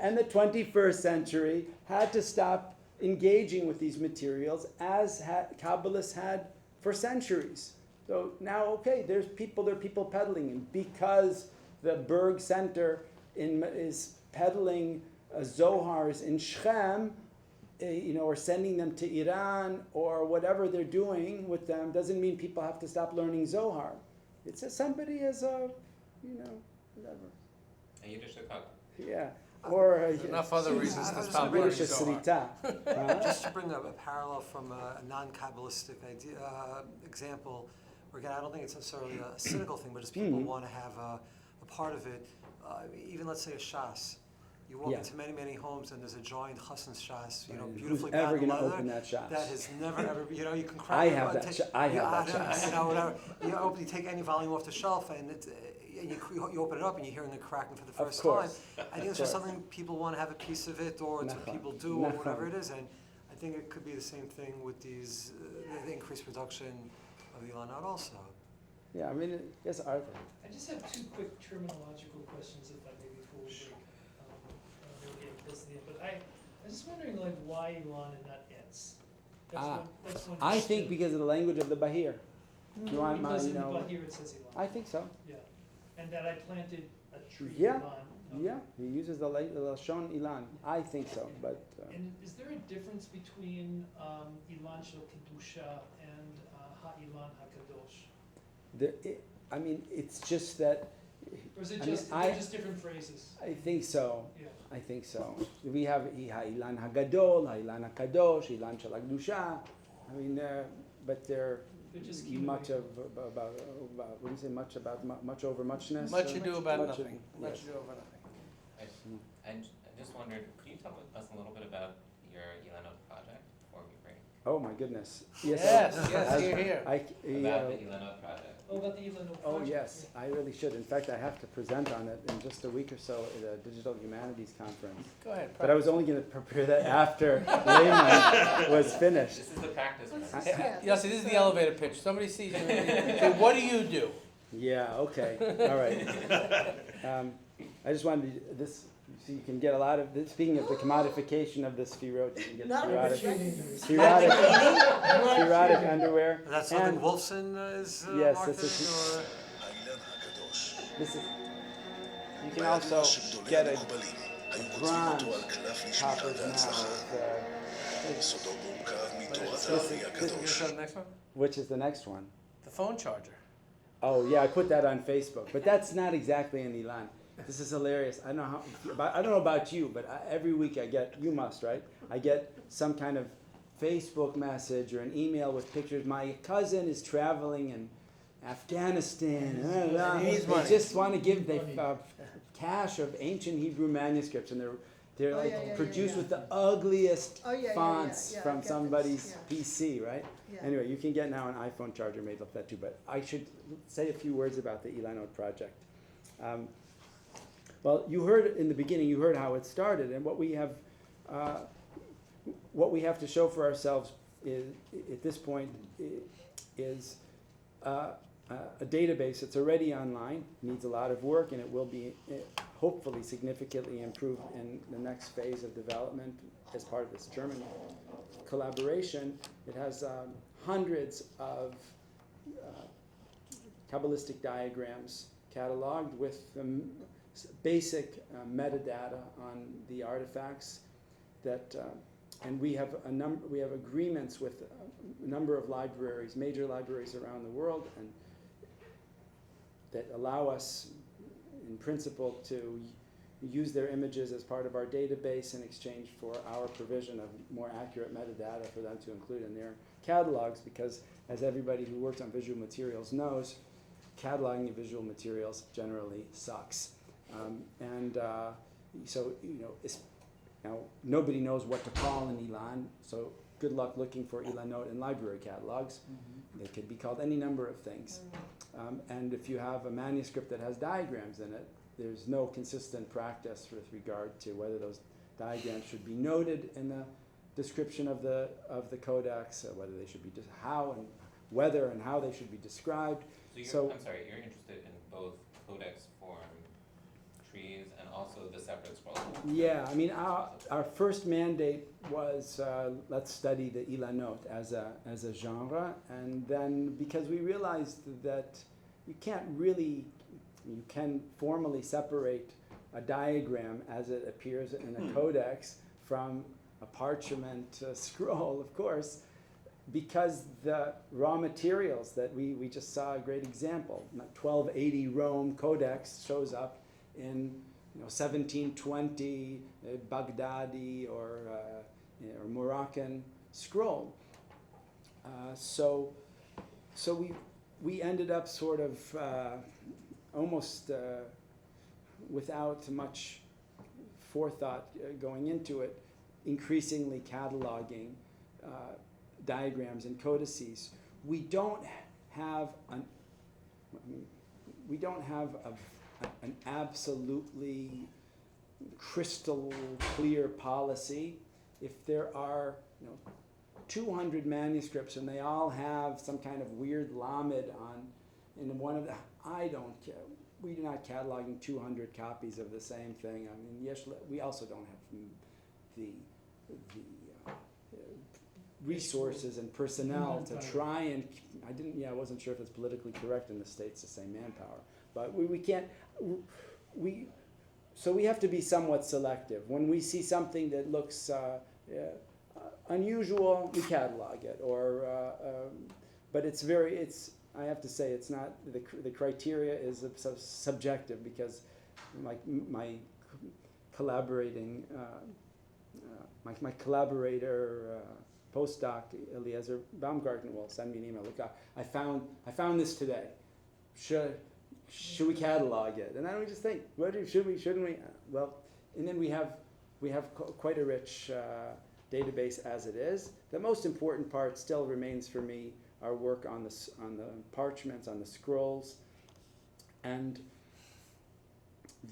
[SPEAKER 2] and the 21st century had to stop engaging with these materials as Kabbalists had for centuries. So now, okay, there are people peddling, and because the Berg Center is peddling Zohars in Shechem, or sending them to Iran, or whatever they're doing with them, doesn't mean people have to stop learning Zohar. It says somebody is whatever.
[SPEAKER 6] A Yiddish Chicago.
[SPEAKER 2] Yeah. Or
[SPEAKER 4] enough other reasons to stop
[SPEAKER 2] learning
[SPEAKER 4] learning Zohar.
[SPEAKER 5] Just to bring up a parallel from a non-Kabbalistic example, where again, I don't think it's necessarily a cynical thing, but just people want to have a part of it. Even let's say a Shas. You walk into many, many homes and there's a joined Chassan's Shas, beautifully
[SPEAKER 2] Who's ever
[SPEAKER 5] bound
[SPEAKER 2] going to
[SPEAKER 5] leather.
[SPEAKER 2] open that Shas?
[SPEAKER 5] That has never ever, you can crack.
[SPEAKER 2] I have that Shas.
[SPEAKER 5] Whatever. You take any volume off the shelf and you open it up and you're hearing it cracking for the first time. I think it's just something people want to have a piece of it, or it's what people do, or whatever it is. And I think it could be the same thing with these the increased production of the Ilanot also.
[SPEAKER 2] Yeah, I mean, yes, Arthur.
[SPEAKER 3] I just have two quick terminological questions, if I may, before we break. We'll get close to the end. But I'm just wondering, why Ilan and not Etz? That's one
[SPEAKER 2] I think because of the language of the Bahir.
[SPEAKER 3] because in the Bahir it says Ilan.
[SPEAKER 2] I think so.
[SPEAKER 3] Yeah, and that I planted a tree.
[SPEAKER 2] Yeah.
[SPEAKER 3] Ilan. Okay.
[SPEAKER 2] Yeah, he uses the Lashon Ilan. I think so, but.
[SPEAKER 3] And is there a difference between Ilan Shel Kedusha and Ha-Ilan HaKadosh?
[SPEAKER 2] It's just that.
[SPEAKER 3] Or is it just, they're just different phrases?
[SPEAKER 2] I think so.
[SPEAKER 3] Yeah.
[SPEAKER 2] I think so. We have Ilan HaGadol, Ilan HaKadosh, Ilan Shel HaKdusha. But they're
[SPEAKER 3] just
[SPEAKER 2] much about what do you say? Much over muchness.
[SPEAKER 4] Much ado about
[SPEAKER 2] much
[SPEAKER 4] nothing.
[SPEAKER 2] of-
[SPEAKER 4] Much
[SPEAKER 2] yes.
[SPEAKER 4] ado over nothing.
[SPEAKER 6] I just wondered, could you tell us a little bit about your Ilanot project before we break?
[SPEAKER 2] Oh my goodness.
[SPEAKER 4] Yes,
[SPEAKER 2] I-
[SPEAKER 4] you're here.
[SPEAKER 6] About the Ilanot project.
[SPEAKER 3] Oh, about the Ilanot project?
[SPEAKER 2] Oh, yes, I really should. In fact, I have to present on it in just a week or so at a Digital Humanities Conference.
[SPEAKER 4] Go ahead.
[SPEAKER 2] But I was only going to prepare that after Lehman was finished.
[SPEAKER 6] This is the practice room.
[SPEAKER 4] Yossi, this is the elevator pitch. Somebody sees you. Okay, what do you do?
[SPEAKER 2] Yeah, okay, all right. I just wanted this, so you can get a lot of, speaking of the commodification of the Sphirot, you can get
[SPEAKER 1] Not
[SPEAKER 2] Spherotic underwear.
[SPEAKER 5] That's
[SPEAKER 2] And-
[SPEAKER 5] something Wolfson is
[SPEAKER 2] Yes,
[SPEAKER 5] marketing,
[SPEAKER 2] this is-
[SPEAKER 5] or?
[SPEAKER 2] This is, you can also get a bronze copper now.
[SPEAKER 4] Is this the next one?
[SPEAKER 2] Which is the next one?
[SPEAKER 4] The phone charger.
[SPEAKER 2] Oh yeah, I put that on Facebook, but that's not exactly an Ilan. This is hilarious. I don't know about you, but every week you must, right? I get some kind of Facebook message or an email with pictures. My cousin is traveling in Afghanistan.
[SPEAKER 4] He needs money.
[SPEAKER 2] They just want to give cache of ancient Hebrew manuscripts, and they're They're
[SPEAKER 1] Oh,
[SPEAKER 2] like
[SPEAKER 1] yeah, yeah, yeah,
[SPEAKER 2] produced
[SPEAKER 1] yeah.
[SPEAKER 2] with the ugliest
[SPEAKER 1] Oh, yeah, yeah, yeah,
[SPEAKER 2] fonts
[SPEAKER 1] yeah, I
[SPEAKER 2] from
[SPEAKER 1] get this,
[SPEAKER 2] somebody's
[SPEAKER 1] yeah.
[SPEAKER 2] PC, right?
[SPEAKER 1] Yeah.
[SPEAKER 2] Anyway, you can get now an iPhone charger made like that too, but I should say a few words about the Ilanot project. Well, you heard in the beginning, you heard how it started, and what we have to show for ourselves is, at this point is a database that's already online, needs a lot of work, and it will be hopefully significantly improved in the next phase of development as part of this German collaboration. It has hundreds of Kabbalistic diagrams cataloged with basic metadata on the artifacts that, and we have agreements with a number of libraries, major libraries around the world, and that allow us, in principle, to use their images as part of our database in exchange for our provision of more accurate metadata for them to include in their catalogs, because as everybody who works on visual materials knows, cataloging of visual materials generally sucks. So, now nobody knows what to call an Ilan, so good luck looking for Ilanot in library catalogs. They could be called any number of things. And if you have a manuscript that has diagrams in it, there's no consistent practice with regard to whether those diagrams should be noted in the description of the codex, or whether they should be whether and how they should be described.
[SPEAKER 6] So I'm sorry, you're interested in both codex form trees and also the separate scrolls?
[SPEAKER 2] Yeah, I mean, our first mandate was let's study the Ilanot as a genre, and then because we realized that you can formally separate a diagram as it appears in a codex from a parchment scroll, of course, because the raw materials that we just saw a great example. 1280 Rome Codex shows up in 1720 Baghdadi or Moroccan scroll. So we ended up sort of almost without much forethought going into it, increasingly cataloging diagrams and codices. We don't have an absolutely crystal clear policy. If there are 200 manuscripts and they all have some kind of weird lamed in one of them, I don't care. We do not cataloging 200 copies of the same thing. I mean, yes, we also don't have the resources and personnel to try and, I wasn't sure if it's politically correct in the States to say manpower, but we can't, so we have to be somewhat selective. When we see something that looks unusual, we catalog it, but I have to say, it's not, the criteria is subjective, because my collaborating, my collaborator, postdoc Eliezer Baumgarten will send me an email. Look, I found this today. Should we catalog it? And then we just think, should we, shouldn't we? Well, and then we have quite a rich database as it is. The most important part still remains for me our work on the parchments, on the scrolls, and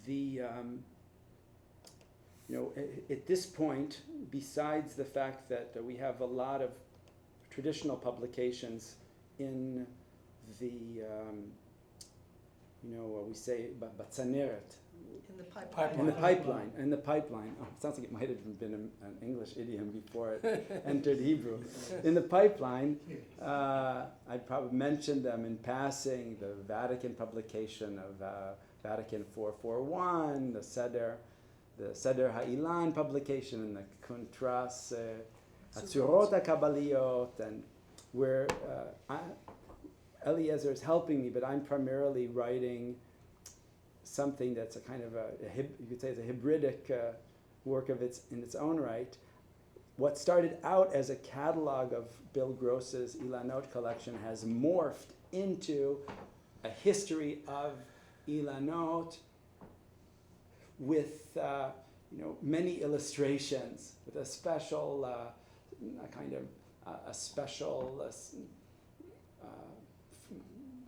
[SPEAKER 2] the at this point, besides the fact that we have a lot of traditional publications in the we say batzaneret,
[SPEAKER 1] In the pipeline.
[SPEAKER 2] In the pipeline. Oh, it sounds like it might have been an English idiom before it entered Hebrew. In the pipeline, I probably mentioned them in passing, the Vatican publication of Vatican 441, the Seder HaIlan publication, and the Kuntras Hatzurot HaKabbaliyot, and where Eliezer is helping me, but I'm primarily writing something that's a kind of you could say it's a hybridic work in its own right. What started out as a catalog of Bill Gross's Ilanot collection has morphed into a history of Ilanot with many illustrations with a special a special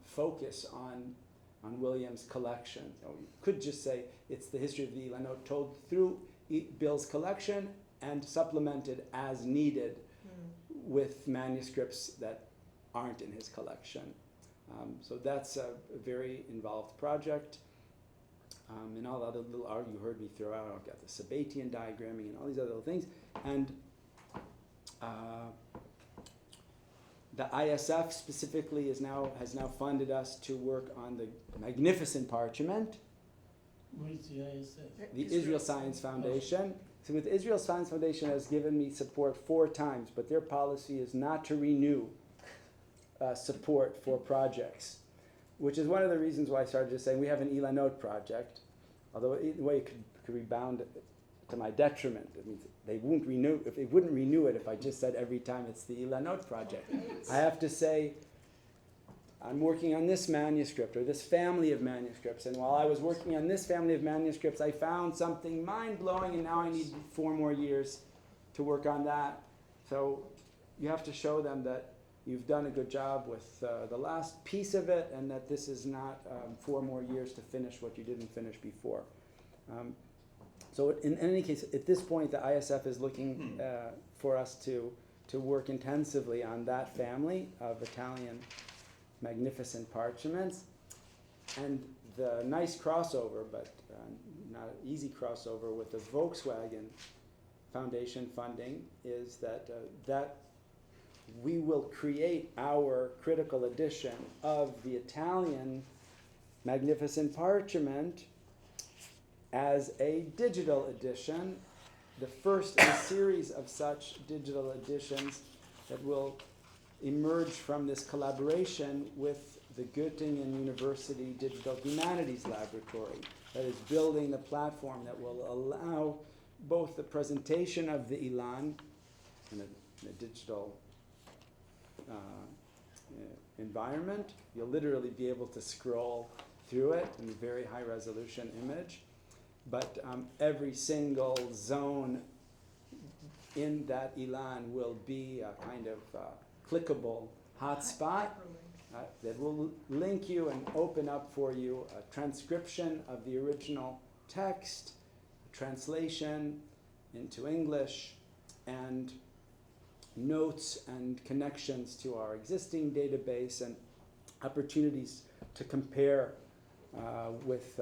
[SPEAKER 2] focus on William's collection. So you could just say it's the history of the Ilanot told through Bill's collection and supplemented as needed with manuscripts that aren't in his collection. So that's a very involved project. And all the other little art you heard me throw out, I've got the Sabbatian diagramming and all these other little things. And the ISF specifically has now funded us to work on the magnificent parchment.
[SPEAKER 12] What is the ISF?
[SPEAKER 2] The Israel Science Foundation. So with Israel Science Foundation has given me support 4 times, but their policy is not to renew support for projects, which is one of the reasons why I started just saying we have an Ilanot project, although in a way it could rebound to my detriment. It means they wouldn't renew it if I just said every time it's the Ilanot project. I have to say, I'm working on this manuscript or this family of manuscripts, and while I was working on this family of manuscripts, I found something mind-blowing, and now I need 4 more years to work on that. So you have to show them that you've done a good job with the last piece of it, and that this is not 4 more years to finish what you didn't finish before. So in any case, at this point, the ISF is looking for us to work intensively on that family of Italian magnificent parchments. And the nice crossover, but not an easy crossover, with the Volkswagen Foundation funding is that we will create our critical edition of the Italian magnificent parchment as a digital edition, the first in a series of such digital editions that will emerge from this collaboration with the Göttingen University Digital Humanities Laboratory, that is building the platform that will allow both the presentation of the Ilan in a digital environment. You'll literally be able to scroll through it in a very high resolution image, but every single zone in that Ilan will be a kind of clickable hotspot that will link you and open up for you a transcription of the original text, a translation into English, and notes and connections to our existing database, and opportunities to compare with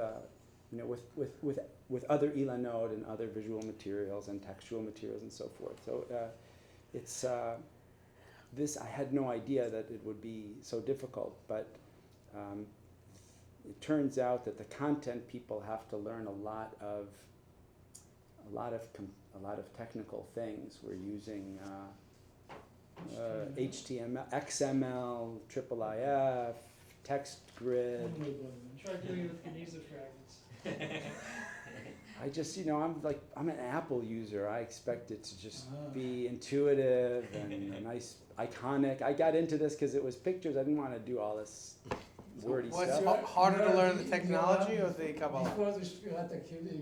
[SPEAKER 2] other Ilanot and other visual materials and textual materials and so forth. So it's this. I had no idea that it would be so difficult, but it turns out that the content people have to learn a lot of technical things. We're using HTML, XML, IIIF, text grid.
[SPEAKER 3] Try doing it with Geniza fragments.
[SPEAKER 2] I just, I'm an Apple user. I expect it to just be intuitive and nice, iconic. I got into this because it was pictures. I didn't want to do all this wordy stuff.
[SPEAKER 4] What's harder to learn, the technology or the Kabbalah?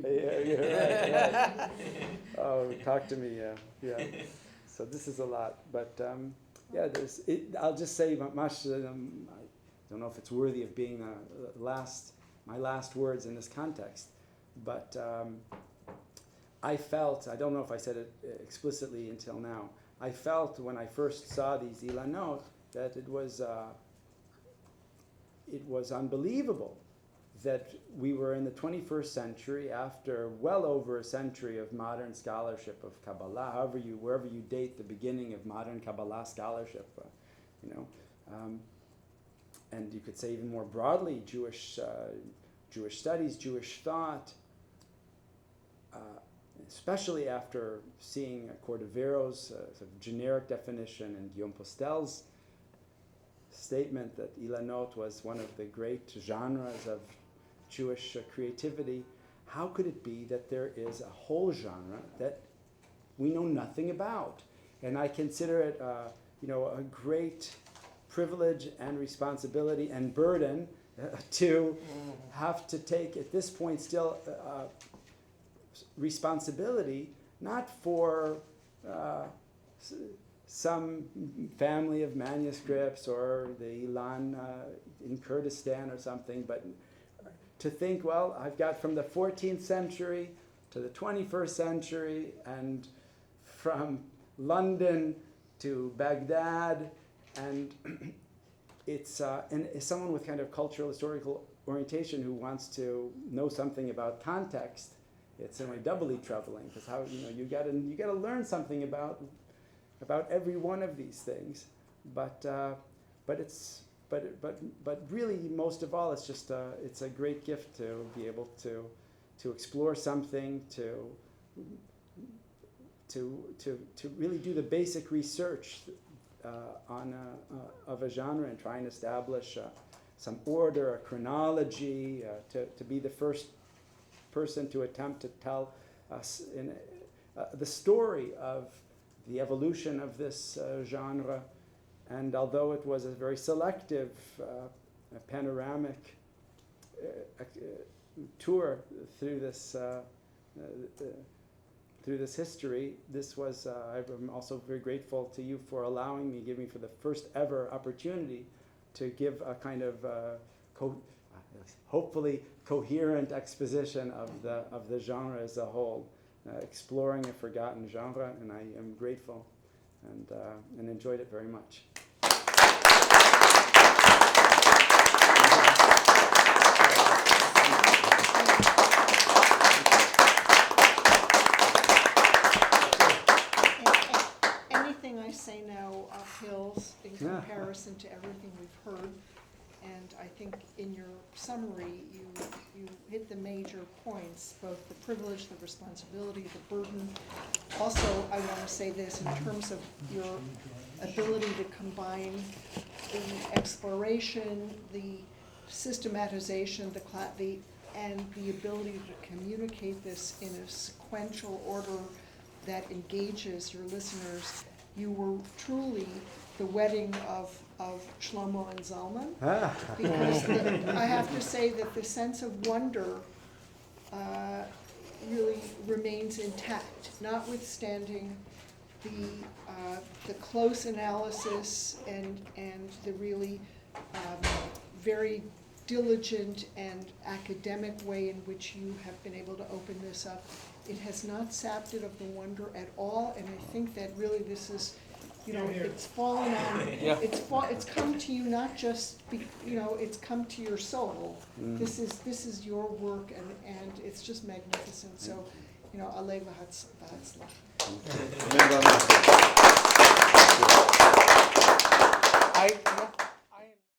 [SPEAKER 4] Yeah, right. Oh, talk to me, yeah. So this is a lot, but I'll just say much. I don't know if it's worthy of being my last words in this context, but I felt, I don't know if I said it explicitly until now, I felt when I first saw these Ilanot that it was unbelievable that we were in the 21st century after well over a century of modern scholarship of Kabbalah, wherever you date the beginning of modern Kabbalah scholarship, and you could say even more broadly, Jewish studies, Jewish thought, especially after seeing Cordevero's sort of generic definition and Guillaume Postel's statement that Ilanot was one of the great genres of Jewish creativity. How could it be that there is a whole genre that we know nothing about? And I consider it, a great privilege and responsibility and burden to have to take, at this point still, responsibility not for some family of manuscripts or the Ilan in Kurdistan or something, but to think, well, I've got from the 14th century to the 21st century, and from London to Baghdad, and it's someone with kind of cultural historical orientation who wants to know something about context. It's in a way doubly troubling, because how you gotta learn something about every one of these things, but really most of all it's just it's a great gift to be able to explore something, to really do the basic research of a genre and try and establish some order, a chronology, to be the first person to attempt to tell us the story of the evolution of this genre. And although it was a very selective, panoramic tour through this history, this was, I'm also very grateful to you for allowing me, giving me for the first ever opportunity to give a kind of hopefully coherent exposition of the genre as a whole, exploring a forgotten genre, and I am grateful and enjoyed it very much.
[SPEAKER 1] Anything I say now uphills in comparison to everything we've heard. And I think in your summary, you hit the major points, both the privilege, the responsibility, the burden. Also, I want to say this in terms of your ability to combine the exploration, the systematization, and the ability to communicate this in a sequential order that engages your listeners. You were truly the wedding of Shlomo and Zalman, because I have to say that the sense of wonder really remains intact, notwithstanding the close analysis and the really very diligent and academic way in which you have been able to open this up. It has not sapped it of the wonder at all, and I think that really this is, it's fallen on, it's come to you not just, it's come to your soul. This is your work, and it's just magnificent. So, Alei v'hatzlach.